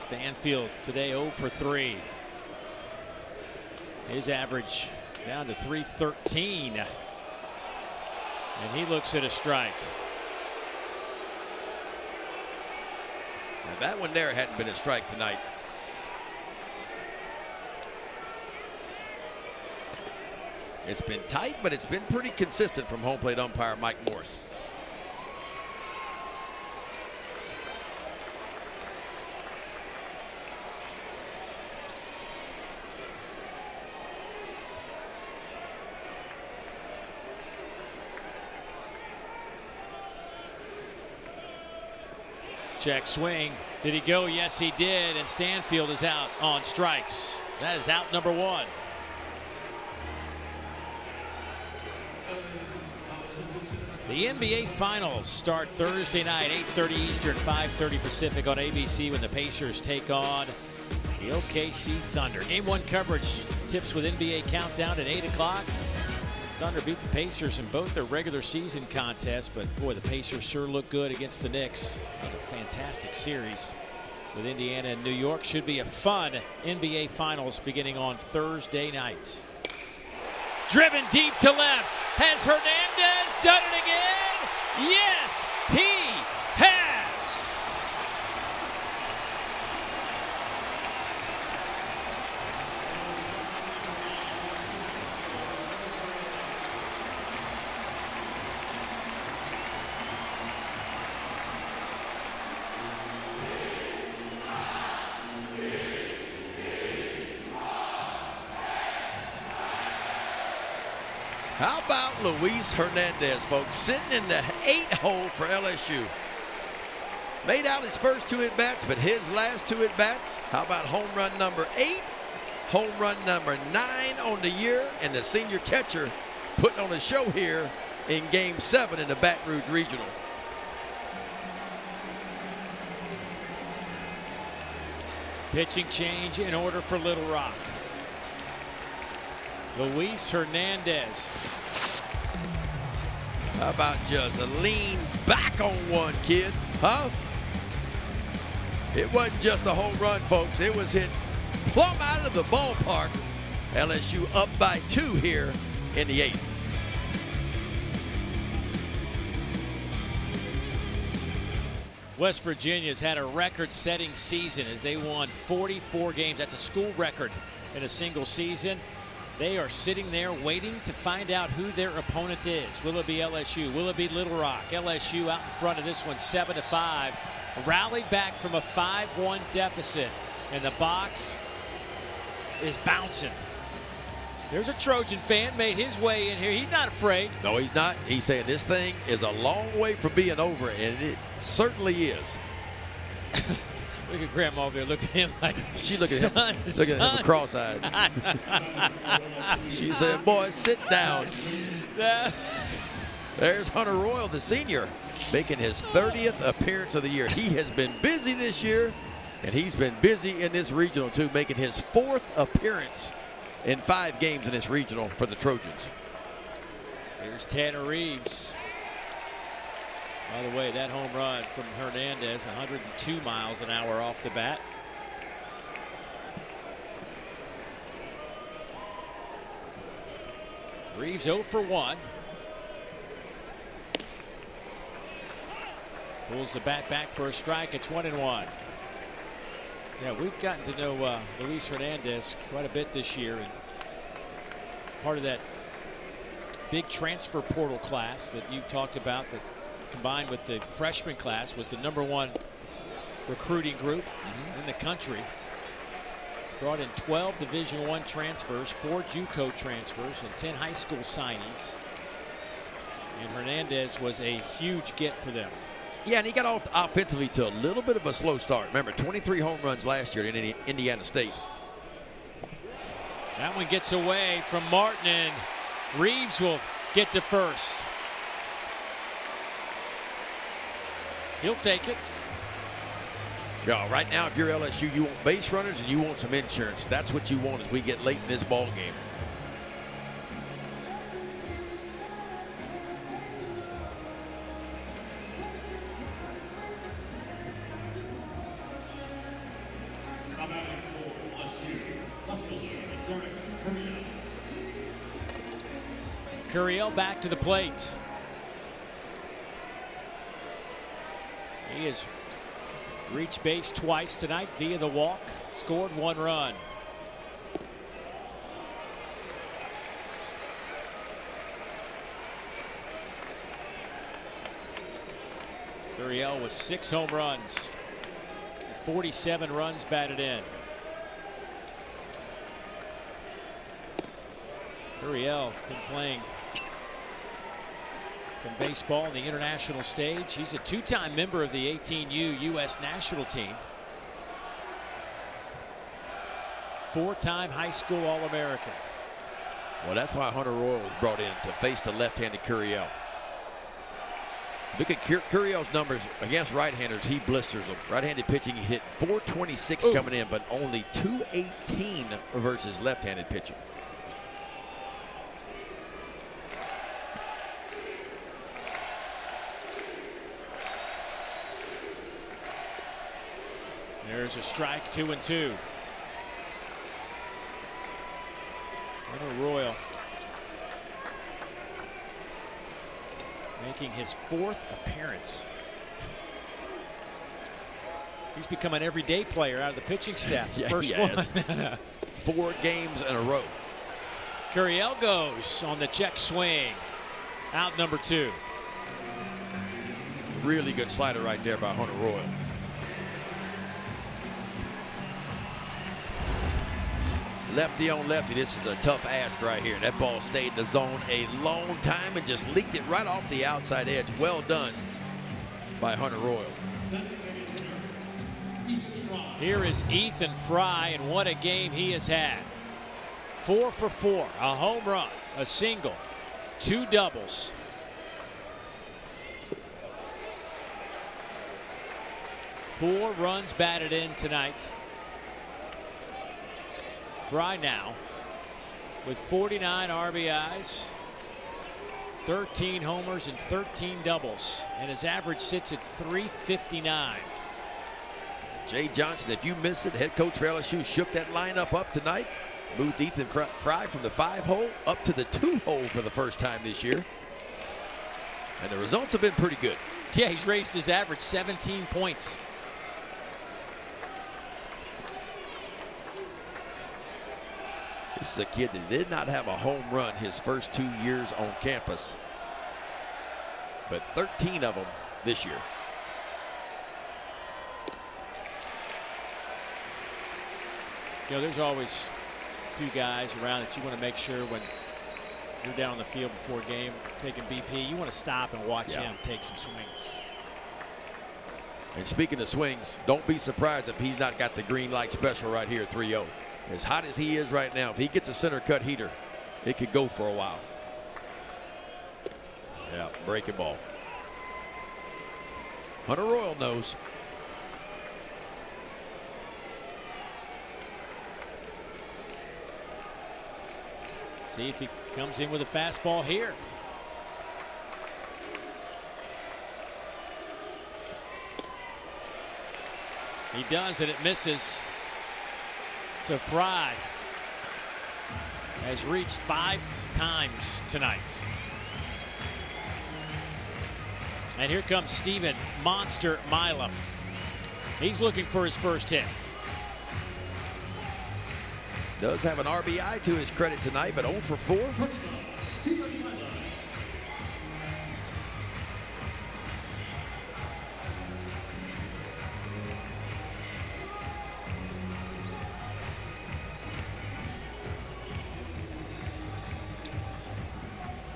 S1: Stanfield today 0 for 3. His average down to .313. And he looks at a strike.
S2: Now that one there hadn't been a strike tonight. It's been tight, but it's been pretty consistent from home plate umpire Mike Morris.
S1: Check swing. Did he go? Yes, he did. And Stanfield is out on strikes. That is out number 1. The NBA Finals start Thursday night, 8:30 Eastern, 5:30 Pacific on ABC when the Pacers take on the OKC Thunder. Game 1 coverage tips with NBA Countdown at 8 o'clock. Thunder beat the Pacers in both their regular season contests, but boy, the Pacers sure look good against the Knicks. That was a fantastic series with Indiana and New York. Should be a fun NBA Finals beginning on Thursday night. Driven deep to left. Has Hernandez done it again? Yes, he has.
S2: How about Luis Hernandez, folks, sitting in the 8 hole for LSU. Made out his first 2 at-bats, but his last 2 at-bats, how about home run number 8, home run number 9 on the year, and the senior catcher putting on a show here in Game 7 in the Baton Rouge Regional.
S1: Pitching change in order for Little Rock. Luis Hernandez.
S2: How about just a lean back on one, kid? Huh? It wasn't just a home run, folks. It was hit plumb out of the ballpark. LSU up by 2 here in the 8th.
S1: West Virginia's had a record-setting season as they won 44 games. That's a school record in a single season. They are sitting there waiting to find out who their opponent is. Will it be LSU? Will it be Little Rock? LSU out in front of this one, 7-5. Rallied back from a 5-1 deficit, and the box is bouncing. There's a Trojan fan made his way in here. He's not afraid.
S2: No, he's not. He's saying this thing is a long way from being over, and it certainly is.
S1: Look at Grandma over there. Look at him like
S2: she look at him. Look at him cross-eyed. She said, "Boy, sit down." There's Hunter Royal, the senior, making his 30th appearance of the year. He has been busy this year, and he's been busy in this regional too, making his 4th appearance in 5 games in this regional for the Trojans.
S1: Here's Tanner Reeves. By the way, that home run from Hernandez, 102 miles an hour off the bat. Reeves 0 for 1. Pulls the bat back for a strike. It's 1-1. Yeah, we've gotten to know Luis Hernandez quite a bit this year, and part of that big transfer portal class that you talked about, that combined with the freshman class was the #1 recruiting group in the country. Brought in 12 Division I transfers, 4 JUCO transfers, and 10 high school signees. And Hernandez was a huge get for them.
S2: Yeah, and he got off offensively to a little bit of a slow start. Remember, 23 home runs last year in Indiana State.
S1: That one gets away from Martin, and Reeves will get to first. He'll take it.
S2: Yeah, right now, if you're LSU, you want base runners and you want some insurance. That's what you want as we get late in this ball game.
S1: Curiel back to the plate. He has reached base twice tonight via the walk, scored 1 run. Curiel with 6 home runs, 47 runs batted in. Curiel been playing some baseball on the international stage. He's a 2-time member of the 18U U.S. national team. 4-time high school All-American.
S2: Well, that's why Hunter Royal was brought in, to face the left-handed Curiel. Look at Curiel's numbers against right-handers. He blisters them. Right-handed pitching, he hit .426 coming in, but only .218 versus left-handed pitching.
S1: There's a strike, 2-2. Hunter Royal making his 4th appearance. He's become an everyday player out of the pitching staff.
S2: Yeah,
S1: First one.
S2: 4 games in a row.
S1: Curiel goes on the check swing. Out number 2.
S2: Really good slider right there by Hunter Royal. Lefty on lefty, this is a tough ask right here. That ball stayed in the zone a long time and just leaked it right off the outside edge. Well done by Hunter Royal.
S1: Here is Ethan Fry, and what a game he has had. 4 for 4, a home run, a single, 2 doubles. Four runs batted in tonight. Fry now with 49 RBIs, 13 homers, and 13 doubles, and his average sits at .359.
S2: Jay Johnson, if you missed it, head coach for LSU shook that lineup up tonight. Moved Ethan Fry from the 5-hole up to the 2-hole for the first time this year. And the results have been pretty good.
S1: Yeah, he's raised his average 17 points.
S2: This is a kid that did not have a home run his first 2 years on campus, but 13 of them this year.
S1: You know, there's always a few guys around that you want to make sure when you're down on the field before a game taking BP, you want to stop and watch him take some swings.
S2: And speaking of swings, don't be surprised if he's not got the green light special right here, 3-0. As hot as he is right now, if he gets a center cut heater, it could go for a while. Yeah, breaking ball. Hunter Royal knows.
S1: See if he comes in with a fastball here. He does, and it misses. So Fry has reached 5 times tonight. And here comes Steven Monster Milam. He's looking for his first hit.
S2: Does have an RBI to his credit tonight, but 0 for 4.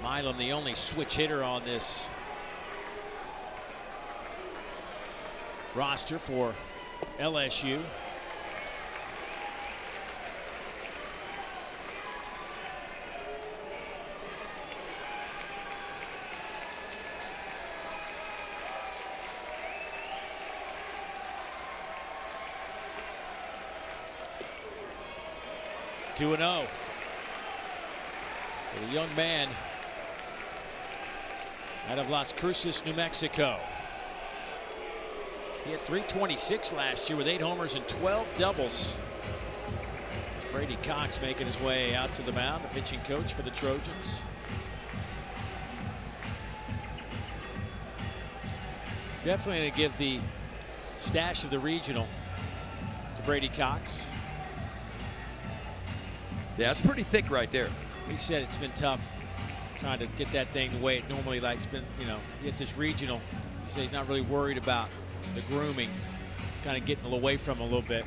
S1: Milam, the only switch hitter on this roster for LSU. Two and 0. A young man out of Las Cruces, New Mexico. He had 326 last year with 8 homers and 12 doubles. It's Brady Cox making his way out to the mound, the pitching coach for the Trojans. Definitely going to give the stash of the regional to Brady Cox.
S2: Yeah, it's pretty thick right there.
S1: He said it's been tough trying to get that thing the way it normally likes. Been, you know, get this regional. He said he's not really worried about the grooming, kind of getting away from him a little bit.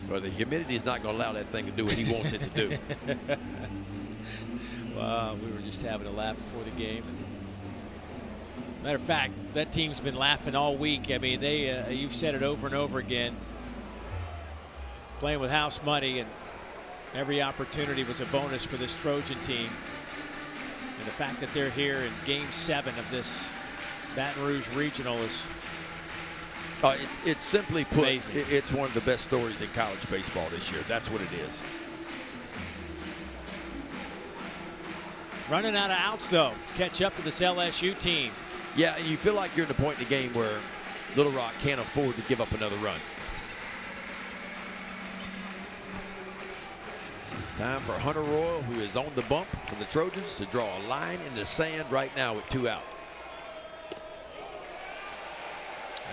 S2: Well, the humidity is not going to allow that thing to do what he wants it to do.
S1: Well, we were just having a laugh before the game. Matter of fact, that team's been laughing all week. I mean, they you've said it over and over again. Playing with house money, and every opportunity was a bonus for this Trojan team. And the fact that they're here in Game 7 of this Baton Rouge Regional is
S2: it's simply put,
S1: amazing.
S2: It's one of the best stories in college baseball this year. That's what it is.
S1: Running out of outs, though, to catch up to this LSU team.
S2: Yeah, and you feel like you're in the point in the game where Little Rock can't afford to give up another run. Time for Hunter Royal, who is on the bump for the Trojans, to draw a line in the sand right now with 2 out.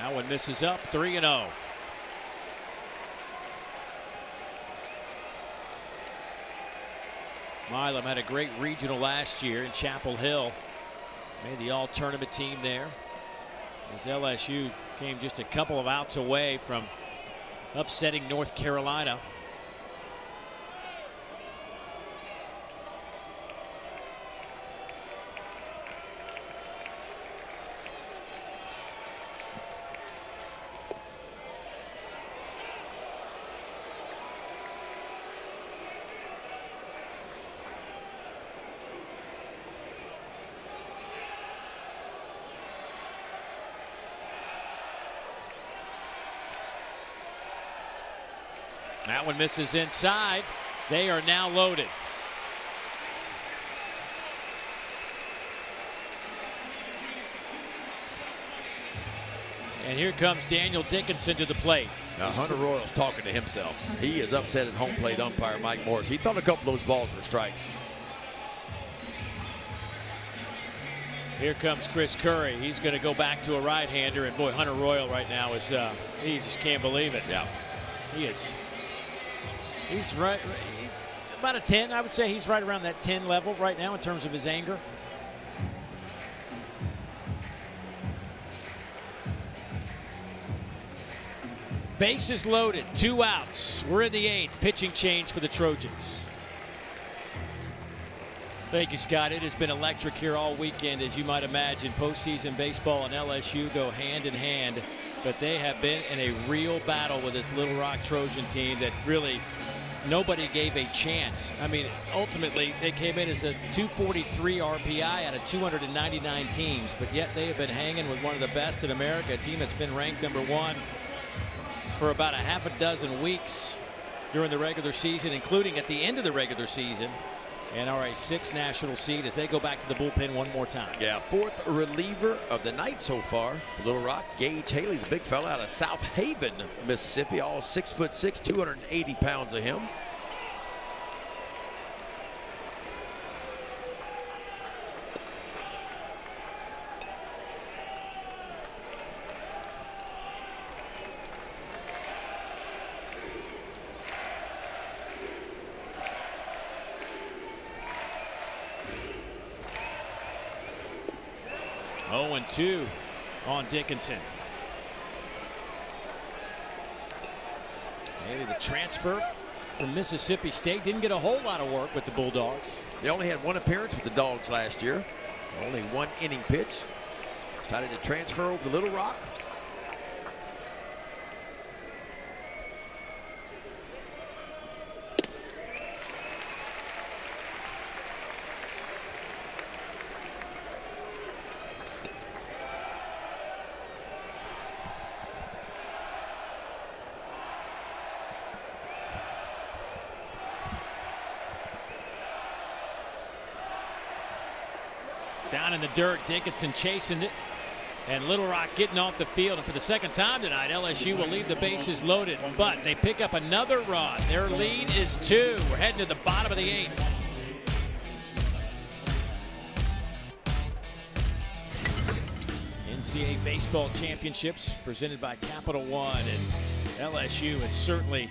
S1: That one misses up, 3-0. Milam had a great regional last year in Chapel Hill. Made the all-tournament team there. As LSU came just a couple of outs away from upsetting North Carolina. That one misses inside. They are now loaded. And here comes Daniel Dickinson to the plate.
S2: Now Hunter Royal's talking to himself. He is upset at home plate umpire Mike Morris. He thought a couple of those balls were strikes.
S1: Here comes Chris Curry. He's going to go back to a right-hander, and boy, Hunter Royal right now is he just can't believe it.
S2: Yeah,
S1: he is. He's right about a 10. I would say he's right around that 10 level right now in terms of his anger. Bases loaded, 2 outs. We're in the 8th. Pitching change for the Trojans. Thank you, Scott. It has been electric here all weekend, as you might imagine. Postseason baseball and LSU go hand in hand, but they have been in a real battle with this Little Rock Trojan team that really nobody gave a chance. I mean, ultimately, they came in as a 243 RPI out of 299 teams, but yet they have been hanging with one of the best in America, a team that's been ranked #1 for about a half a dozen weeks during the regular season, including at the end of the regular season, and are a 6th national seed as they go back to the bullpen one more time.
S2: Yeah, 4th reliever of the night so far for Little Rock. Gage Haley, the big fella out of South Haven, Mississippi, all 6'6", 280 pounds of him.
S1: Oh, 0-2 on Dickinson. Maybe the transfer from Mississippi State didn't get a whole lot of work with the Bulldogs.
S2: They only had 1 appearance with the Dogs last year. Only 1 inning pitch. Decided to transfer over to Little Rock.
S1: Down in the dirt, Dickinson chasing it, and Little Rock getting off the field. And for the second time tonight, LSU will leave the bases loaded, but they pick up another run. Their lead is 2. We're heading to the bottom of the 8th. NCAA baseball championships presented by Capital One, and LSU has certainly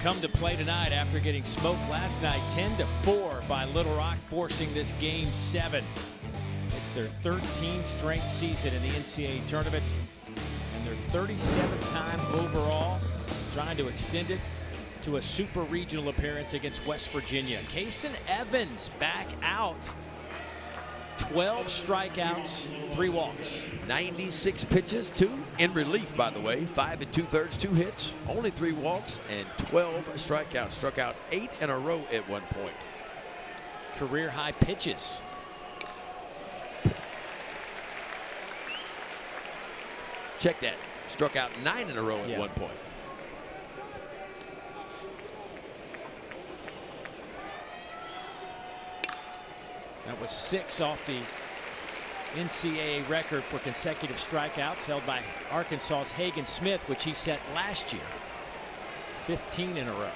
S1: come to play tonight after getting smoked last night 10-4 by Little Rock, forcing this Game 7. It's their 13th straight season in the NCAA tournament and their 37th time overall, trying to extend it to a super regional appearance against West Virginia. Kason Evans back out. 12 strikeouts, 3 walks.
S2: 96 pitches, 2 in relief, by the way. 5 2/3, 2 hits, only 3 walks, and 12 strikeouts. Struck out 8 in a row at one point.
S1: Career high pitches.
S2: Check that. Struck out 9 in a row at
S1: Yeah.
S2: one point.
S1: That was 6 off the NCAA record for consecutive strikeouts held by Arkansas's Hagen Smith, which he set last year. 15 in a row.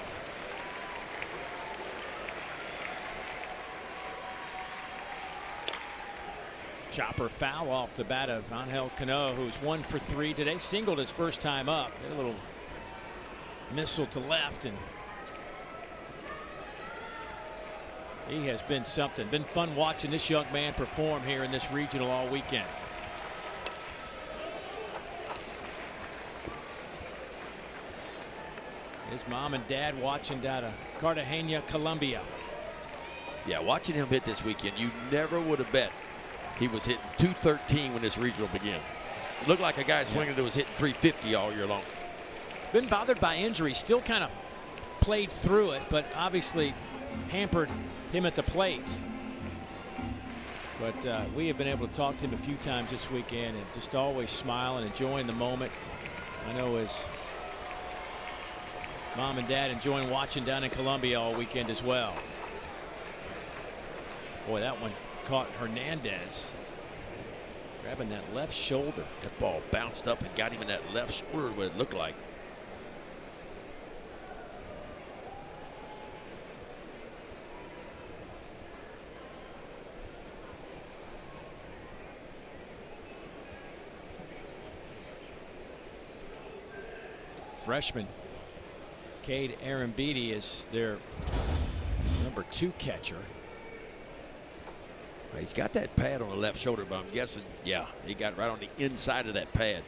S1: Chopper foul off the bat of Angel Cano, who's 1 for 3 today. Singled his first time up. A little missile to left, and he has been something. Been fun watching this young man perform here in this regional all weekend. His mom and dad watching out of Cartagena, Colombia.
S2: Yeah, watching him hit this weekend, you never would have bet he was hitting 213 when this regional began. It looked like a guy swinging that was hitting 350 all year long.
S1: Been bothered by injury, still kind of played through it, but obviously hampered him at the plate. But we have been able to talk to him a few times this weekend, and just always smiling, enjoying the moment. I know his mom and dad enjoying watching down in Colombia all weekend as well. Boy, that one caught Hernandez grabbing that left shoulder.
S2: That ball bounced up and got him in that left shoulder, what it looked like.
S1: freshman Cade Arambidi is their number 2 catcher.
S2: He's got that pad on the left shoulder, but I'm guessing, yeah, he got right on the inside of that pad.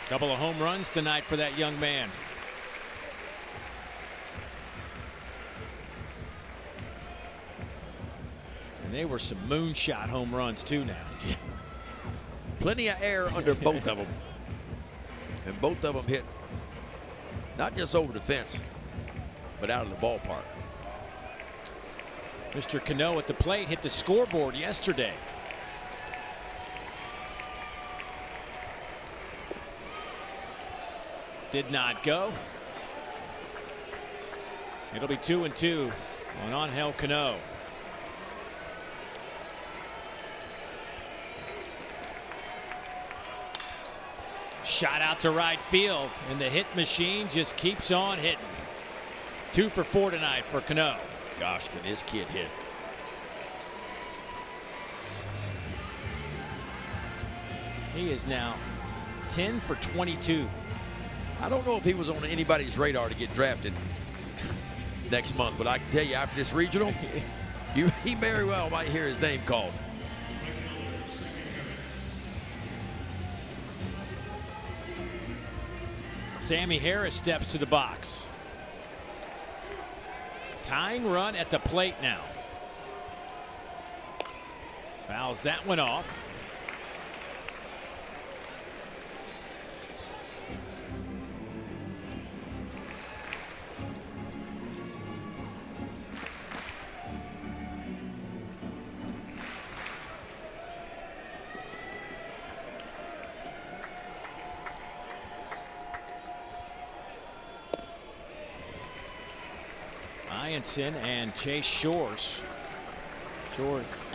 S1: Couple of home runs tonight for that young man. And they were some moonshot home runs too now.
S2: Plenty of air under both of them. And both of them hit not just over the fence, but out of the ballpark.
S1: Mr. Cano at the plate hit the scoreboard yesterday. Did not go. It'll be 2-2 on Angel Cano. Shot out to right field, and the hit machine just keeps on hitting. 2 for 4 tonight for Cano.
S2: Gosh, can this kid hit?
S1: He is now 10 for 22.
S2: I don't know if he was on anybody's radar to get drafted next month, but I can tell you after this regional, he very well might hear his name called.
S1: Sammy Harris steps to the box. Tying run at the plate now. Fouls that one off. And Chase Shores.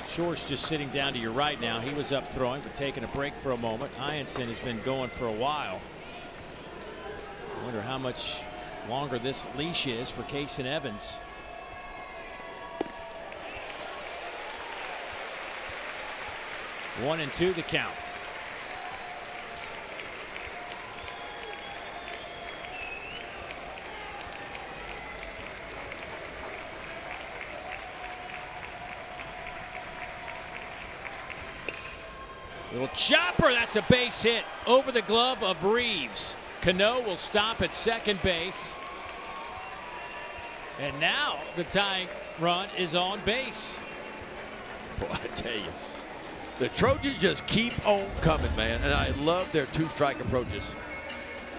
S1: Shores just sitting down to your right now. He was up throwing but taking a break for a moment. Ianson has been going for a while. I wonder how much longer this leash is for Kason Evans. One and 2 the count. Little chopper, that's a base hit over the glove of Reeves. Cano will stop at second base. And now the tying run is on base.
S2: Boy, I tell you, the Trojans just keep on coming, man. And I love their 2-strike approaches.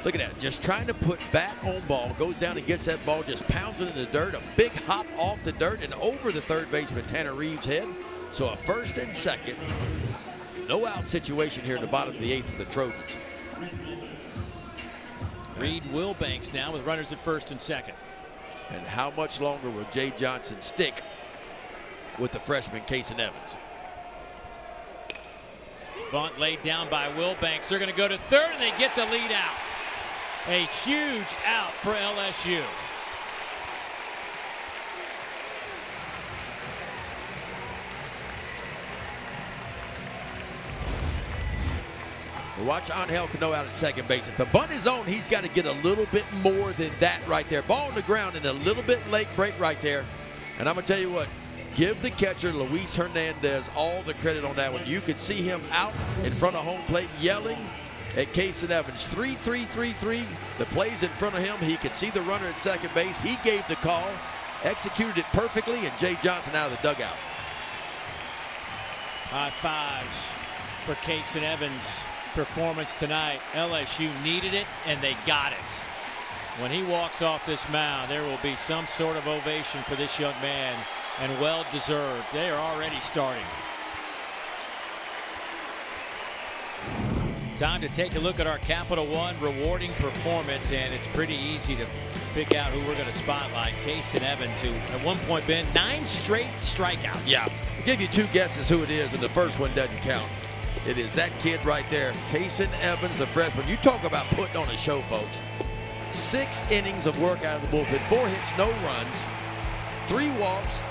S2: Look at that, just trying to put bat on ball, goes down and gets that ball, just pounds it in the dirt. A big hop off the dirt and over the third baseman, Tanner Reeves' head. So a first and second. No out situation here at the bottom of the 8th for the Trojans.
S1: Reed Wilbanks now with runners at first and second.
S2: And how much longer will Jay Johnson stick with the freshman Kason Evans?
S1: Bunt laid down by Wilbanks. They're going to go to third and they get the lead out. A huge out for LSU.
S2: Watch Angel Cano out at second base. If the bunt is on, he's got to get a little bit more than that right there. Ball on the ground and a little bit late break right there. And I'm going to tell you what, give the catcher, Luis Hernandez, all the credit on that one. You could see him out in front of home plate yelling at Kason Evans. 3-3-3-3. The play's in front of him. He could see the runner at second base. He gave the call, executed it perfectly, and Jay Johnson out of the dugout.
S1: High fives for Kason Evans. Performance tonight. LSU needed it and they got it. When he walks off this mound, there will be some sort of ovation for this young man, and well deserved. They are already starting. Time to take a look at our Capital One rewarding performance, and it's pretty easy to pick out who we're going to spotlight. Kason Evans, who at one point been 9 straight strikeouts.
S2: Yeah, I'll give you 2 guesses who it is, and the first one doesn't count. It is that kid right there, Kason Evans, the freshman. You talk about putting on a show, folks. 6 innings of work out of the bullpen, 4 hits, no runs, 3 walks,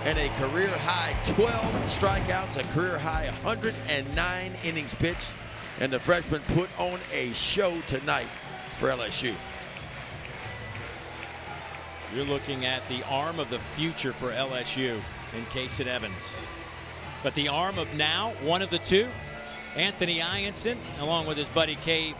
S2: and a career-high 12 strikeouts, a career-high 109 innings pitched. And the freshman put on a show tonight for LSU.
S1: You're looking at the arm of the future for LSU in Kason Evans. But the arm of now, one of the two, Anthony Ianson, along with his buddy Cade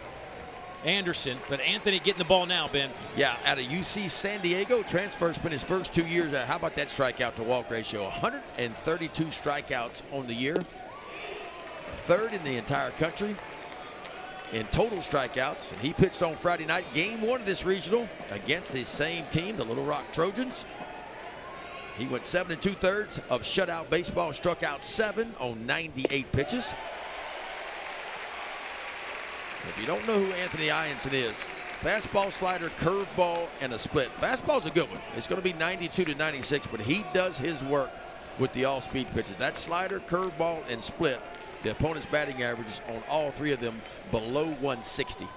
S1: Anderson. But Anthony getting the ball now, Ben.
S2: Yeah, out of UC San Diego, transfer, spent his first 2 years out. How about that strikeout to walk ratio? 132 strikeouts on the year. 3rd in the entire country in total strikeouts. And he pitched on Friday night, game 1 of this regional against the same team, the Little Rock Trojans. He went 7 2/3 of shutout baseball, struck out 7 on 98 pitches. If you don't know who Anthony Ianson is, fastball, slider, curveball, and a split. Fastball's a good one. It's going to be 92 to 96, but he does his work with the all-speed pitches. That slider, curveball, and split, the opponent's batting averages on all 3 of them below 160.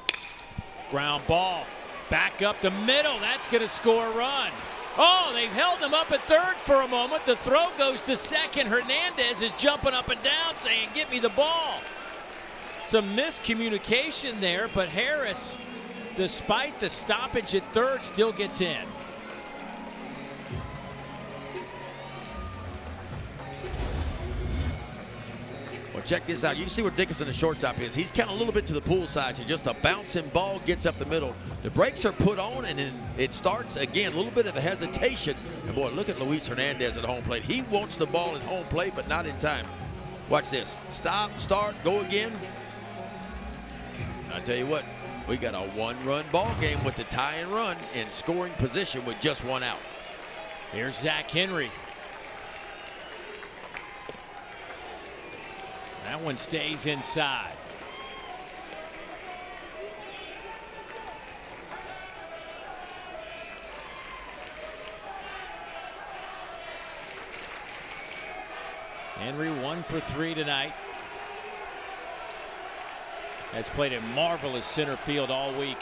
S1: Ground ball. Back up the middle. That's going to score a run. Oh, they've held him up at 3rd for a moment. The throw goes to 2nd. Hernandez is jumping up and down saying, "Get me the ball." Some miscommunication there, but Harris, despite the stoppage at 3rd, still gets in.
S2: Well, check this out. You can see where Dickinson, the shortstop, is. He's kind of a little bit to the pool side, so just a bouncing ball gets up the middle. The brakes are put on, and then it starts again. A little bit of a hesitation. And boy, look at Luis Hernandez at home plate. He wants the ball at home plate, but not in time. Watch this. Stop, start, go again. I tell you what, we got a 1-run ball game with the tie and run in scoring position with just 1 out.
S1: Here's Zach Henry. That one stays inside. Henry 1 for 3 tonight. Has played a marvelous center field all week.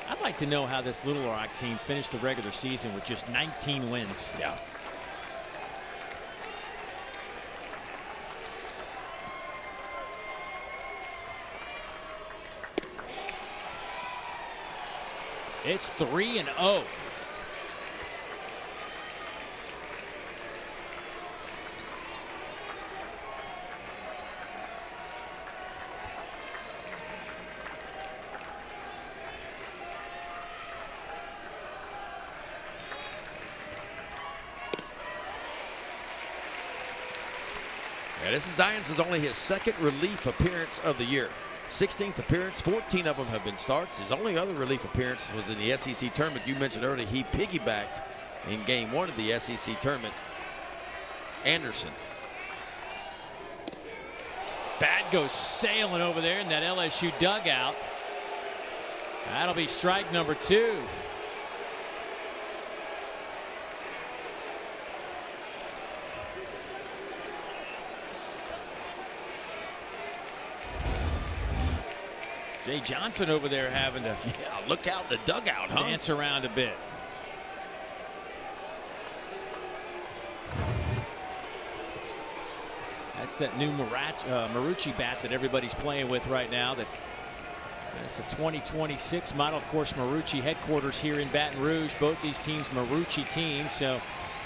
S1: I'd like to know how this Little Rock team finished the regular season with just 19 wins.
S2: Yeah.
S1: It's 3-0.
S2: Yeah, this is Ianson's only his 2nd relief appearance of the year. 16th appearance, 14 of them have been starts. His only other relief appearance was in the SEC tournament. You mentioned earlier he piggybacked in game 1 of the SEC tournament. Anderson.
S1: Bat goes sailing over there in that LSU dugout. That'll be strike number 2. Jay Johnson over there having to
S2: Look out in the dugout, huh?
S1: dance around a bit. That's that new Marucci bat that everybody's playing with right now. That's the 2026 model. Of course, Marucci headquarters here in Baton Rouge. Both these teams Marucci teams. So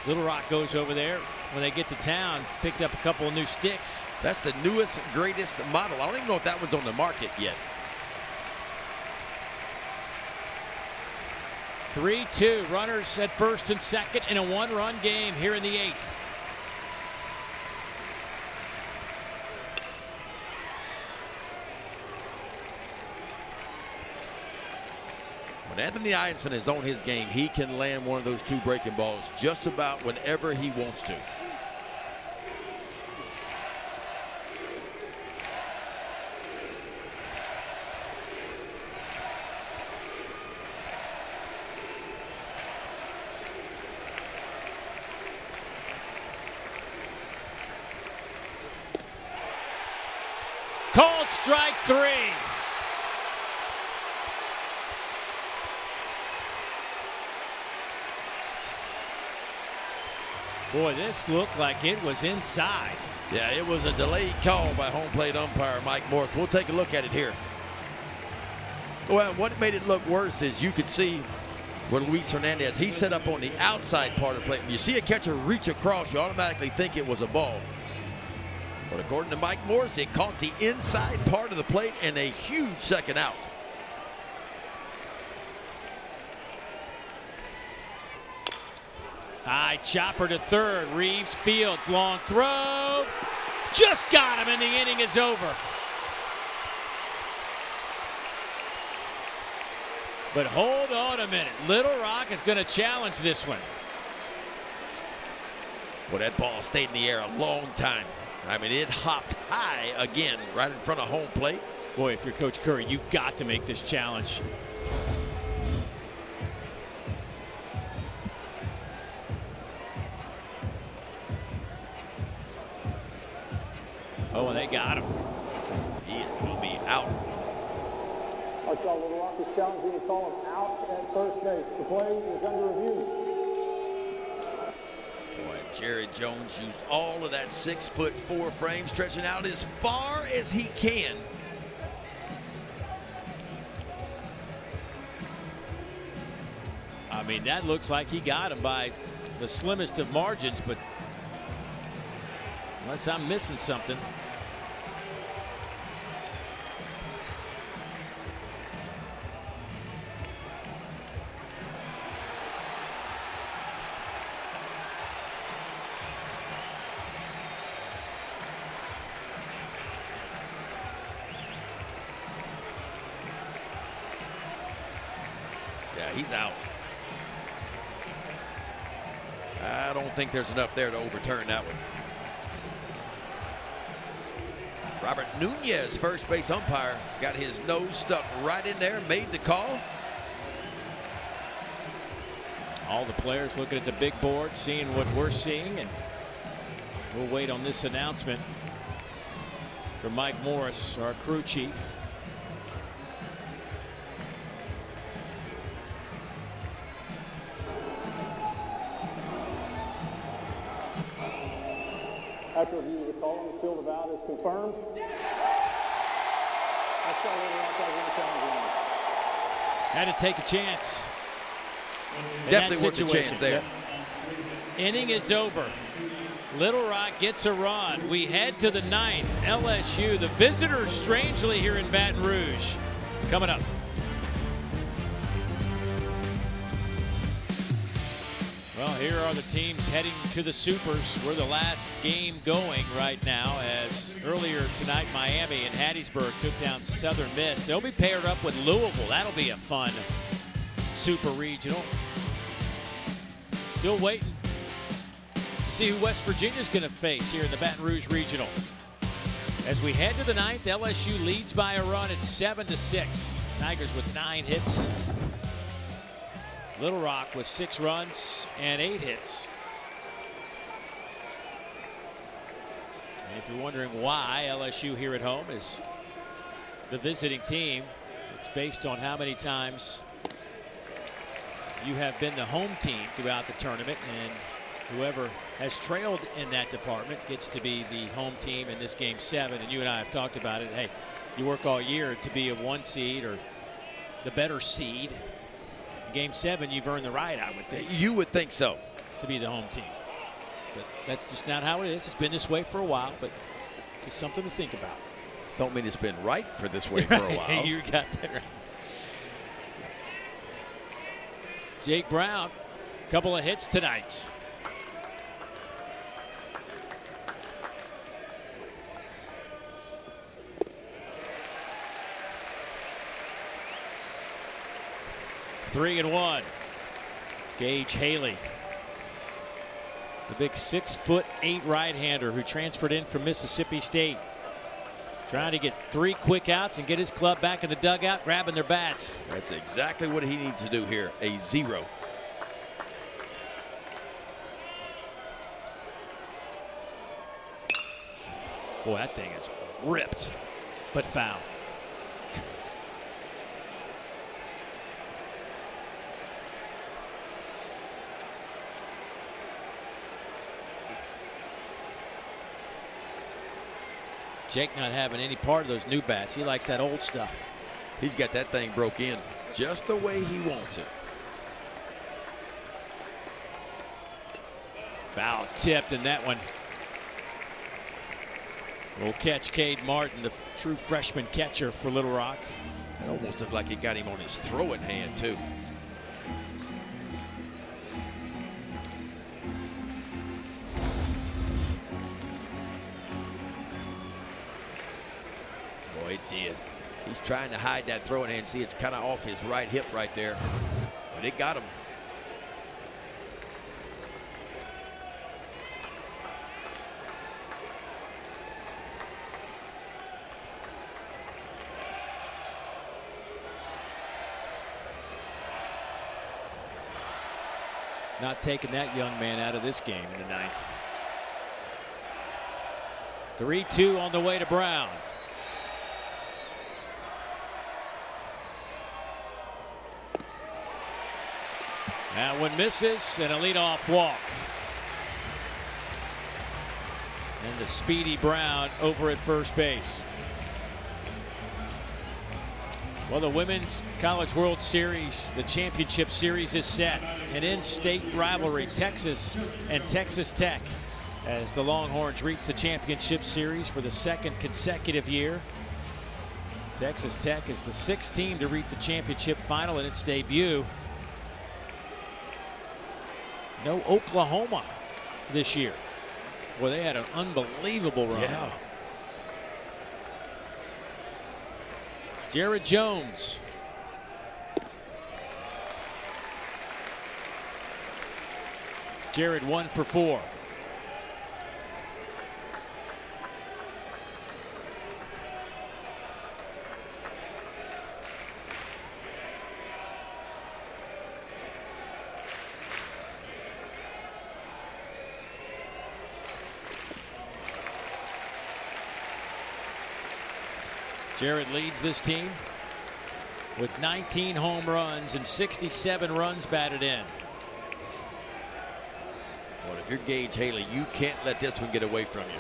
S1: Little Rock goes over there. When they get to town, picked up a couple of new sticks.
S2: That's the newest, greatest model. I don't even know if that one's on the market yet.
S1: 3-2, runners at 1st and 2nd in a 1-run game here in the 8th.
S2: When Anthony Ianson is on his game, he can land one of those 2 breaking balls just about whenever he wants to.
S1: Called strike 3. Boy, this looked like it was inside.
S2: Yeah, it was a delayed call by home plate umpire Mike Morris. We'll take a look at it here. Well, what made it look worse is you could see where Luis Hernandez, he set up on the outside part of the plate. When you see a catcher reach across, you automatically think it was a ball. But according to Mike Morris, it caught the inside part of the plate and a huge second out.
S1: High chopper to third. Reeves fields, long throw. Just got him, and the inning is over. But hold on a minute. Little Rock is going to challenge this one.
S2: Well, that ball stayed in the air a long time. I mean, it hopped high again right in front of home plate.
S1: Boy, if you're Coach Curry, you've got to make this challenge. Oh, and they got him.
S2: He is going to be out.
S6: Archibald Little Rock is challenging to call him out at first base. The play is under review.
S2: Boy, Jared Jones used all of that 6'4" frame, stretching out as far as he can.
S1: I mean, that looks like he got him by the slimmest of margins, but unless I'm missing something.
S2: Yeah, he's out. I don't think there's enough there to overturn that one. Robert Nunez, first base umpire, got his nose stuck right in there, made the call.
S1: All the players looking at the big board, seeing what we're seeing, and we'll wait on this announcement from Mike Morris, our crew chief.
S6: After review of the call, the field of out is confirmed.
S1: Had to take a chance. In
S2: Definitely
S1: that
S2: worth a
S1: situation.
S2: chance there.
S1: Inning is over. Little Rock gets a run. We head to the ninth. LSU, the visitors, strangely here in Baton Rouge. Coming up. Well, here are the teams heading to the Supers. We're the last game going right now, as earlier tonight Miami and Hattiesburg took down Southern Miss. They'll be paired up with Louisville. That'll be a fun Super Regional. Still waiting to see who West Virginia's going to face here in the Baton Rouge Regional. As we head to the ninth, LSU leads by a run at 7-6. Tigers with 9 hits. Little Rock with 6 runs and 8 hits. And if you're wondering why LSU here at home is the visiting team, it's based on how many times you have been the home team throughout the tournament, and whoever has trailed in that department gets to be the home team in this game 7. And you and I have talked about it. Hey, you work all year to be a 1 seed or the better seed. Game 7, you've earned the right, I would think.
S2: You would think so.
S1: To be the home team. But that's just not how it is. It's been this way for a while, but just something to think about.
S2: Don't mean it's been right for this way for a while.
S1: You got that right. Jake Brown, couple of hits tonight. Three and 1. Gage Haley, the big 6'8" right-hander who transferred in from Mississippi State. Trying to get 3 quick outs and get his club back in the dugout, grabbing their bats.
S2: That's exactly what he needs to do here, a 0.
S1: Boy, that thing is ripped. but foul. Jake not having any part of those new bats. He likes that old stuff.
S2: He's got that thing broke in just the way he wants it.
S1: Foul tipped in that one. Will catch Cade Martin, the true freshman catcher for Little Rock.
S2: It almost looked like he got him on his throwing hand, too. Boy, it did. He's trying to hide that throwing hand. See, it's kind of off his right hip right there. But it got him.
S1: Not taking that young man out of this game in the ninth. 3-2 on the way to Brown. That one misses, and a leadoff walk. And the speedy Brown over at first base. Well, the Women's College World Series, the championship series is set. An in-state rivalry, Texas and Texas Tech, as the Longhorns reach the championship series for the second consecutive year. Texas Tech is the sixth team to reach the championship final in its debut. No Oklahoma this year. Well, they had an unbelievable run.
S2: Yeah.
S1: Jared Jones. Jared 1 for 4. Jared leads this team with 19 home runs and 67 runs batted in.
S2: Well, if you're Gage Haley, you can't let this one get away from you.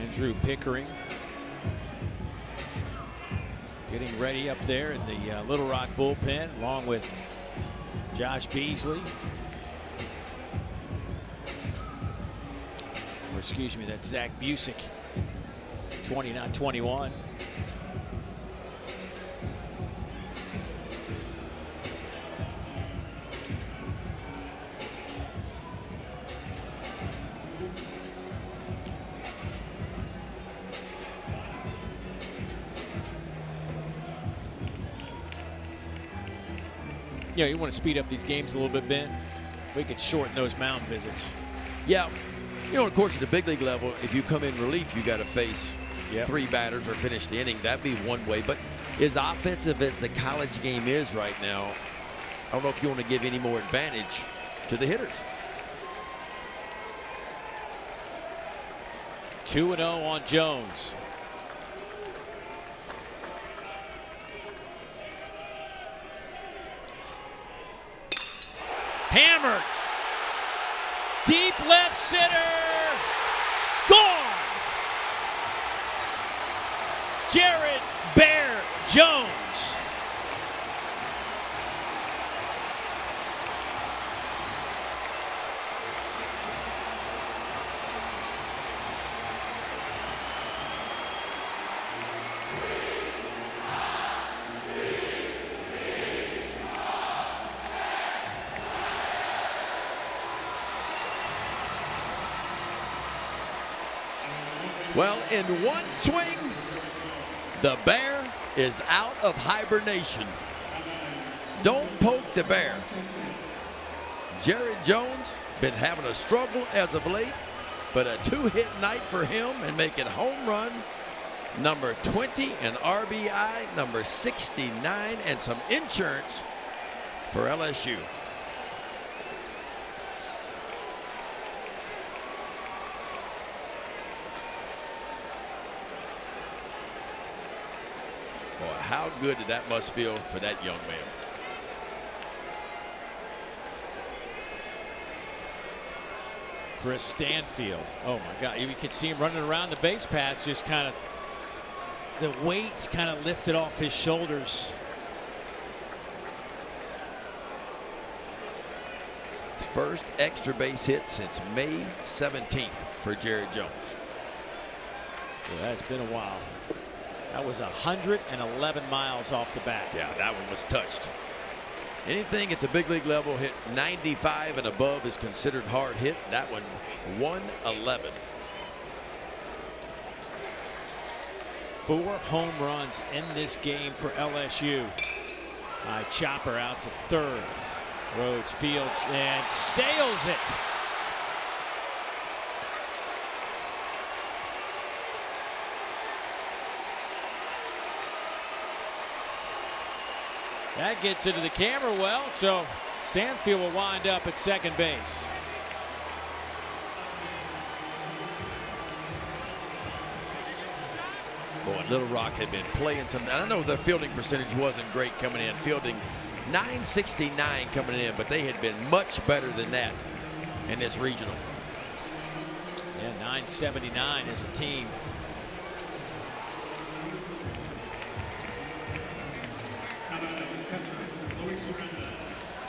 S1: Andrew Pickering getting ready up there in the Little Rock bullpen, along with Josh Beasley. Or excuse me, that's Zach Busick, 20, not 21. Yeah, you want to speed up these games a little bit, Ben? We could shorten those mound visits.
S2: Yeah. You know, of course, at the big league level, if you come in relief, you got to face
S1: Yep.
S2: 3 batters or finish the inning. That'd be one way. But as offensive as the college game is right now, I don't know if you want to give any more advantage to the hitters.
S1: 2-0 on Jones. Hammered. Deep left center. Gone. Jared Bear Jones.
S2: Well, in one swing, the bear is out of hibernation. Don't poke the bear. Jared Jones been having a struggle as of late. but a 2-hit night for him and make it home run number 20 and RBI number 69 and some insurance for LSU. Boy, how good did that must feel for that young man.
S1: Chris Stanfield. Oh my God. You could see him running around the base paths, just kind of the weight kind of lifted off his shoulders.
S2: First extra base hit since May 17th for Jared Jones.
S1: Yeah, it's been a while. That was 111 miles off the bat.
S2: Yeah, that one was touched. Anything at the big league level hit 95 and above is considered hard hit. That one 111.
S1: 4 home runs in this game for LSU. Chopper out to third. Rhodes fields and sails it. That gets into the camera well, so Stanfield will wind up at second base.
S2: Boy, Little Rock had been playing some. I know their fielding percentage wasn't great coming in. Fielding .969 coming in, but they had been much better than that in this regional.
S1: Yeah, .979 as a team.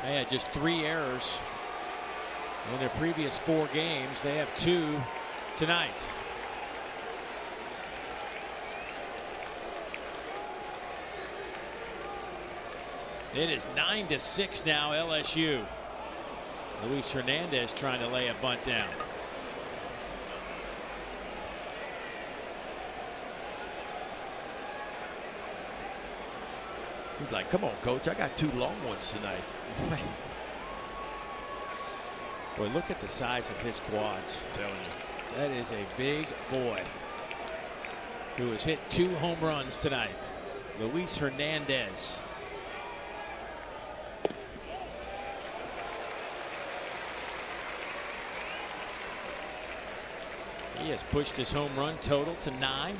S1: They had just 3 errors in their previous 4 games. They have 2 tonight. It is 9-6 now, LSU. Luis Hernandez trying to lay a bunt down.
S2: He's like, come on, coach, I got 2 long ones tonight.
S1: Boy, look at the size of his quads.
S2: I'm telling you.
S1: That is a big boy who has hit 2 home runs tonight. Luis Hernandez. He has pushed his home run total to 9.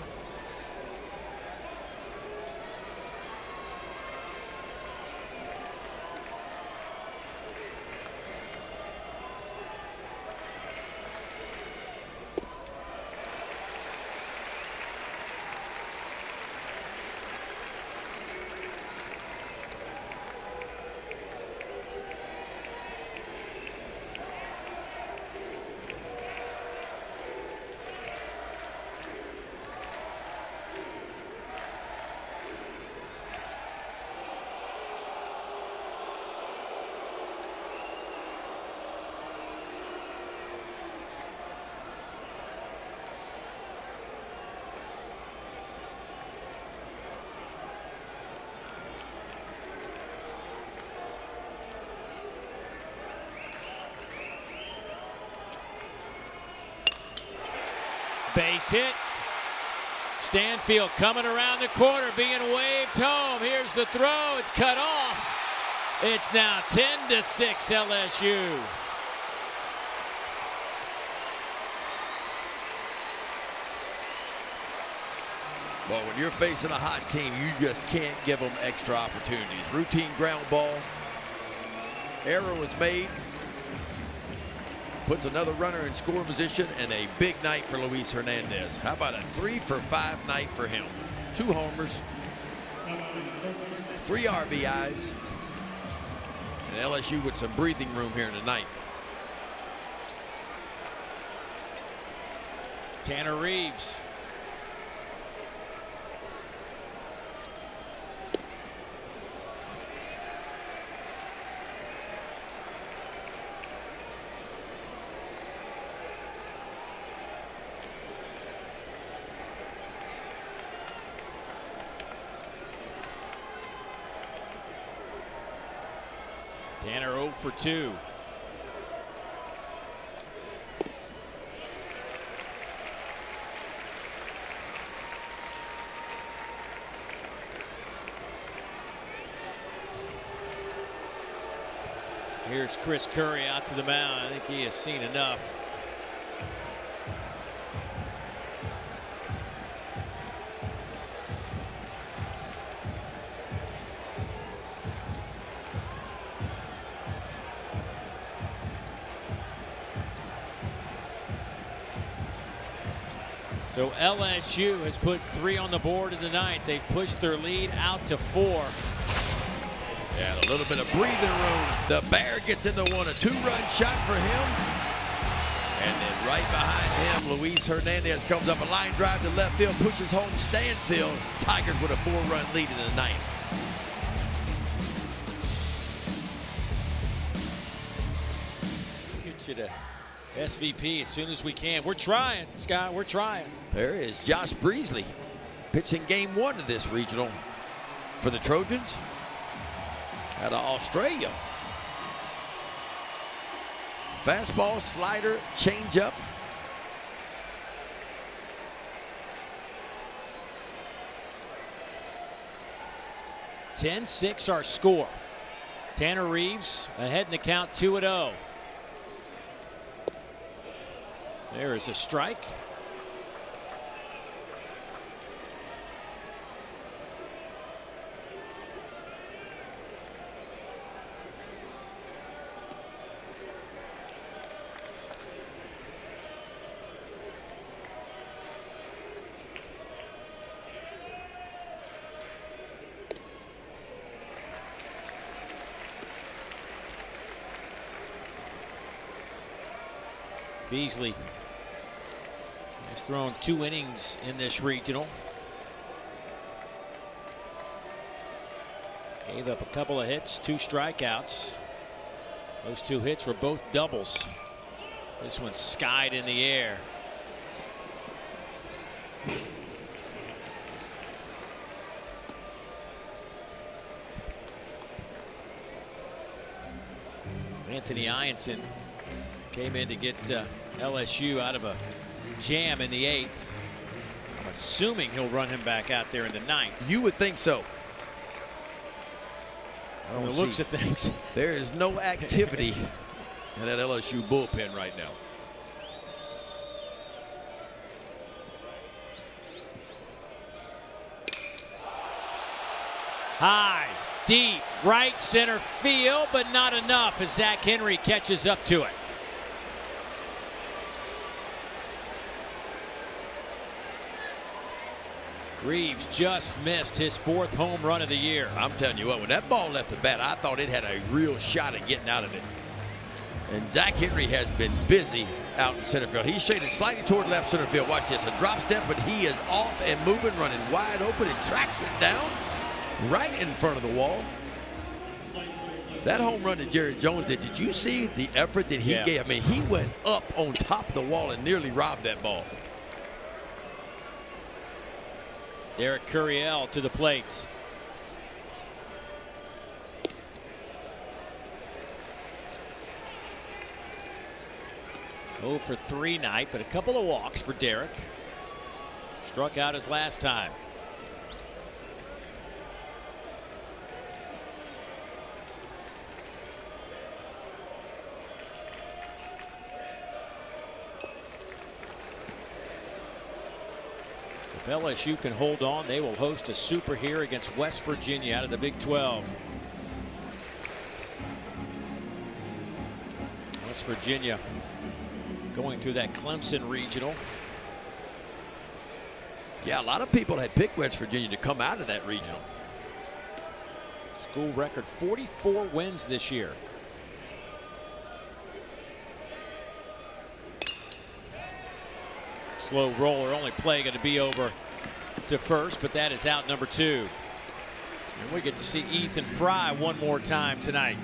S1: Base hit. Stanfield coming around the corner, being waved home. Here's the throw. It's cut off. It's now 10-6 LSU.
S2: Well, when you're facing a hot team, you just can't give them extra opportunities. Routine ground ball. Error was made. Puts another runner in score position, and a big night for Luis Hernandez. How about a 3-for-5 night for him? 2 homers, 3 RBIs, and LSU with some breathing room here in the ninth.
S1: Tanner Reeves. Tanner 0 for 2. Here's Chris Curry out to the mound. I think he has seen enough. So LSU has put 3 on the board in the ninth. They've pushed their lead out to 4.
S2: Yeah, a little bit of breathing room. The Bear gets into one, a 2-run shot for him. And then right behind him, Luis Hernandez comes up a line drive to left field, pushes home Stanfield. Tigers with a 4-run lead in the ninth.
S1: Get you to SVP as soon as we can. We're trying, Scott. We're trying.
S2: There is Josh Breesley pitching game 1 of this regional for the Trojans out of Australia. Fastball, slider, changeup.
S1: (10-6) our score. Tanner Reeves ahead in the count, 2-0. There is a strike. Beasley has thrown 2 innings in this regional. Gave up a couple of hits, 2 strikeouts. Those 2 hits were both doubles. This one skied in the air. Anthony Ianson came in to get LSU out of a jam in the 8th. I'm assuming he'll run him back out there in the 9th.
S2: You would think so.
S1: From the looks of things.
S2: There is no activity in that LSU bullpen right now.
S1: High, deep, right center field, but not enough as Zach Henry catches up to it. Reeves just missed his 4th home run of the year.
S2: I'm telling you what, when that ball left the bat, I thought it had a real shot at getting out of it. And Zach Henry has been busy out in center field. He's shaded slightly toward left center field. Watch this, a drop step, but he is off and moving, running wide open, and tracks it down right in front of the wall. That home run that Jared Jones did you see the effort that he gave? I mean, he went up on top of the wall and nearly robbed that ball.
S1: Derek Curiel to the plate. Oh for 3 night, but a couple of walks for Derek. Struck out his last time. If LSU can hold on, they will host a super here against West Virginia out of the Big 12. West Virginia going through that Clemson regional.
S2: Yeah, a lot of people had picked West Virginia to come out of that regional.
S1: School record 44 wins this year. Slow roller, only play going to be over to first, but that is out number 2. And we get to see Ethan Fry one more time tonight.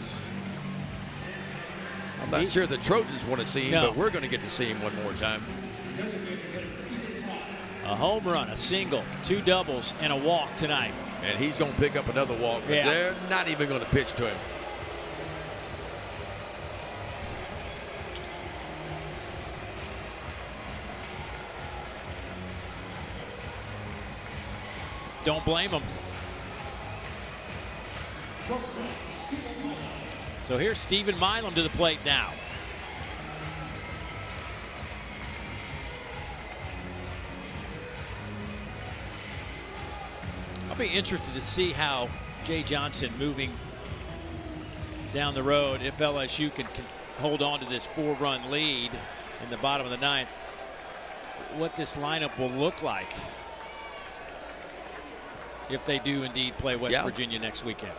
S2: I'm not sure the Trojans want to see him, but we're going to get to see him one more time.
S1: A home run, a single, 2 doubles, and a walk tonight.
S2: And he's going to pick up another walk, but they're not even going to pitch to him.
S1: Don't blame him. So here's Stephen Milam to the plate now. I'll be interested to see how Jay Johnson moving down the road, if LSU can hold on to this 4-run lead in the bottom of the 9th, what this lineup will look like if they do indeed play West Virginia next weekend.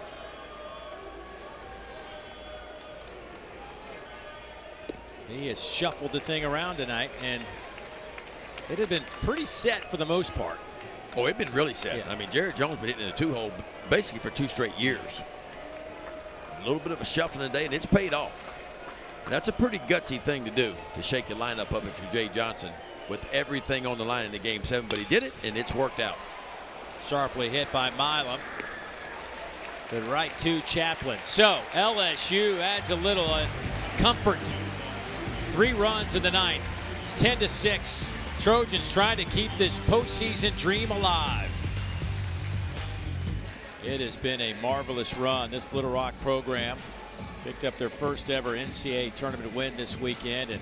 S1: He has shuffled the thing around tonight, and it had been pretty set for the most part.
S2: Oh, it's been really set.
S1: Yeah.
S2: I mean, Jared Jones been hitting a 2-hole basically for 2 straight years. A little bit of a shuffling today, and it's paid off. And that's a pretty gutsy thing to do, to shake your lineup up if you're Jay Johnson with everything on the line in the Game 7. But he did it, and it's worked out.
S1: Sharply hit by Milam. The right to Chaplin. So LSU adds a little comfort. 3 runs in the 9th. It's 10-6. Trojans trying to keep this postseason dream alive. It has been a marvelous run. This Little Rock program picked up their first ever NCAA tournament win this weekend and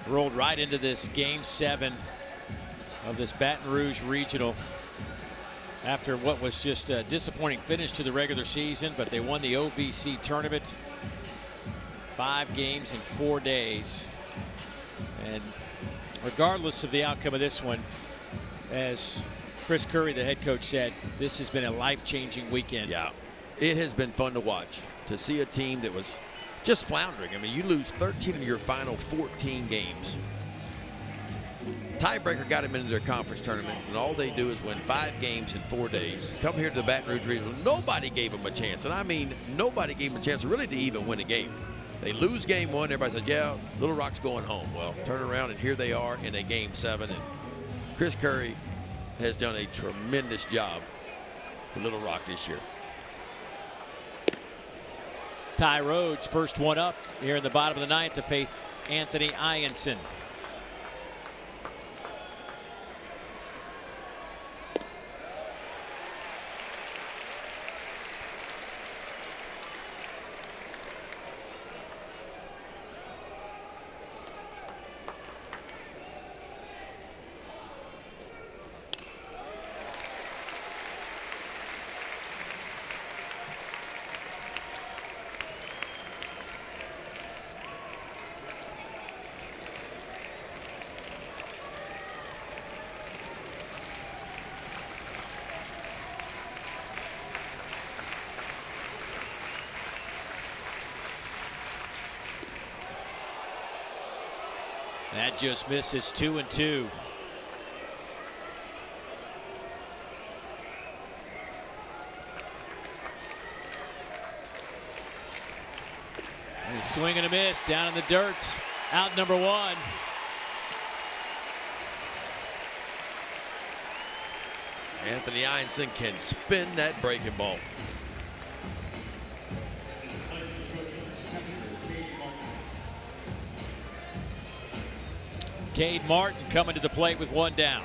S1: rolled right into this Game 7 of this Baton Rouge Regional after what was just a disappointing finish to the regular season, but they won the OVC tournament. 5 games in 4 days. And regardless of the outcome of this one, as Chris Curry, the head coach, said, this has been a life-changing weekend.
S2: Yeah, it has been fun to watch, to see a team that was just floundering. I mean, you lose 13 of your final 14 games. Tiebreaker got them into their conference tournament, and all they do is win 5 games in 4 days. Come here to the Baton Rouge Regional. Nobody gave them a chance, and I mean nobody gave them a chance really to even win a game. They lose game 1. Everybody said, yeah, Little Rock's going home. Well, turn around, and here they are in a Game 7. And Chris Curry has done a tremendous job with Little Rock this year.
S1: Ty Rhodes, first one up here in the bottom of the 9th to face Anthony Ianson. That just misses 2-2. Swing and a miss down in the dirt. Out number 1.
S2: Anthony Ianson can spin that breaking ball.
S1: Cade Martin coming to the plate with 1 down.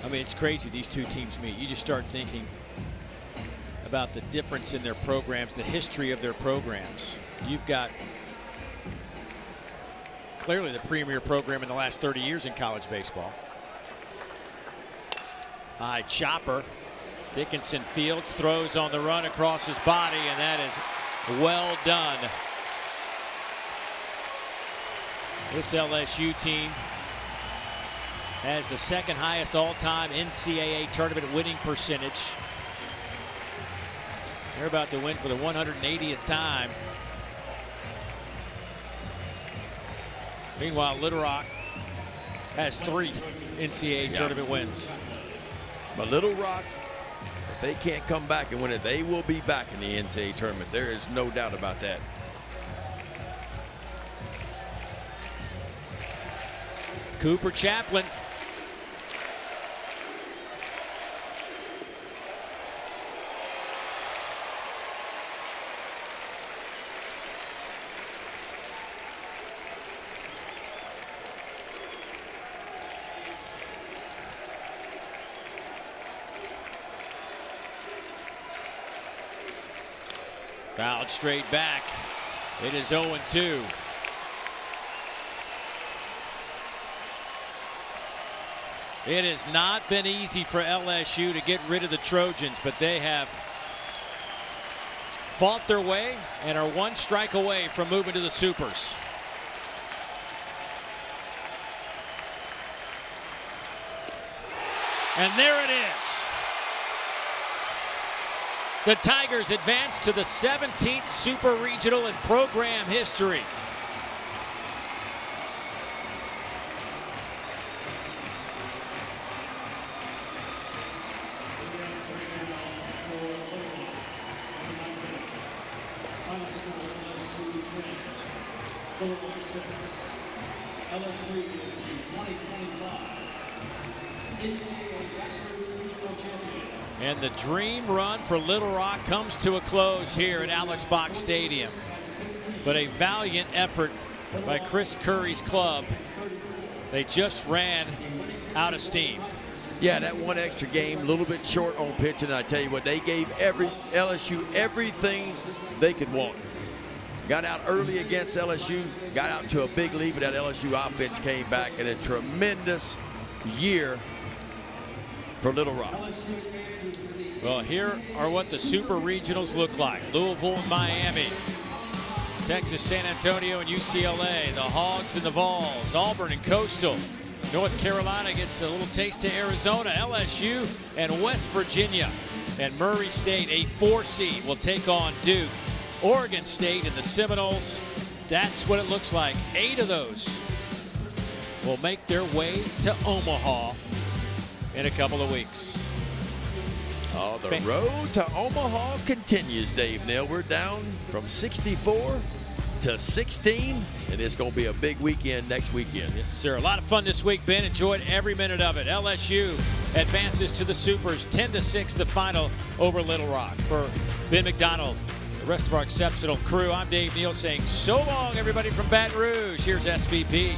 S1: I mean, it's crazy these two teams meet. You just start thinking about the difference in their programs, the history of their programs. You've got clearly the premier program in the last 30 years in college baseball. High chopper. Dickinson fields, throws on the run across his body, and that is well done. This LSU team has the 2nd highest all-time NCAA tournament winning percentage. They're about to win for the 180th time. Meanwhile, Little Rock has 3 NCAA tournament wins.
S2: But Little Rock, if they can't come back and win it, they will be back in the NCAA tournament. There is no doubt about that.
S1: Cooper Chaplin. Fouled straight back. It is 0-2. It has not been easy for LSU to get rid of the Trojans, but they have fought their way and are one strike away from moving to the Supers. And there it is. The Tigers advance to the 17th Super Regional in program history.
S3: LSU is the 2025 NCAA Baton Rouge Regional champion.
S1: And the dream run for Little Rock comes to a close here at Alex Box Stadium. But a valiant effort by Chris Curry's club. They just ran out of steam.
S2: Yeah, that one extra game, a little bit short on pitching. And I tell you what, they gave LSU everything they could want. Got out early against LSU, got out to a big lead, but that LSU offense came back in a tremendous year for Little Rock.
S1: Well, here are what the Super Regionals look like. Louisville and Miami, Texas, San Antonio, and UCLA, the Hogs and the Vols, Auburn and Coastal. North Carolina gets a little taste to Arizona, LSU, and West Virginia. And Murray State, a 4 seed, will take on Duke. Oregon State and the Seminoles, that's what it looks like. 8 of those will make their way to Omaha in a couple of weeks.
S2: Oh, the road to Omaha continues, Dave Neal. We're down from 64 to 16, and it's going to be a big weekend next weekend.
S1: Yes, sir. A lot of fun this week, Ben. Enjoyed every minute of it. LSU advances to the Supers, 10-6, the final over Little Rock. For Ben McDonald, the rest of our exceptional crew, I'm Dave Neal saying so long, everybody from Baton Rouge. Here's SVP.